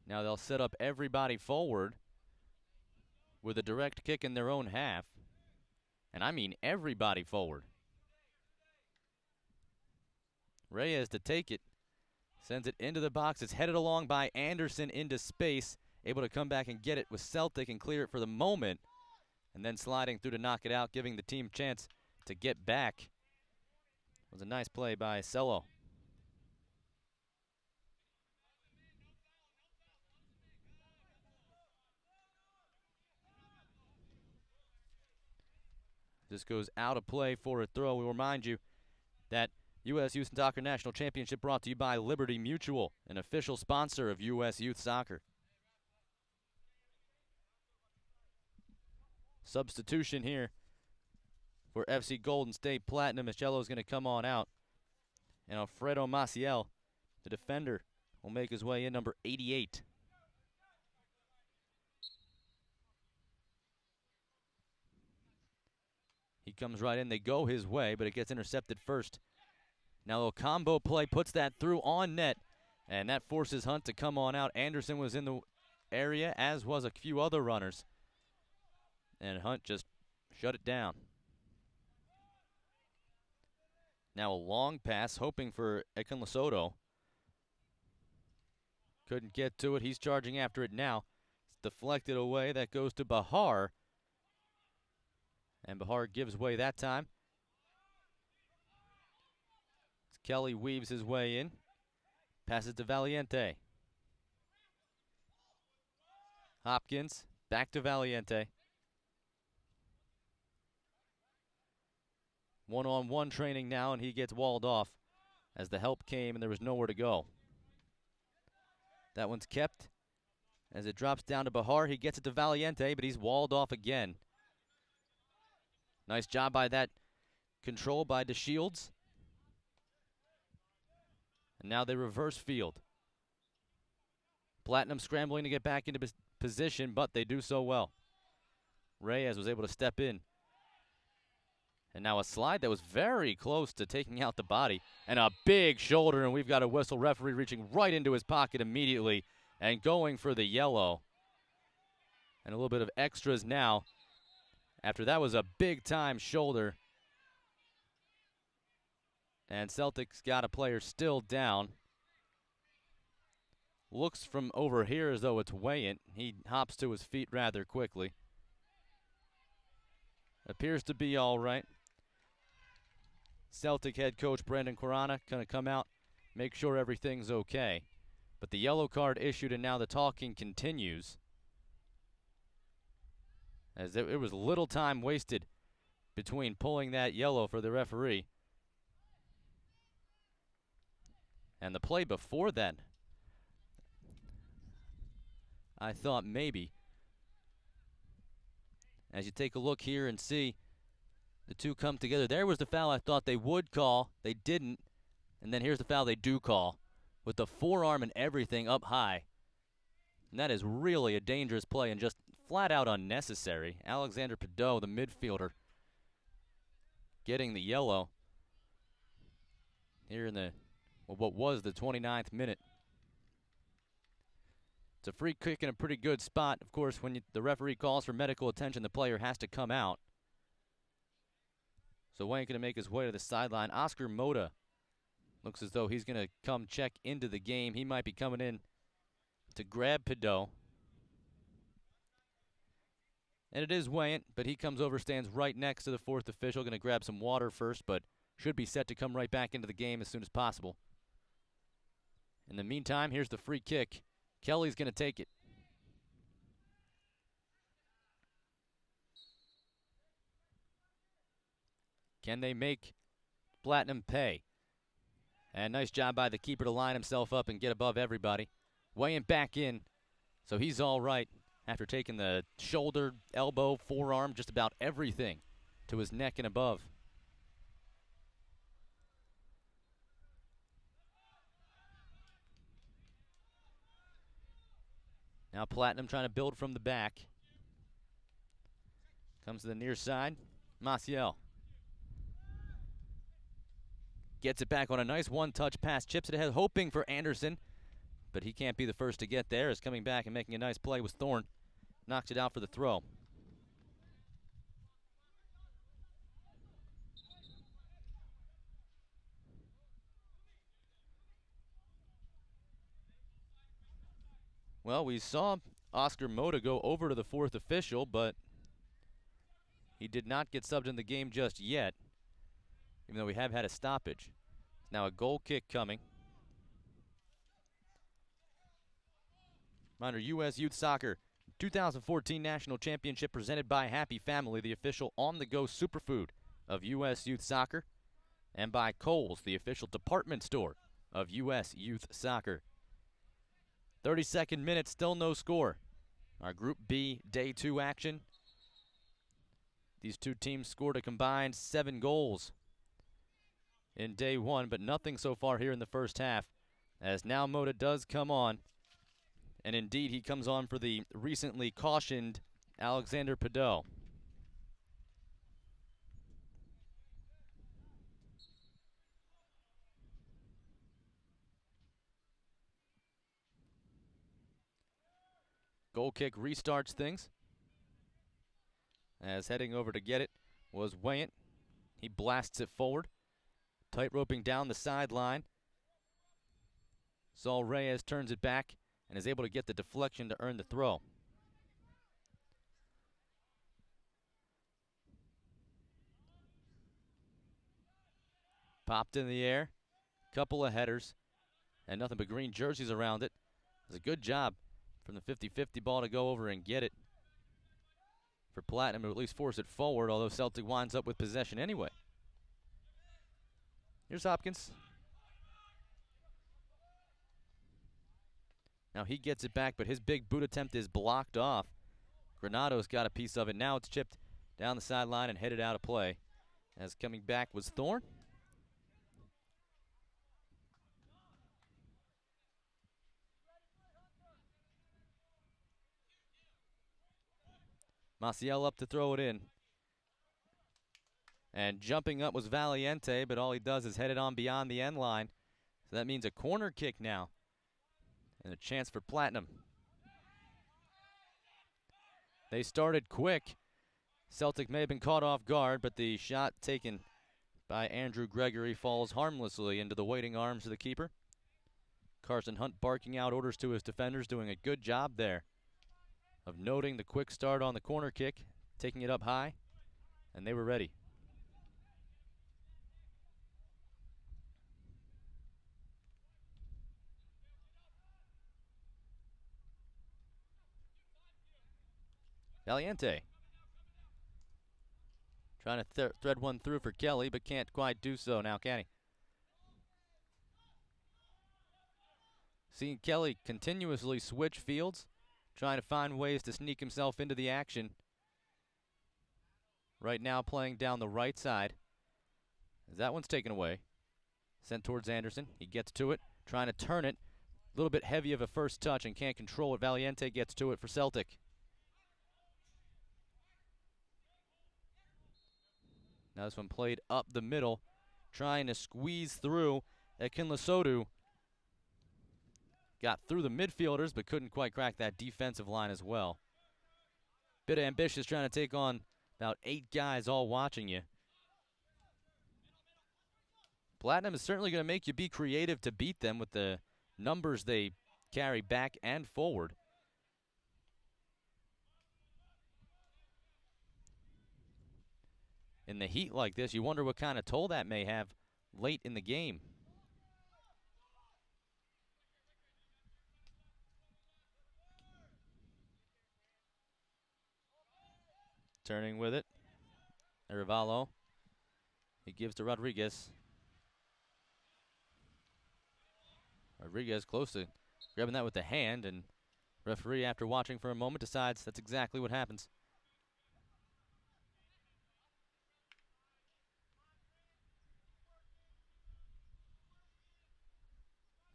Now they'll set up everybody forward with a direct kick in their own half. And I mean everybody forward. Reyes to take it. Sends it into the box. It's headed along by Anderson into space. Able to come back and get it with Celtic and clear it for the moment. And then sliding through to knock it out, giving the team a chance to get back. It was a nice play by Cello. This goes out of play for a throw. We remind you that U.S. Youth Soccer National Championship brought to you by Liberty Mutual, an official sponsor of U.S. Youth Soccer. Substitution here for FC Golden State Platinum. Michello's going to come on out. And Alfredo Maciel, the defender, will make his way in, number 88. He comes right in. They go his way, but it gets intercepted first. Now a combo play puts that through on net, and that forces Hunt to come on out. Anderson was in the area, as was a few other runners. and Hunt just shut it down. Now a long pass, hoping for Ekunlasoto. Couldn't get to it. He's charging after it now. It's deflected away. That goes to Bahar. And Bahar gives way that time. As Kelly weaves his way in. Passes to Valiente. Hopkins back to Valiente. One-on-one training now, and he gets walled off as the help came and there was nowhere to go. That one's kept as it drops down to Bahar. He gets it to Valiente, but he's walled off again. Nice job by that control by DeShields. And now they reverse field. Platinum scrambling to get back into position, but they do so well. Reyes was able to step in. And now a slide that was very close to taking out the body. And a big shoulder, and we've got a whistle. Referee reaching right into his pocket immediately and going for the yellow. And a little bit of extras now. After that was a big-time shoulder. And Celtic's got a player still down. Looks from over here as though it's Wayant. He hops to his feet rather quickly. Appears to be all right. Celtic head coach Brandon Corana going to come out, make sure everything's okay. But the yellow card issued, and now the talking continues. As it was little time wasted between pulling that yellow for the referee and the play before that. I thought maybe. As you take a look here and see the two come together. There was the foul I thought they would call. They didn't. And then here's the foul they do call with the forearm and everything up high. And that is really a dangerous play and just flat out unnecessary. Alexander Pedot, the midfielder, getting the yellow here in what was the 29th minute. It's a free kick in a pretty good spot. Of course, when the referee calls for medical attention, the player has to come out. So Wayne going to make his way to the sideline. Oscar Mota looks as though he's going to come check into the game. He might be coming in to grab Pedot. And it is Wayant, but he comes over, stands right next to the fourth official. Going to grab some water first, but should be set to come right back into the game as soon as possible. In the meantime, here's the free kick. Kelly's going to take it. Can they make Platinum pay? And nice job by the keeper to line himself up and get above everybody. Weighing back in, so he's all right after taking the shoulder, elbow, forearm, just about everything to his neck and above. Now Platinum trying to build from the back. Comes to the near side. Maciel gets it back on a nice one-touch pass. Chips it ahead, hoping for Anderson. But he can't be the first to get there. Is coming back and making a nice play with Thorne. Knocks it out for the throw. Well, we saw Oscar Mota go over to the fourth official, but he did not get subbed in the game just yet, even though we have had a stoppage. Now a goal kick coming. Reminder, U.S. Youth Soccer 2014 National Championship presented by Happy Family, the official on-the-go superfood of U.S. Youth Soccer, and by Kohl's, the official department store of U.S. Youth Soccer. 32nd minute, still no score. Our Group B Day 2 action. These two teams scored a combined 7 goals in Day 1, but nothing so far here in the first half, as now Mota does come on. And indeed, he comes on for the recently cautioned Alexander Pedot. Goal kick restarts things. as heading over to get it was Wayant. He blasts it forward, tight roping down the sideline. Saul Reyes turns it back and is able to get the deflection to earn the throw. Popped in the air, couple of headers, and nothing but green jerseys around it. It was a good job from the 50-50 ball to go over and get it for Platinum, to at least force it forward, although Celtic winds up with possession anyway. Here's Hopkins. Now he gets it back, but his big boot attempt is blocked off. Granado's got a piece of it. Now it's chipped down the sideline and headed out of play. As coming back was Thorne. Maciel up to throw it in. And jumping up was Valiente, but all he does is head it on beyond the end line. So that means a corner kick now. And a chance for Platinum. They started quick. Celtic may have been caught off guard, but the shot taken by Andrew Gregory falls harmlessly into the waiting arms of the keeper. Carson Hunt barking out orders to his defenders, doing a good job there of noting the quick start on the corner kick, taking it up high, and they were ready. Valiente trying to thread one through for Kelly, but can't quite do so now, can he? Seeing Kelly continuously switch fields, trying to find ways to sneak himself into the action. Right now playing down the right side. As that one's taken away. Sent towards Anderson. He gets to it, trying to turn it. A little bit heavy of a first touch and can't control it. Valiente gets to it for Celtic. Now this one played up the middle, trying to squeeze through. Akinlasodu got through the midfielders, but couldn't quite crack that defensive line as well. Bit ambitious, trying to take on about 8 guys all watching you. Platinum is certainly going to make you be creative to beat them with the numbers they carry back and forward. In the heat like this, you wonder what kind of toll that may have late in the game. Turning with it. Arevalo. He gives to Rodriguez. Rodriguez close to grabbing that with the hand, and referee, after watching for a moment, decides that's exactly what happens.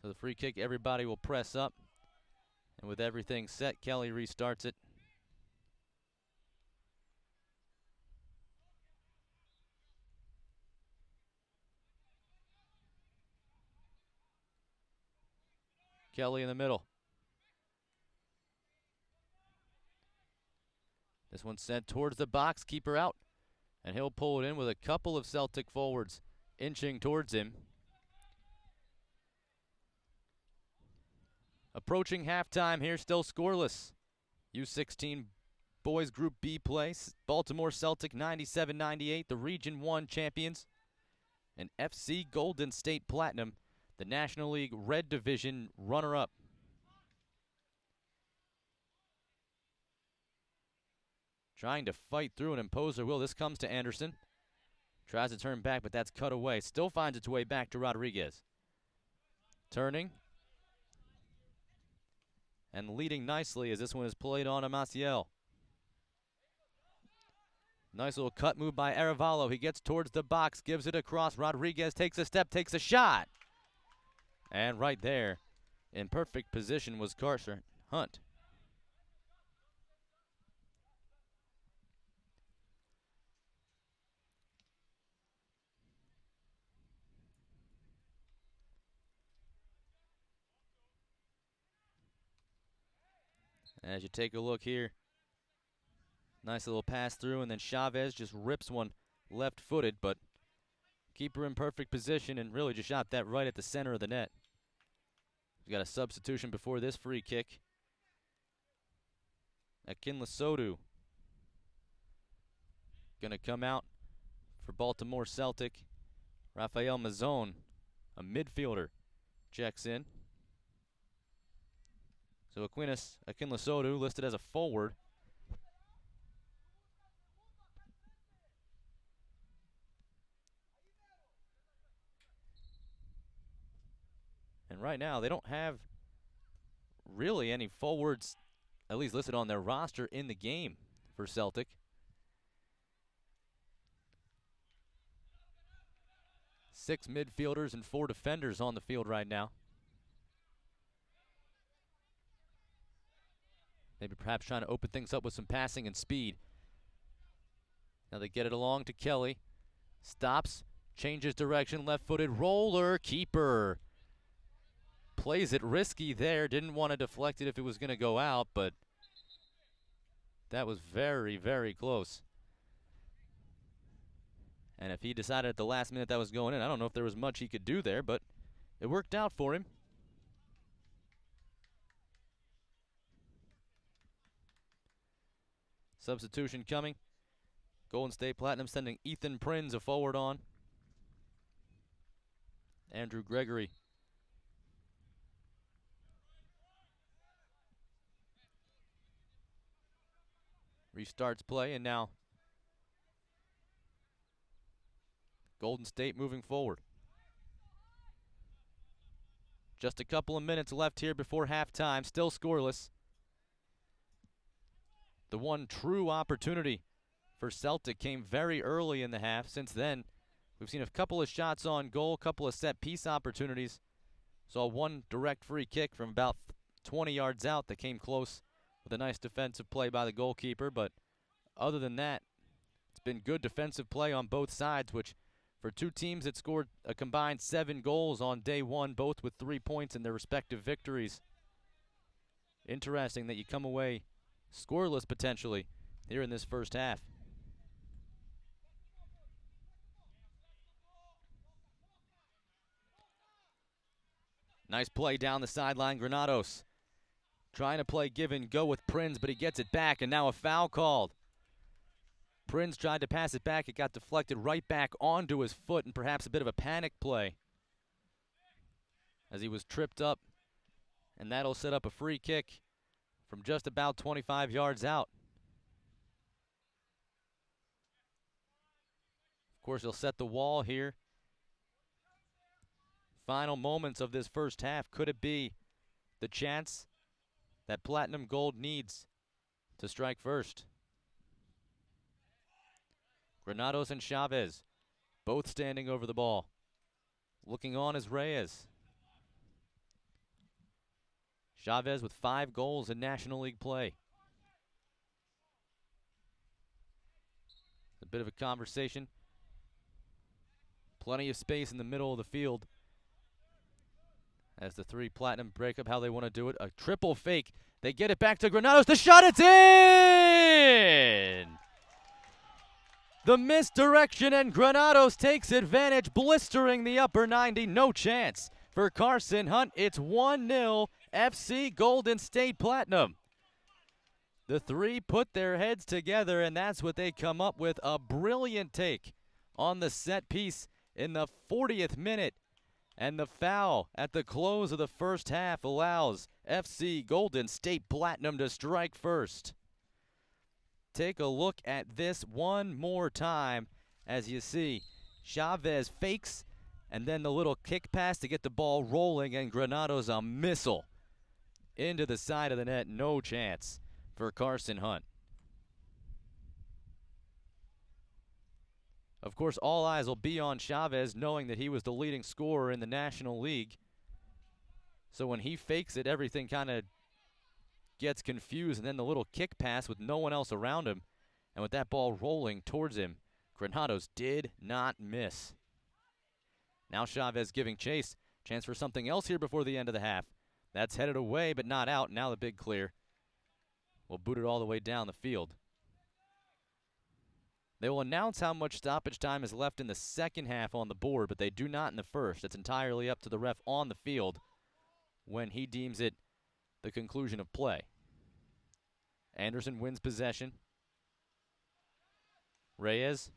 So the free kick, everybody will press up. And with everything set, Kelly restarts it. Kelly in the middle. This one's sent towards the box, keeper out. And he'll pull it in with a couple of Celtic forwards inching towards him. Approaching halftime here, still scoreless. U16 boys Group B play. Baltimore Celtic 97-98, the Region 1 champions. And FC Golden State Platinum, the National League Red Division runner-up. Trying to fight through and impose their will. This comes to Anderson. Tries to turn back, but that's cut away. Still finds its way back to Rodriguez. Turning. And leading nicely as this one is played on to Maciel. Nice little cut move by Arevalo. He gets towards the box, gives it across. Rodriguez takes a step, takes a shot. And right there, in perfect position, was Carson Hunt. As you take a look here, Nice little pass through, and then Chavez just rips one left-footed, but keeper in perfect position and really just shot that right at the center of the net. We got a substitution before this free kick. Akinla Sodu going to come out for Baltimore Celtic. Rafael Mazon, a midfielder, checks in. So Akinla Sodu listed as a forward. And right now, they don't have really any forwards, at least listed on their roster, in the game for Celtic. Six midfielders and 4 defenders on the field right now. Maybe perhaps trying to open things up with some passing and speed. Now they get it along to Kelly. Stops, changes direction, left-footed roller, keeper. Plays it risky there. Didn't want to deflect it if it was going to go out, but that was very, very close. And if he decided at the last minute that was going in, I don't know if there was much he could do there, but it worked out for him. Substitution coming. Golden State Platinum sending Ethan Prinz a forward on. Andrew Gregory. Restarts play, and now Golden State moving forward. Just a couple of minutes left here before halftime, still scoreless. The one true opportunity for Celtic came very early in the half. Since then, we've seen a couple of shots on goal, a couple of set-piece opportunities. Saw one direct free kick from about 20 yards out that came close with a nice defensive play by the goalkeeper. But other than that, it's been good defensive play on both sides, which for two teams that scored a combined 7 goals on day one, both with 3 points in their respective victories. Interesting that you come away scoreless potentially here in this first half. Nice play down the sideline. Granados trying to play give and go with Prinz, but he gets it back, and now a foul called. Prinz tried to pass it back. It got deflected right back onto his foot, and perhaps a bit of a panic play as he was tripped up. And that'll set up a free kick from just about 25 yards out. Of course, he'll set the wall here. Final moments of this first half. Could it be the chance that Platinum Gold needs to strike first? Granados and Chavez both standing over the ball. Looking on is Reyes. Chavez with 5 goals in National League play. A bit of a conversation. Plenty of space in the middle of the field as the 3 Platinum break up how they want to do it. A triple fake. They get it back to Granados. The shot, it's in! The misdirection, and Granados takes advantage, blistering the upper 90. No chance for Carson Hunt. It's 1-0 FC Golden State Platinum. The 3 put their heads together, and that's what they come up with. A brilliant take on the set piece in the 40th minute. And the foul at the close of the first half allows FC Golden State Platinum to strike first. Take a look at this one more time as you see Chavez fakes and then the little kick pass to get the ball rolling, and Granados a missile into the side of the net. No chance for Carson Hunt. Of course, all eyes will be on Chavez, knowing that he was the leading scorer in the National League. So when he fakes it, everything kind of gets confused, and then the little kick pass with no one else around him, and with that ball rolling towards him, Granados did not miss. Now Chavez giving chase. Chance for something else here before the end of the half. That's headed away, but not out. Now the big clear. We'll boot it all the way down the field. They will announce how much stoppage time is left in the second half on the board, but they do not in the first. It's entirely up to the ref on the field when he deems it the conclusion of play. Anderson wins possession. Reyes.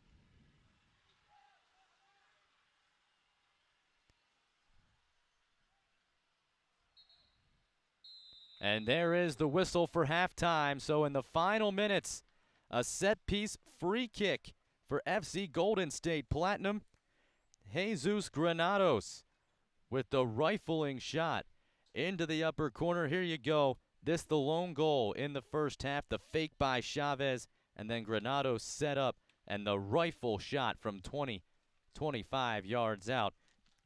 And there is the whistle for halftime. So in the final minutes, a set-piece free kick for FC Golden State Platinum. Jesus Granados with the rifling shot into the upper corner. Here you go. This the lone goal in the first half. The fake by Chavez, and then Granados set up, and the rifle shot from 25 yards out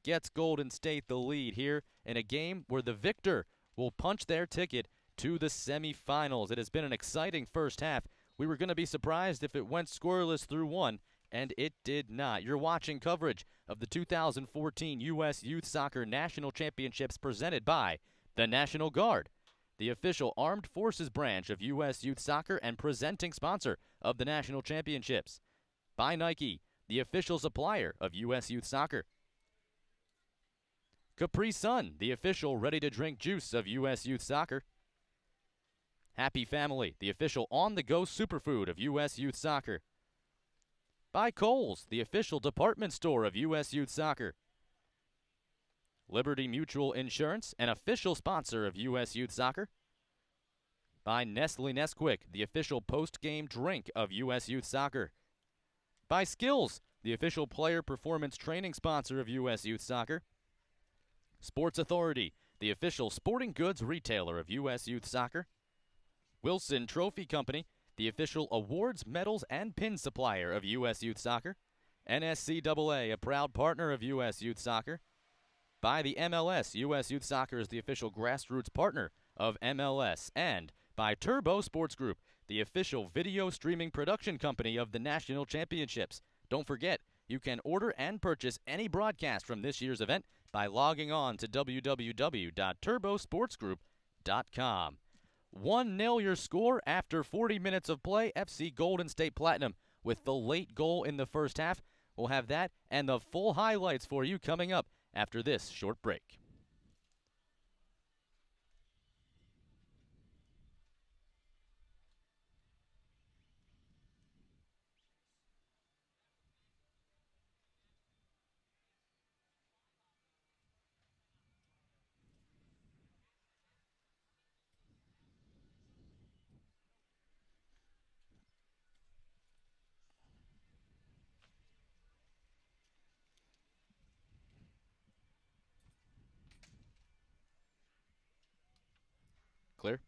gets Golden State the lead here in a game where the victor will punch their ticket to the semifinals. It has been an exciting first half. We were going to be surprised if it went scoreless through one, and it did not. You're watching coverage of the 2014 U.S. Youth Soccer National Championships presented by the National Guard, the official armed forces branch of U.S. Youth Soccer and presenting sponsor of the National Championships. By Nike, the official supplier of U.S. Youth Soccer. Capri Sun, the official ready-to-drink juice of U.S. Youth Soccer. Happy Family, the official on-the-go superfood of U.S. Youth Soccer. By Kohl's, the official department store of U.S. Youth Soccer. Liberty Mutual Insurance, an official sponsor of U.S. Youth Soccer. By Nestle Nesquik, the official post-game drink of U.S. Youth Soccer. By Skills, the official player performance training sponsor of U.S. Youth Soccer. Sports Authority, the official sporting goods retailer of U.S. Youth Soccer. Wilson Trophy Company, the official awards, medals, and pin supplier of U.S. Youth Soccer. NSCAA, a proud partner of U.S. Youth Soccer. By the MLS, U.S. Youth Soccer is the official grassroots partner of MLS. And by Turbo Sports Group, the official video streaming production company of the National Championships. Don't forget, you can order and purchase any broadcast from this year's event by logging on to www.turbosportsgroup.com. 1-0 your score after 40 minutes of play. FC Golden State Platinum with the late goal in the first half. We'll have that and the full highlights for you coming up after this short break. Clear?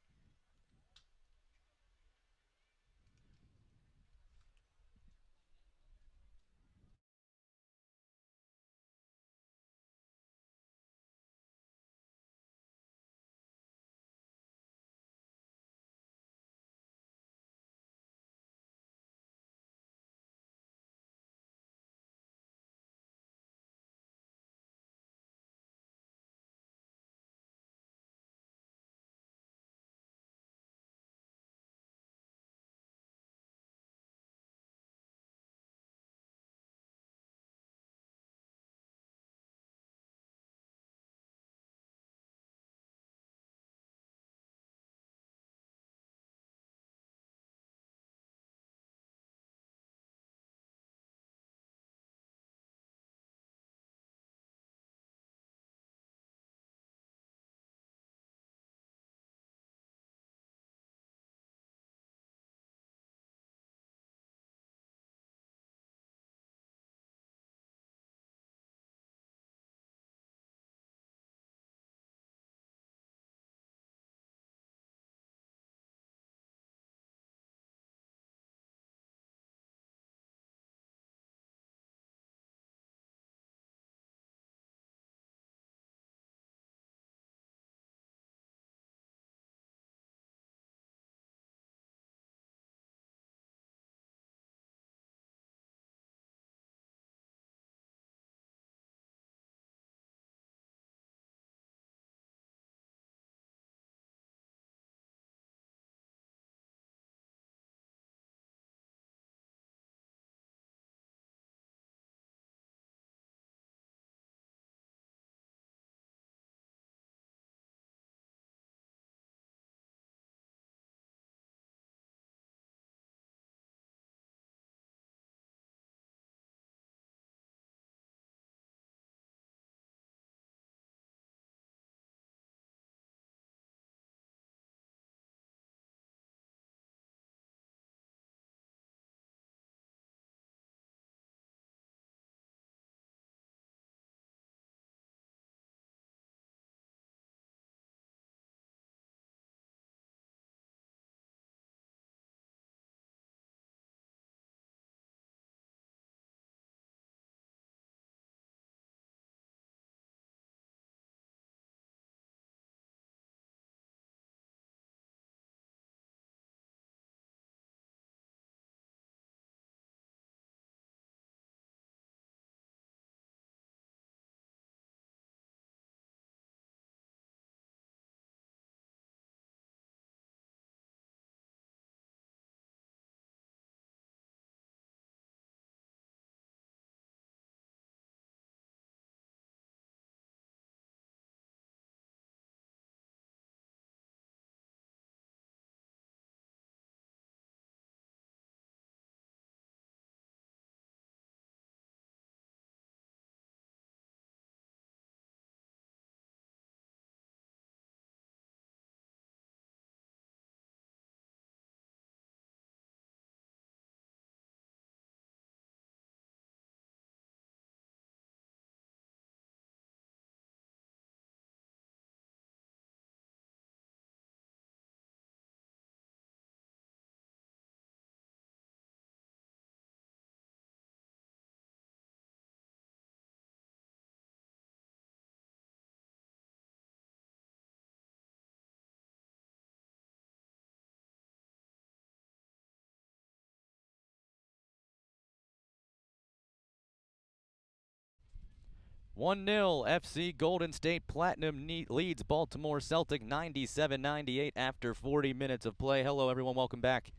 1-0, FC Golden State Platinum leads Baltimore Celtic 97-98 after 40 minutes of play. Hello, everyone. Welcome back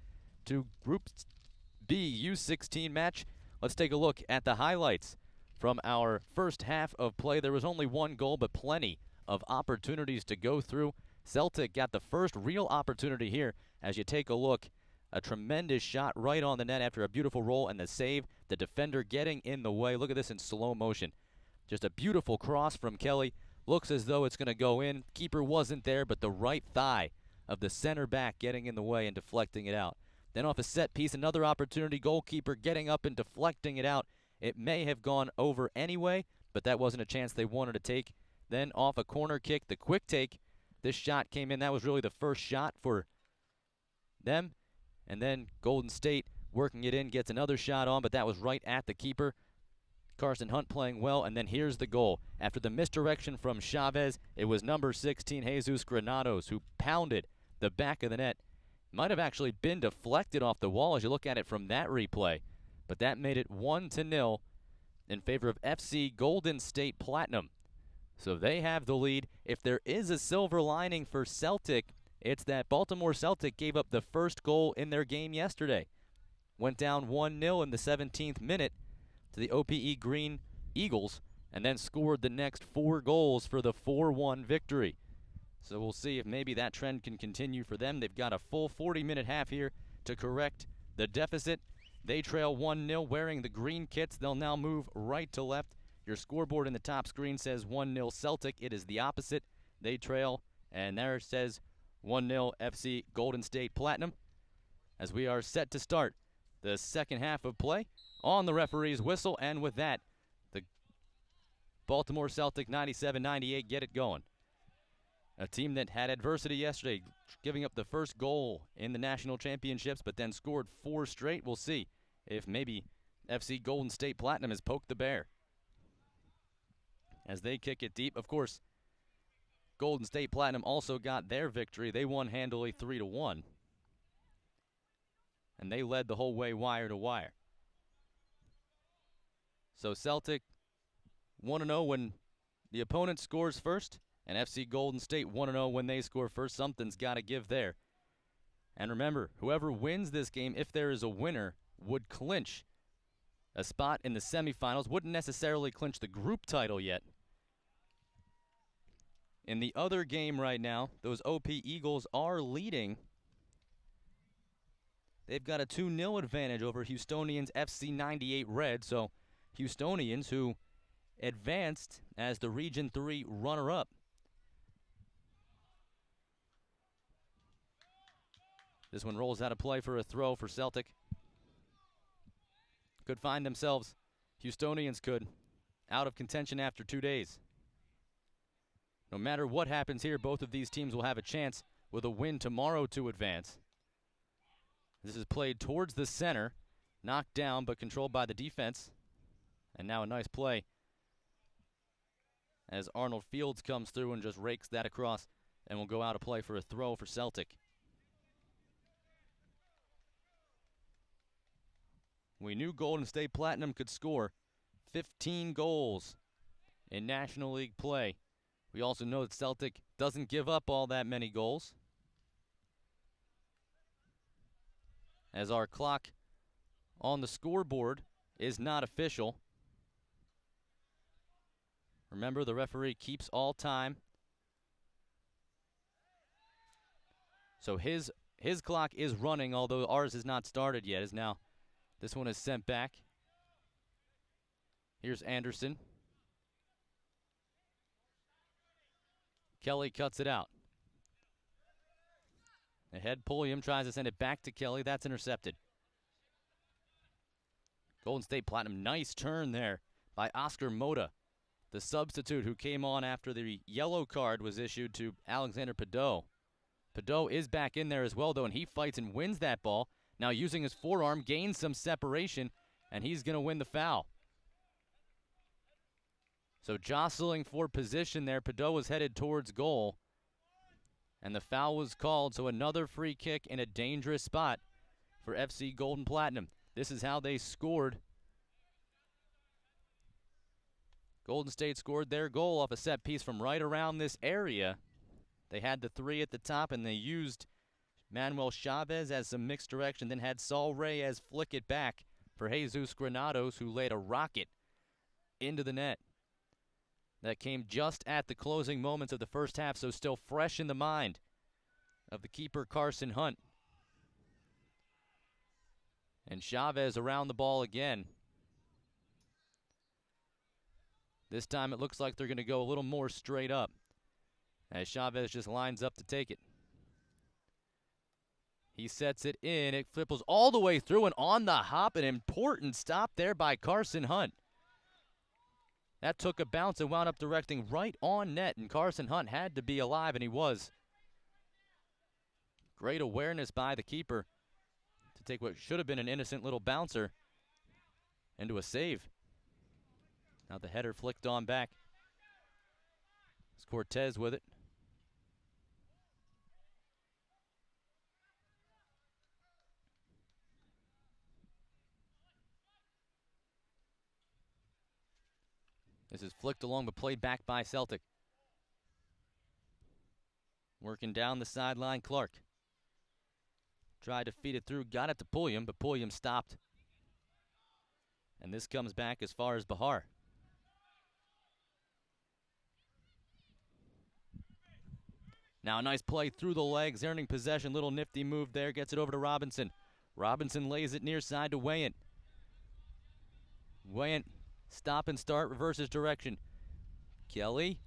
to Group B U16 match. Let's take a look at the highlights from our first half of play. There was only one goal, but plenty of opportunities to go through. Celtic got the first real opportunity here as you take a look. A tremendous shot right on the net after a beautiful roll and the save. The defender getting in the way. Look at this in slow motion. Just a beautiful cross from Kelly. Looks as though it's going to go in. Keeper wasn't there, but the right thigh of the center back getting in the way and deflecting it out. Then off a set piece, another opportunity. Goalkeeper getting up and deflecting it out. It may have gone over anyway, but that wasn't a chance they wanted to take. Then off a corner kick, the quick take. This shot came in. That was really the first shot for them. And then Golden State working it in, gets another shot on, but that was right at the keeper. Carson Hunt playing well, and then here's the goal. After the misdirection from Chavez, it was number 16, Jesus Granados, who pounded the back of the net. Might have actually been deflected off the wall as you look at it from that replay, but that made it 1-0 in favor of FC Golden State Platinum. So they have the lead. If there is a silver lining for Celtic, it's that Baltimore Celtic gave up the first goal in their game yesterday. Went down 1-0 in the 17th minute to the OPE Green Eagles, and then scored the next 4 goals for the 4-1 victory. So we'll see if maybe that trend can continue for them. They've got a full 40-minute half here to correct the deficit. They trail 1-0 wearing the green kits. They'll now move right to left. Your scoreboard in the top screen says 1-0 Celtic. It is the opposite. They trail, and there it says 1-0 FC Golden State Platinum, as we are set to start the second half of play on the referee's whistle. And with that, the Baltimore Celtic 97-98 get it going. A team that had adversity yesterday, giving up the first goal in the national championships, but then scored 4 straight. We'll see if maybe FC Golden State Platinum has poked the bear as they kick it deep. Of course, Golden State Platinum also got their victory. They won handily 3-1. And they led the whole way wire to wire. So Celtic 1-0 when the opponent scores first, and FC Golden State 1-0 when they score first. Something's got to give there. And remember, whoever wins this game, if there is a winner, would clinch a spot in the semifinals. Wouldn't necessarily clinch the group title yet. In the other game right now, those OP Eagles are leading. They've got a 2-0 advantage over Houstonians FC 98 Red. So Houstonians, who advanced as the Region 3 runner-up. This one rolls out of play for a throw for Celtic. Could find themselves, Houstonians could, out of contention after 2 days. No matter what happens here, both of these teams will have a chance with a win tomorrow to advance. This is played towards the center, knocked down but controlled by the defense. And now a nice play as Arnold Fields comes through and just rakes that across and will go out of play for a throw for Celtic. We knew Golden State Platinum could score 15 goals in National League play. We also know that Celtic doesn't give up all that many goals, as our clock on the scoreboard is not official. Remember, the referee keeps all time. So his clock is running, although ours is not started yet. Is now, this one is sent back. Here's Anderson. Kelly cuts it out. Ahead, Pulliam tries to send it back to Kelly. That's intercepted. Golden State Platinum, nice turn there by Oscar Mota, the substitute who came on after the yellow card was issued to Alexander Padot. Padot is back in there as well, though, and he fights and wins that ball. Now using his forearm, gains some separation, and he's going to win the foul. So jostling for position there, Padot was headed towards goal, and the foul was called, so another free kick in a dangerous spot for FC Golden Platinum. This is how they scored Golden State scored their goal off a set piece from right around this area. They had the three at the top, and they used Manuel Chavez as some mixed direction, then had Saul Reyes flick it back for Jesus Granados, who laid a rocket into the net. That came just at the closing moments of the first half, so still fresh in the mind of the keeper, Carson Hunt. And Chavez around the ball again. This time it looks like they're going to go a little more straight up, as Chavez just lines up to take it. He sets it in. It flipples all the way through and on the hop. An important stop there by Carson Hunt. That took a bounce and wound up directing right on net, and Carson Hunt had to be alive, and he was. Great awareness by the keeper to take what should have been an innocent little bouncer into a save. Now the header flicked on back. It's Cortez with it. This is flicked along but played back by Celtic. Working down the sideline, Clark. Tried to feed it through, got it to Pulliam, but Pulliam stopped. And this comes back as far as Bahar. Now a nice play through the legs, earning possession. Little nifty move there, gets it over to Robinson. Robinson lays it near side to Wayant. Wayant, stop and start, reverses direction. Kelly.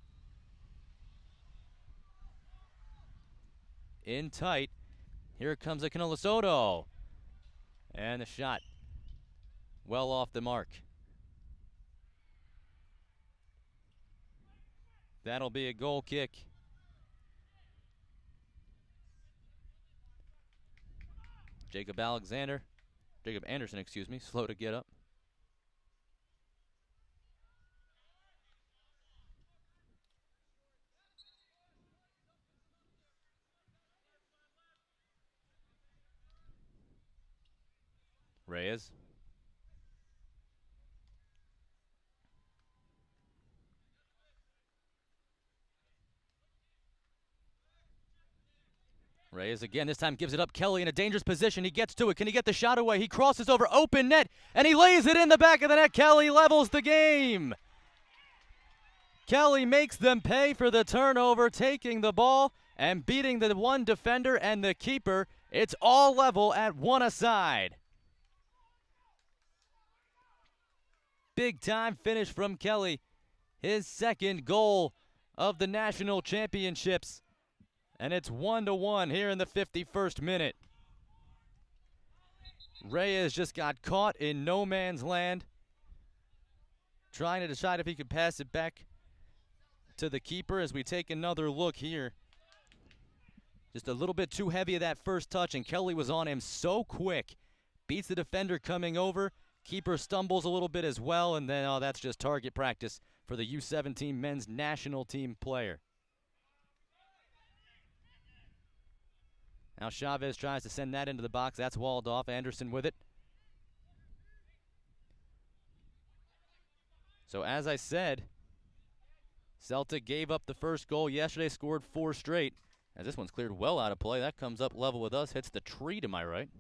In tight. Here comes a Canelo Soto. And the shot well off the mark. That'll be a goal kick. Jacob Anderson, slow to get up. Reyes. Reyes again, this time gives it up. Kelly in a dangerous position. He gets to it. Can he get the shot away? He crosses over open net, and he lays it in the back of the net. Kelly levels the game. Kelly makes them pay for the turnover, taking the ball and beating the one defender and the keeper. It's all level at one aside. Big time finish from Kelly. His second goal of the national championships. And it's 1-1 here in the 51st minute. Reyes just got caught in no man's land, trying to decide if he could pass it back to the keeper as we take another look here. Just a little bit too heavy of that first touch, and Kelly was on him so quick. Beats the defender coming over. Keeper stumbles a little bit as well, and then, that's just target practice for the U17 men's national team player. Now Chavez tries to send that into the box. That's walled off. Anderson with it. So as I said, Celtic gave up the first goal yesterday, scored 4 straight. As this one's cleared well out of play. That comes up level with us, hits the tree to my right.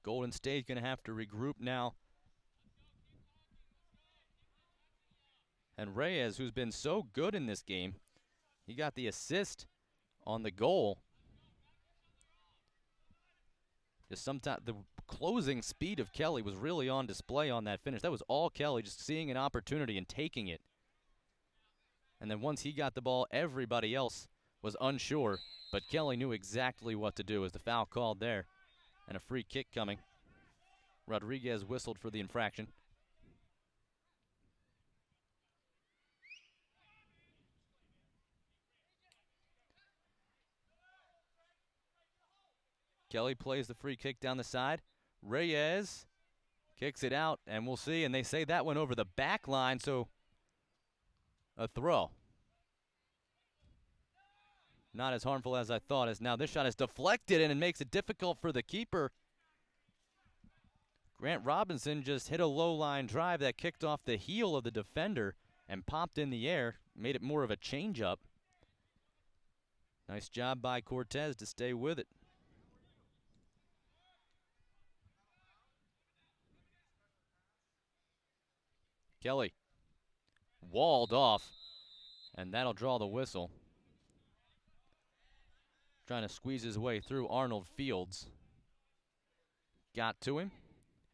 Golden State going to have to regroup now. And Reyes, who's been so good in this game, he got the assist on the goal. Just sometimes the closing speed of Kelly was really on display on that finish. That was all Kelly, just seeing an opportunity and taking it. And then once he got the ball, everybody else was unsure. But Kelly knew exactly what to do as the foul called there. And a free kick coming. Rodriguez whistled for the infraction. Kelly plays the free kick down the side. Reyes kicks it out, and we'll see. And they say that went over the back line, so a throw. Not as harmful as I thought, as now this shot is deflected and it makes it difficult for the keeper. Grant Robinson just hit a low line drive that kicked off the heel of the defender and popped in the air, made it more of a changeup. Nice job by Cortez to stay with it. Kelly walled off, and that'll draw the whistle. Trying to squeeze his way through Arnold Fields. Got to him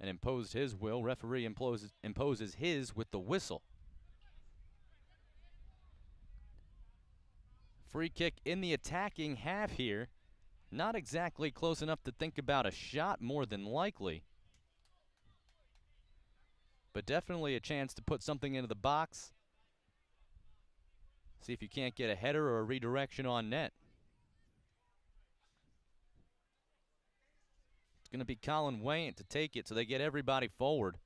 and imposed his will. Referee imposes his with the whistle. Free kick in the attacking half here. Not exactly close enough to think about a shot, more than likely. But definitely a chance to put something into the box. See if you can't get a header or a redirection on net. It's going to be Colin Wayne to take it, so they get everybody forward.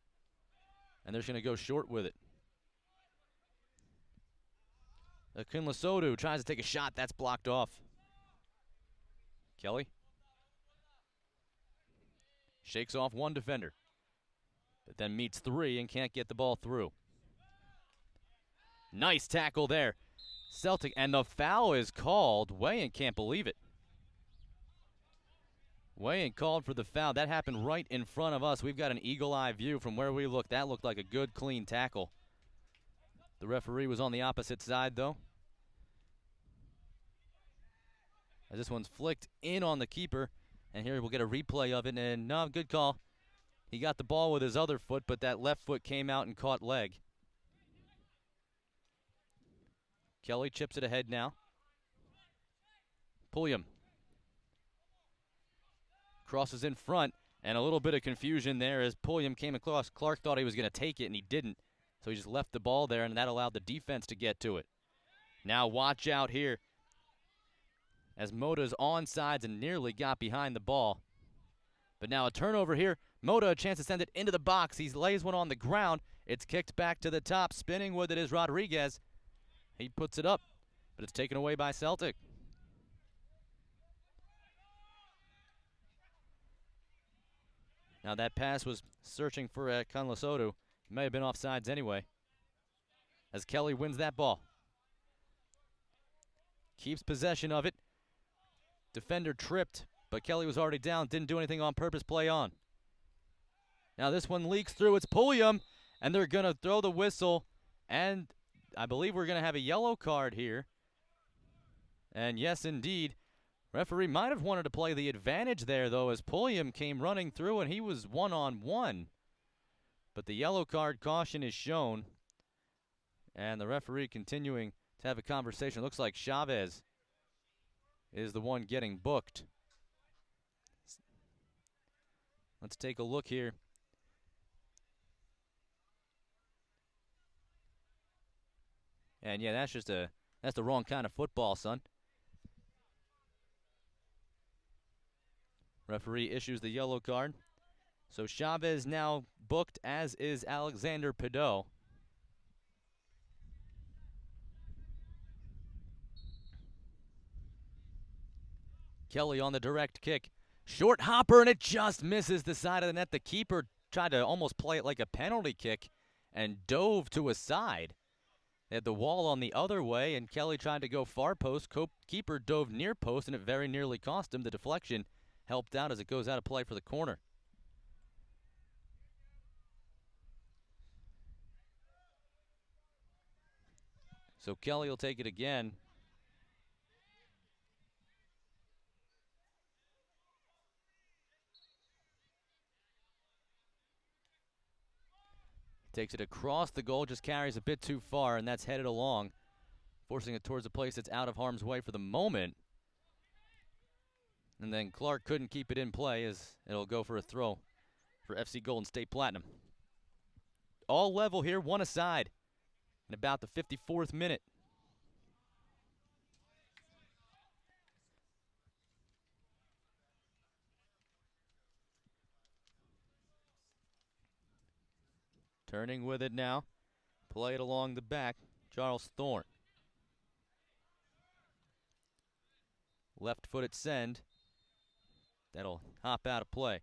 And they're going to go short with it. Akinla Sodu tries to take a shot. That's blocked off. Kelly shakes off one defender, but then meets three and can't get the ball through. Nice tackle there. Celtic, and the foul is called. Wayan can't believe it. Wayan called for the foul. That happened right in front of us. We've got an eagle-eye view from where we look. That looked like a good, clean tackle. The referee was on the opposite side, though. As this one's flicked in on the keeper. And here we'll get a replay of it. And no, good call. He got the ball with his other foot, but that left foot came out and caught leg. Kelly chips it ahead now. Pulliam crosses in front, and a little bit of confusion there as Pulliam came across. Clark thought he was going to take it, and he didn't. So he just left the ball there, and that allowed the defense to get to it. Now watch out here as Moda's onsides and nearly got behind the ball. But now a turnover here. Moda a chance to send it into the box. He lays one on the ground. It's kicked back to the top. Spinning with it is Rodriguez. He puts it up, but it's taken away by Celtic. Now that pass was searching for Akinla Sodu. He may have been offsides anyway. As Kelly wins that ball. Keeps possession of it. Defender tripped, but Kelly was already down. Didn't do anything on purpose. Play on. Now this one leaks through. It's Pulliam, and they're going to throw the whistle. And I believe we're going to have a yellow card here. And yes, indeed. Referee might have wanted to play the advantage there, though, as Pulliam came running through, and he was one-on-one. But the yellow card caution is shown. And the referee continuing to have a conversation. Looks like Chavez is the one getting booked. Let's take a look here. And yeah, that's the wrong kind of football, son. Referee issues the yellow card. So Chavez now booked, as is Alexander Pideaux. Kelly on the direct kick. Short hopper, and it just misses the side of the net. The keeper tried to almost play it like a penalty kick and dove to a side. They had the wall on the other way, and Kelly tried to go far post. Keeper dove near post, and it very nearly cost him. The deflection helped out as it goes out of play for the corner. So Kelly will take it again. Takes it across the goal, just carries a bit too far, and that's headed along, forcing it towards a place that's out of harm's way for the moment. And then Clark couldn't keep it in play as it'll go for a throw for FC Golden State Platinum. All level here, one aside in about the 54th minute. Turning with it now. Play it along the back. Charles Thorne. Left-footed send. That'll hop out of play.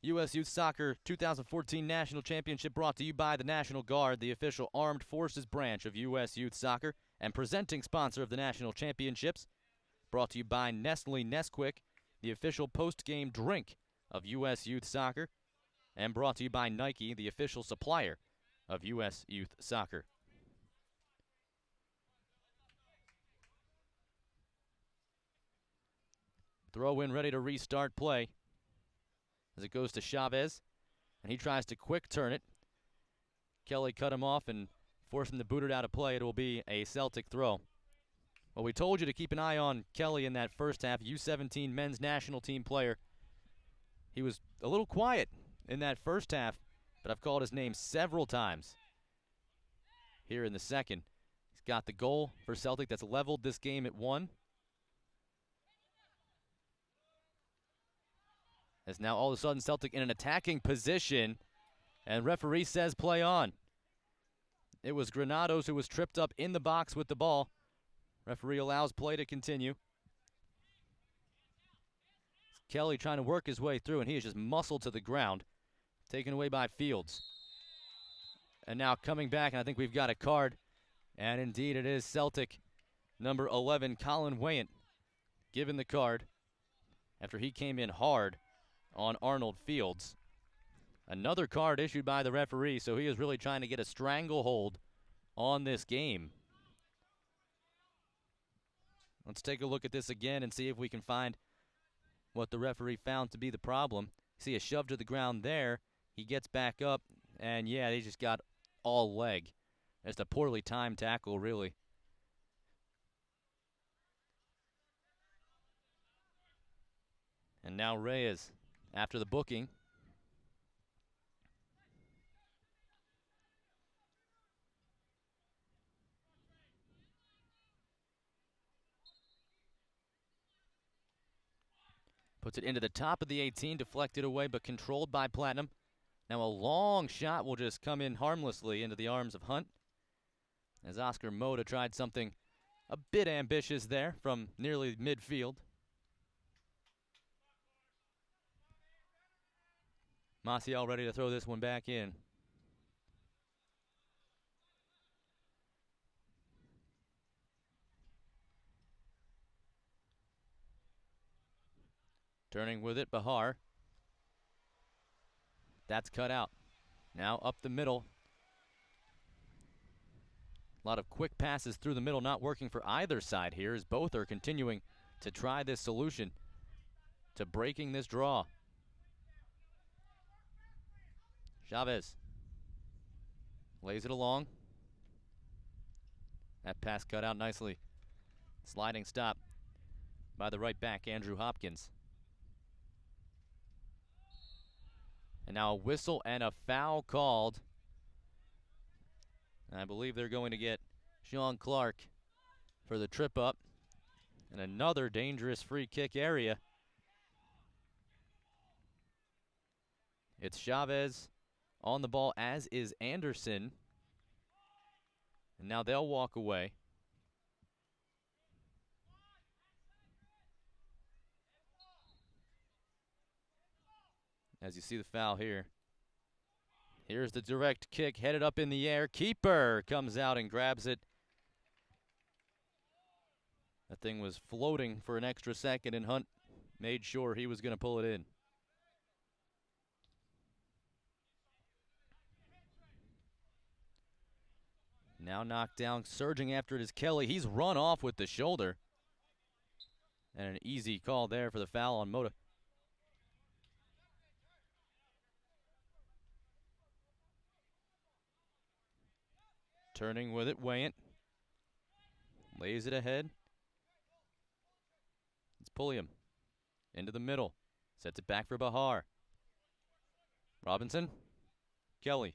U.S. Youth Soccer 2014 National Championship brought to you by the National Guard, the official armed forces branch of U.S. Youth Soccer, and presenting sponsor of the National Championships. Brought to you by Nestle Nesquik, the official post-game drink of U.S. Youth Soccer. And brought to you by Nike, the official supplier of U.S. Youth Soccer. Throw in, ready to restart play. As it goes to Chavez, and he tries to quick turn it. Kelly cut him off and forced him to boot it out of play. It will be a Celtic throw. Well, we told you to keep an eye on Kelly in that first half, U17 men's national team player. He was a little quiet in that first half, but I've called his name several times here in the second. He's got the goal for Celtic that's leveled this game at 1. As now all of a sudden Celtic in an attacking position, and referee says play on. It was Granados who was tripped up in the box with the ball. Referee allows play to continue. Kelly trying to work his way through, and he is just muscled to the ground. Taken away by Fields. And now coming back, and I think we've got a card. And indeed it is Celtic, number 11, Colin Wayant, given the card after he came in hard on Arnold Fields. Another card issued by the referee, so he is really trying to get a stranglehold on this game. Let's take a look at this again and see if we can find what the referee found to be the problem. See a shove to the ground there. He gets back up, and yeah, they just got all leg. It's a poorly timed tackle, really. And now Reyes, after the booking. Puts it into the top of the 18, deflected away, but controlled by Platinum. Now a long shot will just come in harmlessly into the arms of Hunt, as Oscar Moda tried something a bit ambitious there from nearly midfield. Maciel ready to throw this one back in. Turning with it, Bahar. That's cut out. Now up the middle. A lot of quick passes through the middle, not working for either side here, as both are continuing to try this solution to breaking this draw. Chavez lays it along. That pass cut out nicely. Sliding stop by the right back, Andrew Hopkins. And now a whistle and a foul called. And I believe they're going to get Sean Clark for the trip up. And another dangerous free kick area. It's Chavez on the ball, as is Anderson. And now they'll walk away. As you see the foul here. Here's the direct kick, headed up in the air. Keeper comes out and grabs it. That thing was floating for an extra second, and Hunt made sure he was going to pull it in. Now knocked down, surging after it is Kelly. He's run off with the shoulder. And an easy call there for the foul on Moda. Turning with it, Wayant. Lays it ahead. It's Pulliam. Into the middle. Sets it back for Bahar. Robinson. Kelly.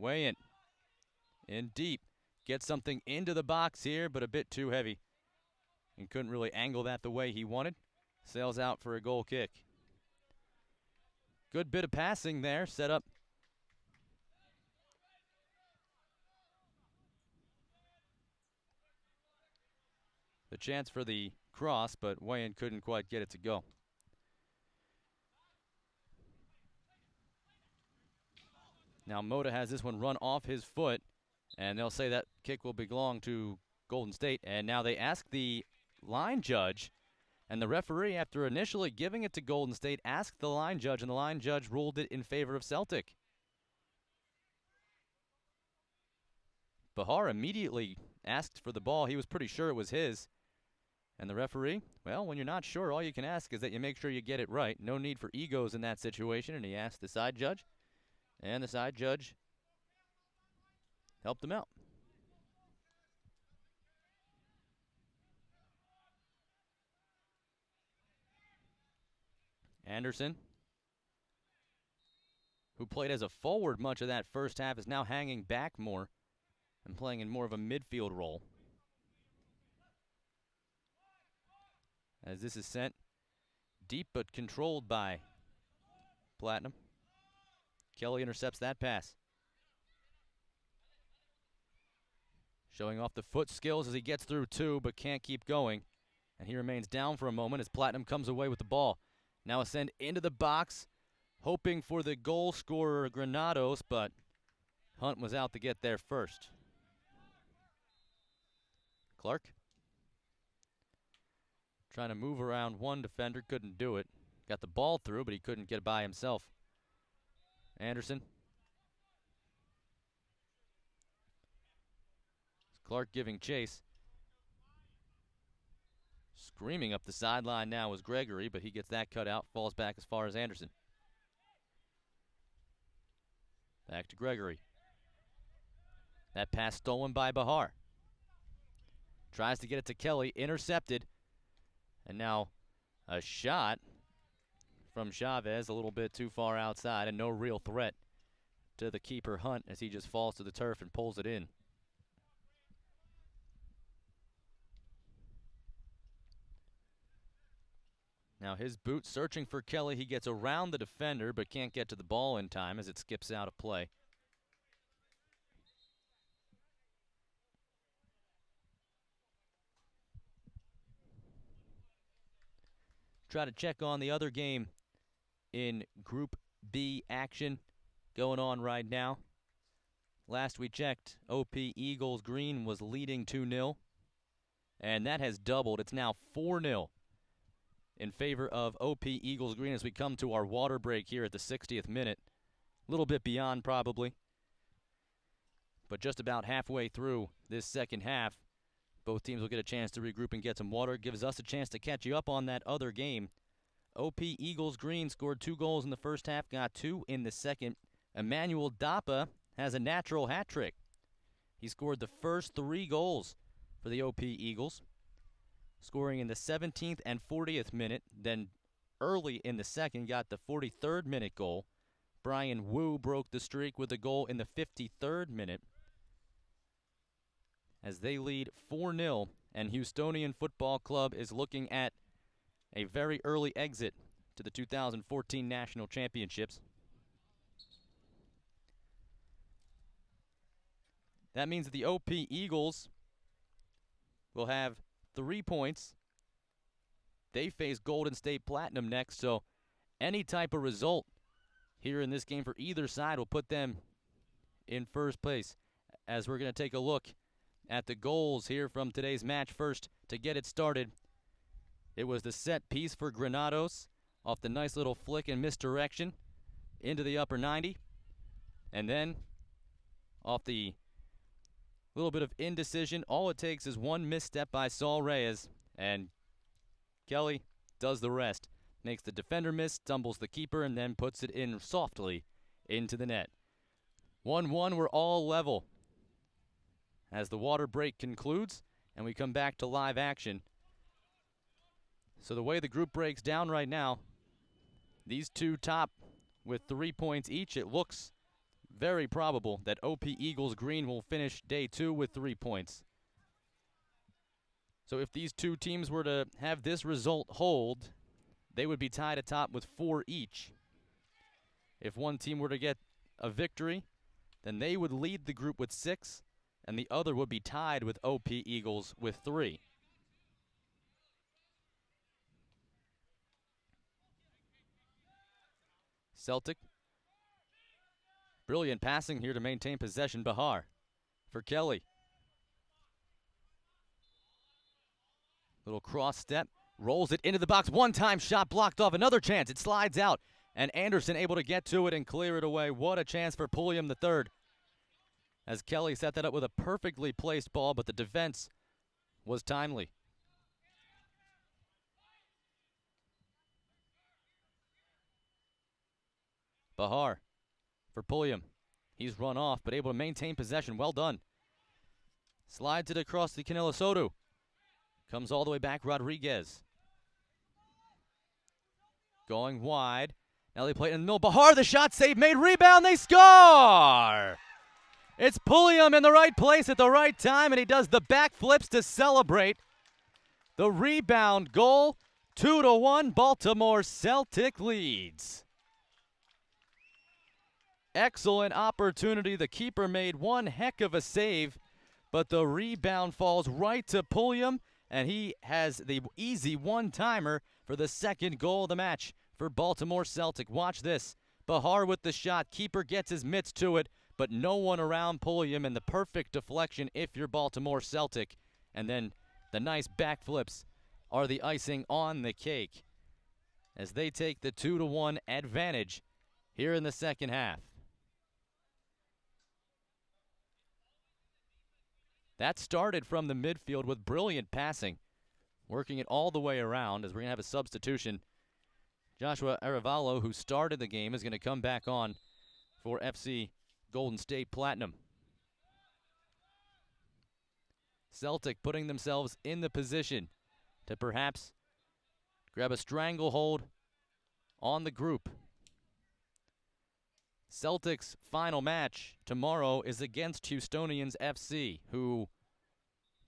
Wayant. In deep. Gets something into the box here, but a bit too heavy. And couldn't really angle that the way he wanted. Sails out for a goal kick. Good bit of passing there. Set up. the chance for the cross, but Wayan couldn't quite get it to go. Now Moda has this one run off his foot, and they'll say that kick will belong to Golden State. And now they ask the line judge, and the referee, after initially giving it to Golden State, asked the line judge, and the line judge ruled it in favor of Celtic. Bahar immediately asked for the ball. He was pretty sure it was his. And the referee, well, when you're not sure, all you can ask is that you make sure you get it right. No need for egos in that situation. And he asked the side judge, and the side judge helped him out. Anderson, who played as a forward much of that first half, is now hanging back more and playing in more of a midfield role. As this is sent deep but controlled by Platinum. Kelly intercepts that pass. Showing off the foot skills as he gets through two, but can't keep going. And he remains down for a moment as Platinum comes away with the ball. Now a send into the box, hoping for the goal scorer Granados, but Hunt was out to get there first. Clark trying to move around one defender, couldn't do it. Got the ball through, but he couldn't get by himself. Anderson. Clark giving chase. Screaming up the sideline now was Gregory, but he gets that cut out, falls back as far as Anderson. Back to Gregory. That pass stolen by Bahar. Tries to get it to Kelly, intercepted. And now a shot from Chavez, a little bit too far outside, and no real threat to the keeper Hunt as he just falls to the turf and pulls it in. Now his boot searching for Kelly. He gets around the defender but can't get to the ball in time as it skips out of play. Try to check on the other game in Group B action going on right now. Last we checked, OP Eagles Green was leading 2-0, and that has doubled. It's now 4-0 in favor of OP Eagles Green as we come to our water break here at the 60th minute. A little bit beyond probably, but just about halfway through this second half. Both teams will get a chance to regroup and get some water. Gives us a chance to catch you up on that other game. OP Eagles Green scored 2 goals in the first half, got 2 in the second. Emmanuel Dapa has a natural hat trick. He scored the first 3 goals for the OP Eagles, scoring in the 17th and 40th minute. Then early in the second, got the 43rd minute goal. Brian Wu broke the streak with a goal in the 53rd minute, as they lead 4-0, and Houstonian Football Club is looking at a very early exit to the 2014 National Championships. That means that the OP Eagles will have 3 points. They face Golden State Platinum next, so any type of result here in this game for either side will put them in first place, as we're going to take a look at the goals here from today's match. First, to get it started, it was the set piece for Granados off the nice little flick and misdirection into the upper 90. And then off the little bit of indecision, all it takes is one misstep by Saul Reyes, and Kelly does the rest. Makes the defender miss, stumbles the keeper, and then puts it in softly into the net. 1-1, we're all level as the water break concludes and we come back to live action. So the way the group breaks down right now, these two top with 3 points each. It looks very probable that OP Eagles Green will finish day 2 with 3 points. So if these two teams were to have this result hold, they would be tied atop with 4 each. If one team were to get a victory, then they would lead the group with 6, and the other would be tied with OP Eagles with 3. Celtic. Brilliant passing here to maintain possession. Bahar for Kelly. Little cross step. Rolls it into the box. One-time shot blocked off. Another chance. It slides out. And Anderson able to get to it and clear it away. What a chance for Pulliam the third. As Kelly set that up with a perfectly placed ball, but the defense was timely. Bahar for Pulliam. He's run off, but able to maintain possession. Well done. Slides it across the Canelo Soto. Comes all the way back, Rodriguez. Going wide. Now they play it in the middle. Bahar, the shot save made. Rebound, they score! It's Pulliam in the right place at the right time, and he does the backflips to celebrate. The rebound goal, 2-1, Baltimore Celtic leads. Excellent opportunity. The keeper made one heck of a save, but the rebound falls right to Pulliam, and he has the easy one-timer for the second goal of the match for Baltimore Celtic. Watch this. Bahar with the shot. Keeper gets his mitts to it, but no one around Pulliam, and the perfect deflection if you're Baltimore Celtic. And then the nice backflips are the icing on the cake as they take the 2-1 advantage here in the second half. That started from the midfield with brilliant passing, working it all the way around as we're going to have a substitution. Joshua Arevalo, who started the game, is going to come back on for FC Golden State Platinum. Celtic putting themselves in the position to perhaps grab a stranglehold on the group. Celtic's final match tomorrow is against Houstonians FC, who,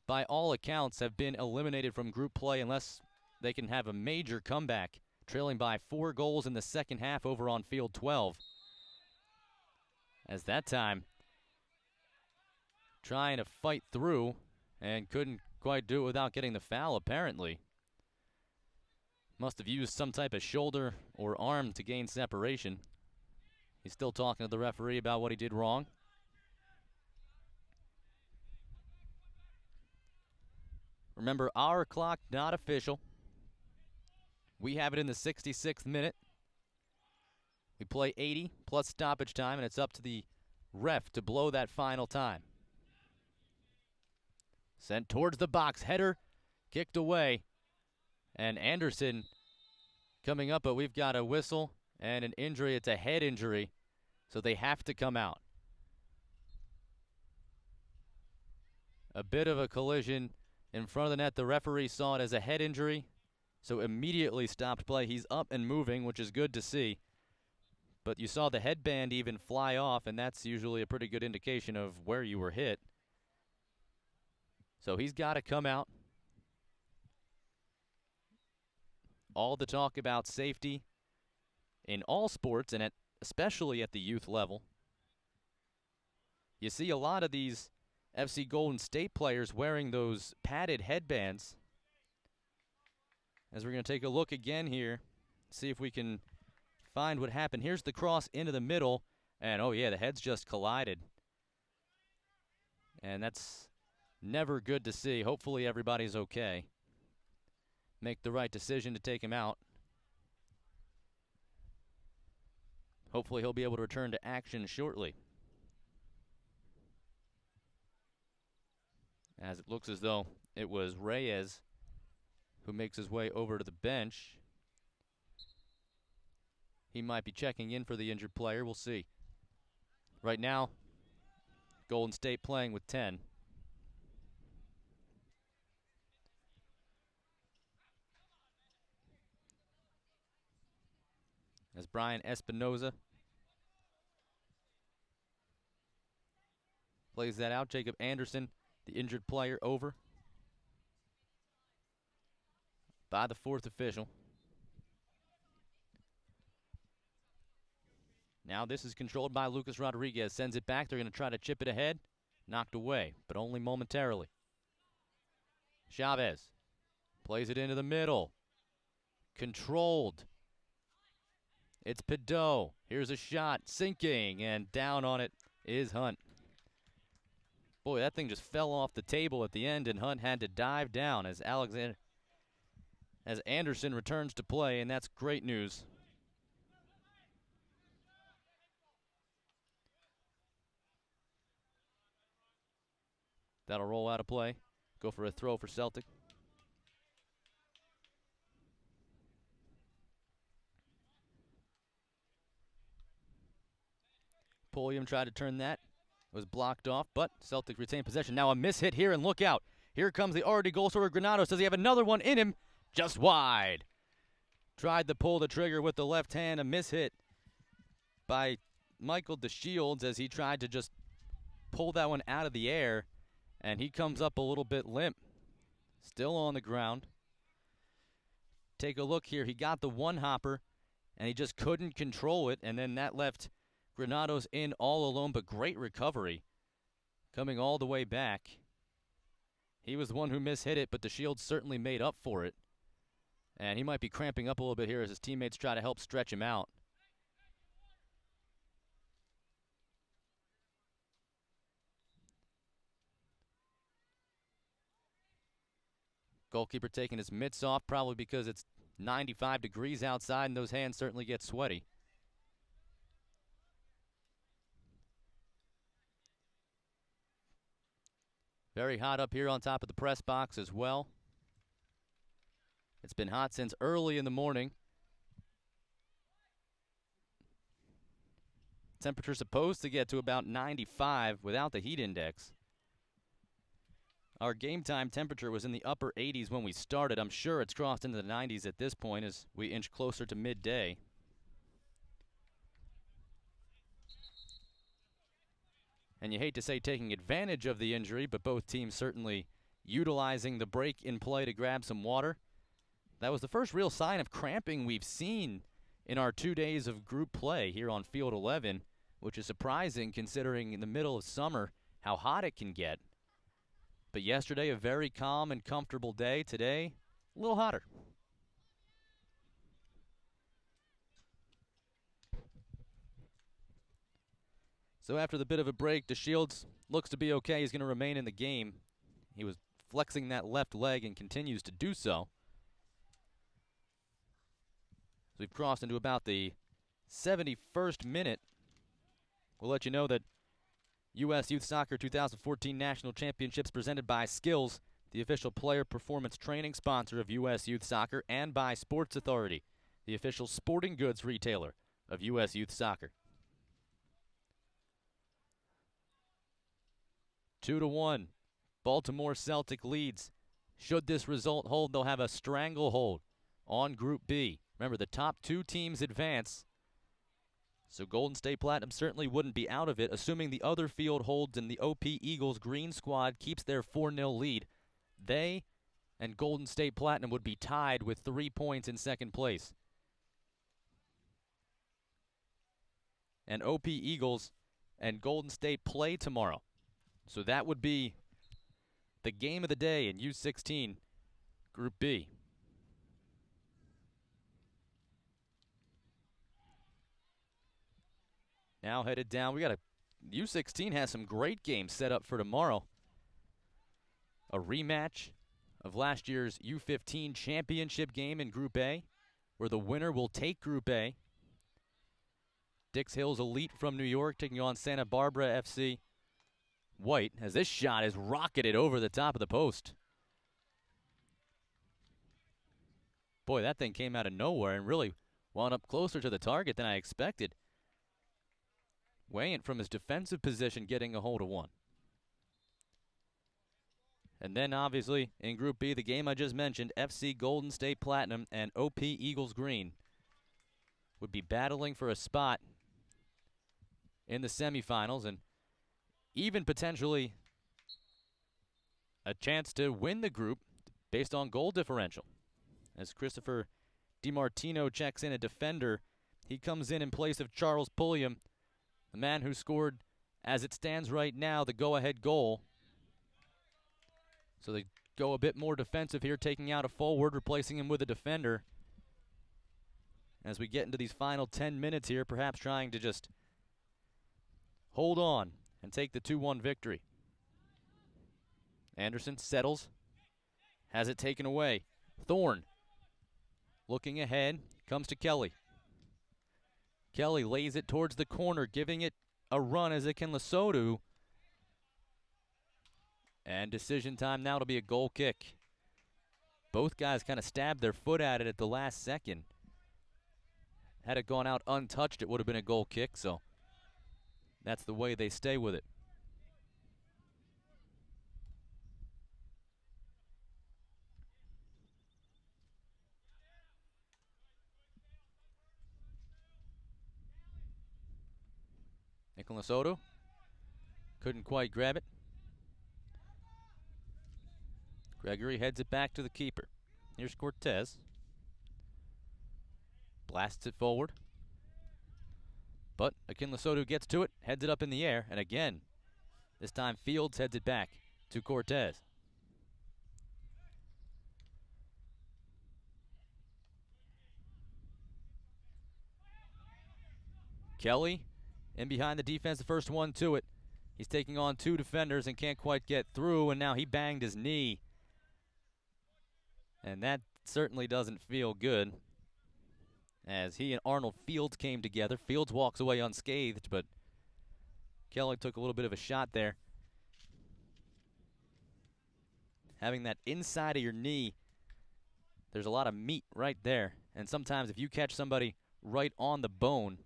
by all accounts, have been eliminated from group play unless they can have a major comeback, trailing by 4 goals in the second half over on field 12. As that time, trying to fight through and couldn't quite do it without getting the foul, apparently. Must have used some type of shoulder or arm to gain separation. He's still talking to the referee about what he did wrong. Remember, our clock not official. We have it in the 66th minute. We play 80 plus stoppage time, and it's up to the ref to blow that final time. Sent towards the box. Header kicked away. And Anderson coming up, but we've got a whistle and an injury. It's a head injury, so they have to come out. A bit of a collision in front of the net. The referee saw it as a head injury, so immediately stopped play. He's up and moving, which is good to see. But you saw the headband even fly off, and that's usually a pretty good indication of where you were hit. So he's got to come out. All the talk about safety in all sports, and especially at the youth level. You see a lot of these FC Golden State players wearing those padded headbands. As we're going to take a look again here, see if we can find what happened. Here's the cross into the middle, and oh yeah, the heads just collided. And that's never good to see. Hopefully everybody's okay. Make the right decision to take him out. Hopefully he'll be able to return to action shortly. As it looks as though it was Reyes who makes his way over to the bench. He might be checking in for the injured player. We'll see. Right now, Golden State playing with 10. As Brian Espinoza plays that out. Jacob Anderson, the injured player, over by the fourth official. Now this is controlled by Lucas Rodriguez. Sends it back. They're going to try to chip it ahead. Knocked away, but only momentarily. Chavez plays it into the middle. Controlled. It's Pedot. Here's a shot, sinking, and down on it is Hunt. Boy, that thing just fell off the table at the end, and Hunt had to dive down as Anderson returns to play, and that's great news. That'll roll out of play. Go for a throw for Celtic. Pulliam tried to turn that. It was blocked off, but Celtic retained possession. Now a miss hit here, and look out. Here comes the already goal scorer Granados. Does he have another one in him? Just wide. Tried to pull the trigger with the left hand. A miss hit by Michael DeShields as he tried to just pull that one out of the air, and he comes up a little bit limp. Still on the ground. Take a look here. He got the one hopper, and he just couldn't control it, and then that left Granados in all alone, but great recovery. Coming all the way back. He was the one who mishit it, but DeShields certainly made up for it. And he might be cramping up a little bit here as his teammates try to help stretch him out. Goalkeeper taking his mitts off, probably because it's 95 degrees outside and those hands certainly get sweaty. Very hot up here on top of the press box as well. It's been hot since early in the morning. Temperature's supposed to get to about 95 without the heat index. Our game time temperature was in the upper 80s when we started. I'm sure it's crossed into the 90s at this point as we inch closer to midday. And you hate to say taking advantage of the injury, but both teams certainly utilizing the break in play to grab some water. That was the first real sign of cramping we've seen in our 2 days of group play here on Field 11, which is surprising considering in the middle of summer how hot it can get. But yesterday, a very calm and comfortable day. Today, a little hotter. So after the bit of a break, DeShields looks to be okay. He's going to remain in the game. He was flexing that left leg and continues to do so. So we've crossed into about the 71st minute. We'll let you know that U.S. Youth Soccer 2014 National Championships presented by Skills, the official player performance training sponsor of U.S. Youth Soccer, and by Sports Authority, the official sporting goods retailer of U.S. Youth Soccer. 2-1. Baltimore Celtic leads. Should this result hold, they'll have a stranglehold on Group B. Remember, the top two teams advance. So Golden State Platinum certainly wouldn't be out of it, assuming the other field holds and the OP Eagles green squad keeps their 4-0 lead. They and Golden State Platinum would be tied with 3 points in second place. And OP Eagles and Golden State play tomorrow. So that would be the game of the day in U16 Group B. Now headed down. U16 has some great games set up for tomorrow. A rematch of last year's U15 championship game in Group A, where the winner will take Group A. Dix Hills Elite from New York taking on Santa Barbara FC. White, as this shot is rocketed over the top of the post. Boy, that thing came out of nowhere and really wound up closer to the target than I expected. Wayant from his defensive position getting a hold of one. And then obviously in Group B, the game I just mentioned, FC Golden State Platinum and OP Eagles Green would be battling for a spot in the semifinals and even potentially a chance to win the group based on goal differential. As Christopher DiMartino checks in a defender, he comes in place of Charles Pulliam, the man who scored, as it stands right now, the go-ahead goal. So they go a bit more defensive here, taking out a forward, replacing him with a defender. as we get into these final 10 minutes here, perhaps trying to just hold on and take the 2-1 victory. Anderson settles, has it taken away. Thorne looking ahead, comes to Kelly. Kelly lays it towards the corner, giving it a run as it can Lesotho. And decision time now to be a goal kick. Both guys kind of stabbed their foot at it at the last second. Had it gone out untouched, it would have been a goal kick, so that's the way they stay with it. Lesotho couldn't quite grab it. Gregory heads it back to the keeper. Here's Cortez. Blasts it forward. But Lesotho gets to it, heads it up in the air, and again, this time Fields heads it back to Cortez. Kelly in behind the defense, the first one to it. He's taking on 2 defenders and can't quite get through, and now he banged his knee. And that certainly doesn't feel good, as he and Arnold Fields came together. Fields walks away unscathed, but Kelly took a little bit of a shot there. Having that inside of your knee, there's a lot of meat right there. And sometimes if you catch somebody right on the bone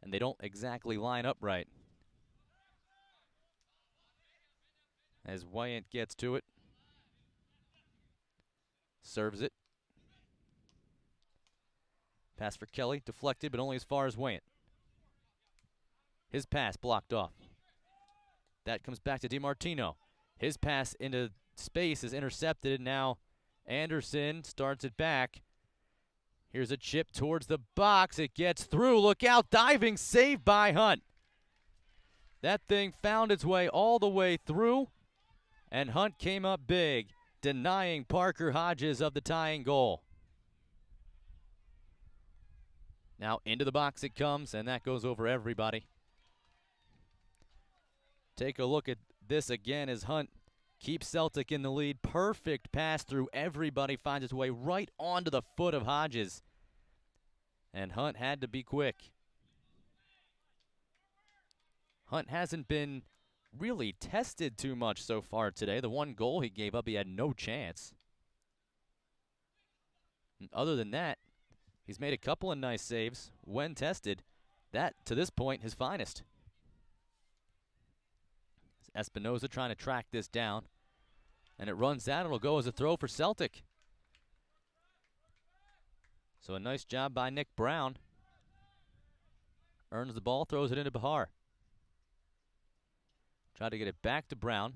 and they don't exactly line up right. As Wyatt gets to it. Serves it. Pass for Kelly, deflected, but only as far as Wyatt. His pass blocked off. That comes back to DiMartino. His pass into space is intercepted. Now Anderson starts it back. Here's a chip towards the box. It gets through. Look out. Diving save by Hunt. That thing found its way all the way through, and Hunt came up big, denying Parker Hodges of the tying goal. Now into the box it comes, and that goes over everybody. Take a look at this again as Hunt keeps Celtic in the lead. Perfect pass through everybody, finds its way right onto the foot of Hodges. And Hunt had to be quick. Hunt hasn't been really tested too much so far today. The one goal he gave up, he had no chance. And other than that, he's made a couple of nice saves when tested. That, to this point, his finest. Espinoza trying to track this down. And it runs out. It'll go as a throw for Celtic. So a nice job by Nick Brown. Earns the ball, throws it into Bahar. Try to get it back to Brown.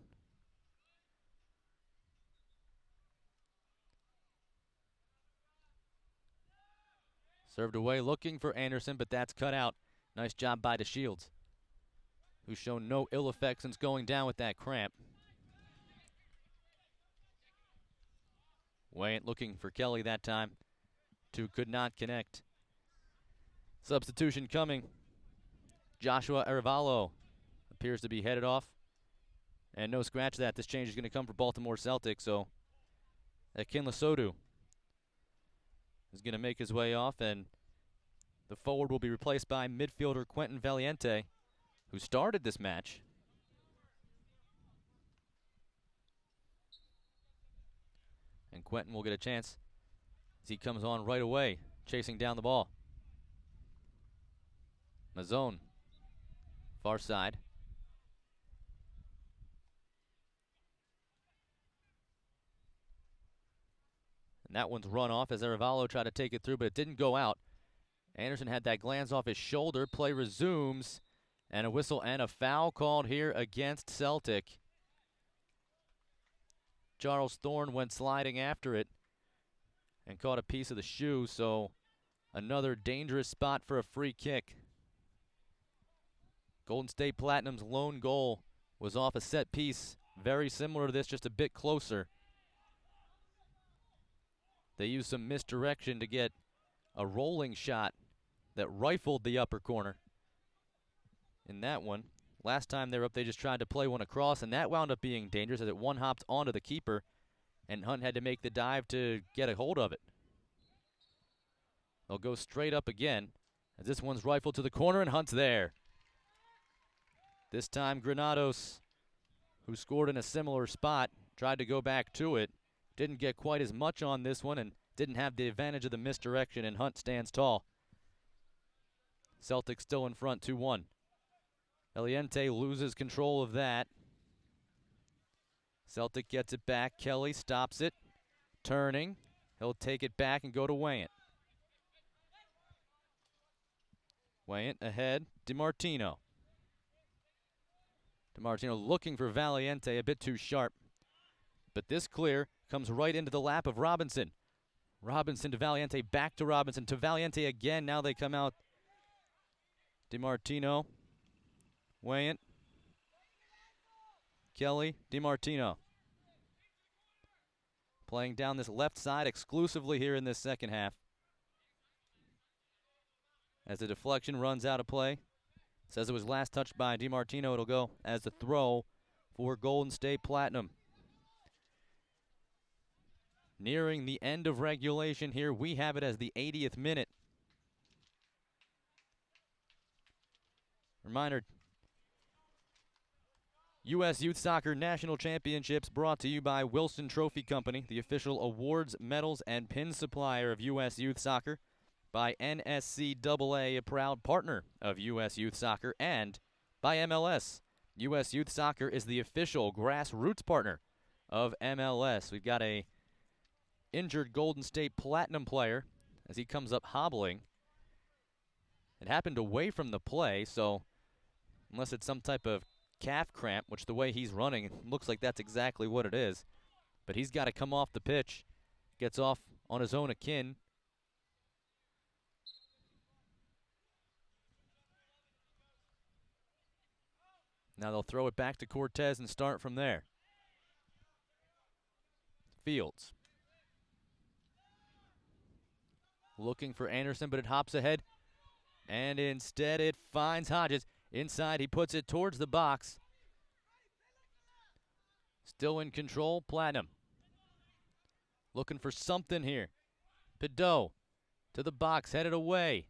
Served away, looking for Anderson, but that's cut out. Nice job by DeShields, who's shown no ill effect since going down with that cramp. Wyatt looking for Kelly that time. 2 could not connect. Substitution coming. Joshua Arevalo appears to be headed off. And no scratch that. This change is going to come for Baltimore Celtic, so Lesotho is going to make his way off, and the forward will be replaced by midfielder Quentin Valiente, who started this match. And Quentin will get a chance as he comes on right away, chasing down the ball. Mazzone, far side. And that one's run off as Arevalo tried to take it through, but it didn't go out. Anderson had that glance off his shoulder. Play resumes, and a whistle and a foul called here against Celtic. Charles Thorne went sliding after it and caught a piece of the shoe, so another dangerous spot for a free kick. Golden State Platinum's lone goal was off a set piece, very similar to this, just a bit closer. They used some misdirection to get a rolling shot that rifled the upper corner in that one. Last time they were up, they just tried to play one across, and that wound up being dangerous as it one-hopped onto the keeper, and Hunt had to make the dive to get a hold of it. They'll go straight up again, as this one's rifled to the corner, and Hunt's there. This time Granados, who scored in a similar spot, tried to go back to it. Didn't get quite as much on this one and didn't have the advantage of the misdirection, and Hunt stands tall. Celtic still in front 2-1. Eliente loses control of that. Celtic gets it back. Kelly stops it. Turning. He'll take it back and go to Wayant. Wayant ahead. DiMartino. DiMartino looking for Valiente, a bit too sharp. But this clear comes right into the lap of Robinson. Robinson to Valiente, back to Robinson, to Valiente again. Now they come out. DiMartino. Wayant. Kelly. DiMartino. Playing down this left side exclusively here in this second half. As the deflection runs out of play. Says it was last touched by DiMartino. It'll go as the throw for Golden State Platinum. Nearing the end of regulation here. We have it as the 80th minute. Reminder, U.S. Youth Soccer National Championships brought to you by Wilson Trophy Company, the official awards, medals, and pin supplier of U.S. Youth Soccer. By NSCAA, a proud partner of U.S. Youth Soccer, and by MLS. U.S. Youth Soccer is the official grassroots partner of MLS. We've got a injured Golden State Platinum player as he comes up hobbling. It happened away from the play, so unless it's some type of calf cramp, which the way he's running, it looks like that's exactly what it is. But he's got to come off the pitch, gets off on his own akin. Now they'll throw it back to Cortez and start from there. Fields. Looking for Anderson, but it hops ahead. And instead it finds Hodges. Inside, he puts it towards the box. Still in control, Platinum. Looking for something here. Pideaux to the box, headed away.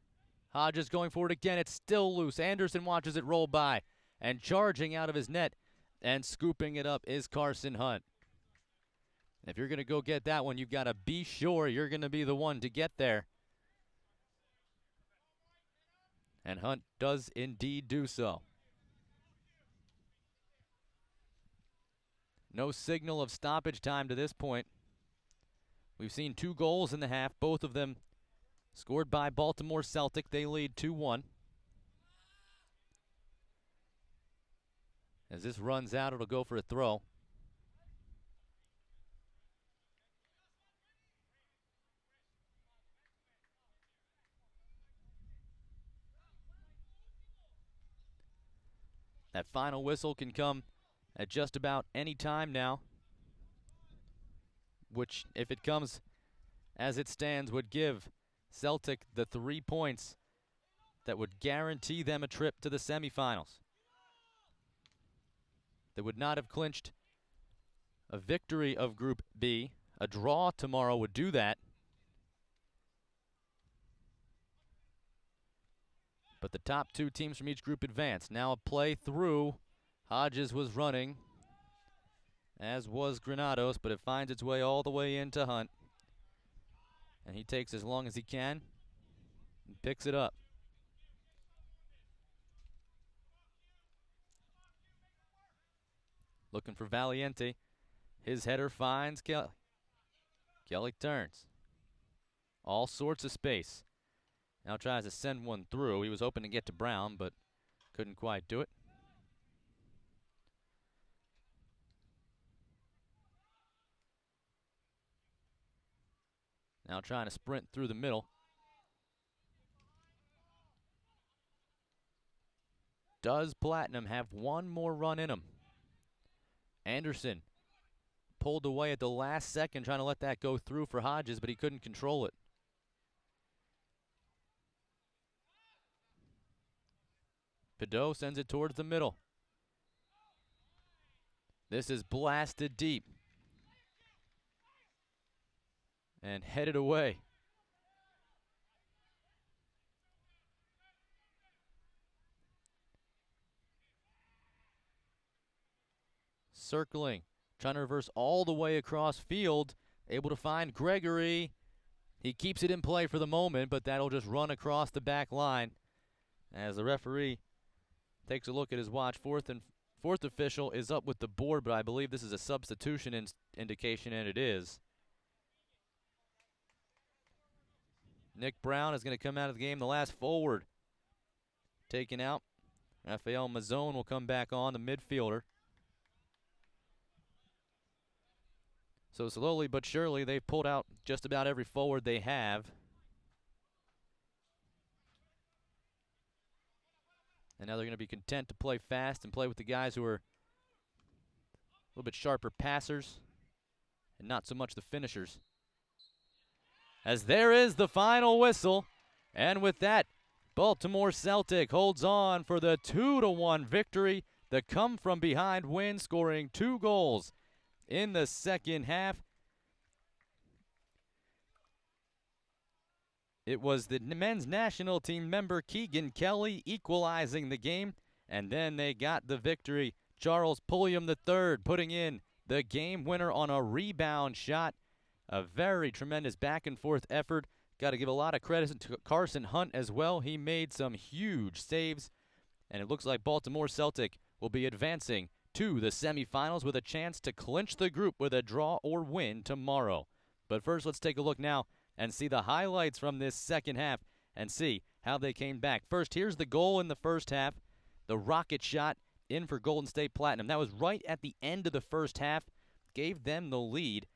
Hodges going for it again. It's still loose. Anderson watches it roll by. And charging out of his net and scooping it up is Carson Hunt. If you're going to go get that one, you've got to be sure you're going to be the one to get there. And Hunt does indeed do so. No signal of stoppage time to this point. We've seen 2 goals in the half, both of them scored by Baltimore Celtic. They lead 2-1. As this runs out, it'll go for a throw. That final whistle can come at just about any time now, which, if it comes as it stands, would give Celtic the 3 points that would guarantee them a trip to the semifinals. They would not have clinched a victory of Group B. A draw tomorrow would do that. But the top 2 teams from each group advance. Now a play through. Hodges was running, as was Granados, but it finds its way all the way into Hunt. And he takes as long as he can and picks it up. Looking for Valiente. His header finds Kelly. Kelly turns. All sorts of space. Now tries to send one through. He was hoping to get to Brown, but couldn't quite do it. Now trying to sprint through the middle. Does Platinum have one more run in him? Anderson pulled away at the last second, trying to let that go through for Hodges, but he couldn't control it. Pideaux sends it towards the middle. This is blasted deep and headed away. Circling, trying to reverse all the way across field, able to find Gregory. He keeps it in play for the moment, but that'll just run across the back line as the referee takes a look at his watch. Fourth official is up with the board, but I believe this is a substitution indication, and it is. Nick Brown is going to come out of the game, the last forward taken out. Rafael Mazzone will come back on, the midfielder. So slowly but surely, they've pulled out just about every forward they have. And now they're going to be content to play fast and play with the guys who are a little bit sharper passers and not so much the finishers. As there is the final whistle. And with that, Baltimore Celtic holds on for the 2-1 victory. The come-from-behind win, scoring 2 goals in the second half. It was the men's national team member Keegan Kelly equalizing the game, and then they got the victory. Charles Pulliam III putting in the game winner on a rebound shot. A very tremendous back-and-forth effort. Got to give a lot of credit to Carson Hunt as well. He made some huge saves, and it looks like Baltimore Celtic will be advancing to the semifinals with a chance to clinch the group with a draw or win tomorrow. But first, let's take a look now and see the highlights from this second half and see how they came back. First, here's the goal in the first half. The rocket shot in for Golden State Platinum. That was right at the end of the first half. Gave them the lead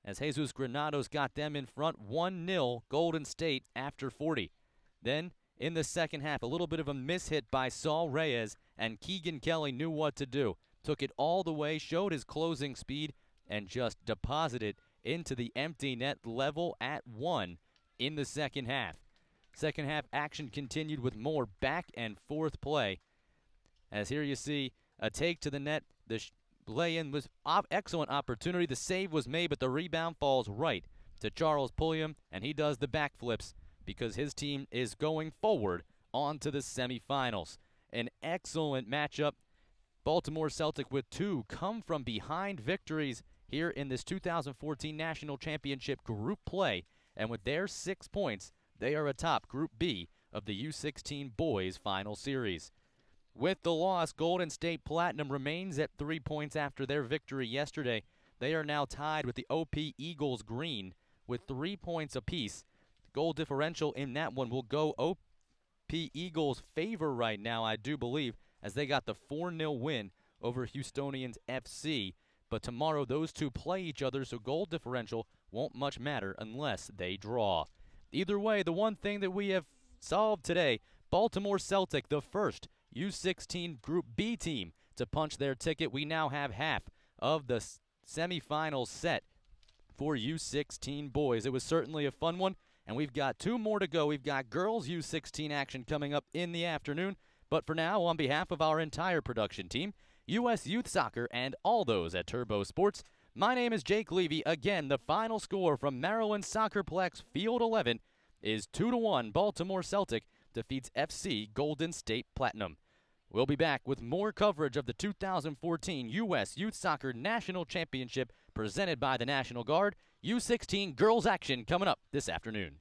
as Jesus Granados got them in front 1-0 Golden State after 40. Then, in the second half, a little bit of a mishit by Saul Reyes, and Keegan Kelly knew what to do. Took it all the way, showed his closing speed, and just deposited into the empty net, level at 1 in the second half. Second half action continued with more back and forth play. As here you see a take to the net. The lay-in was excellent opportunity. The save was made, but the rebound falls right to Charles Pulliam, and he does the backflips because his team is going forward on to the semifinals. An excellent matchup. Baltimore Celtic with 2 come-from-behind victories here in this 2014 National Championship group play. And with their 6 points, they are atop Group B of the U16 Boys Final Series. With the loss, Golden State Platinum remains at 3 points after their victory yesterday. They are now tied with the OP Eagles Green with 3 points apiece. Goal differential in that one will go OP Eagles' favor right now, I do believe, as they got the 4-0 win over Houstonians FC. But tomorrow those two play each other, so goal differential won't much matter unless they draw. Either way, the one thing that we have solved today, Baltimore Celtic, the first U16 Group B team to punch their ticket. We now have half of the semifinals set for U16 boys. It was certainly a fun one, and we've got 2 more to go. We've got girls U16 action coming up in the afternoon. But for now, on behalf of our entire production team, U.S. Youth Soccer, and all those at Turbo Sports, my name is Jake Levy. Again, the final score from Maryland SoccerPlex Field 11 is 2-1. Baltimore Celtic defeats FC Golden State Platinum. We'll be back with more coverage of the 2014 U.S. Youth Soccer National Championship presented by the National Guard. U16 girls action coming up this afternoon.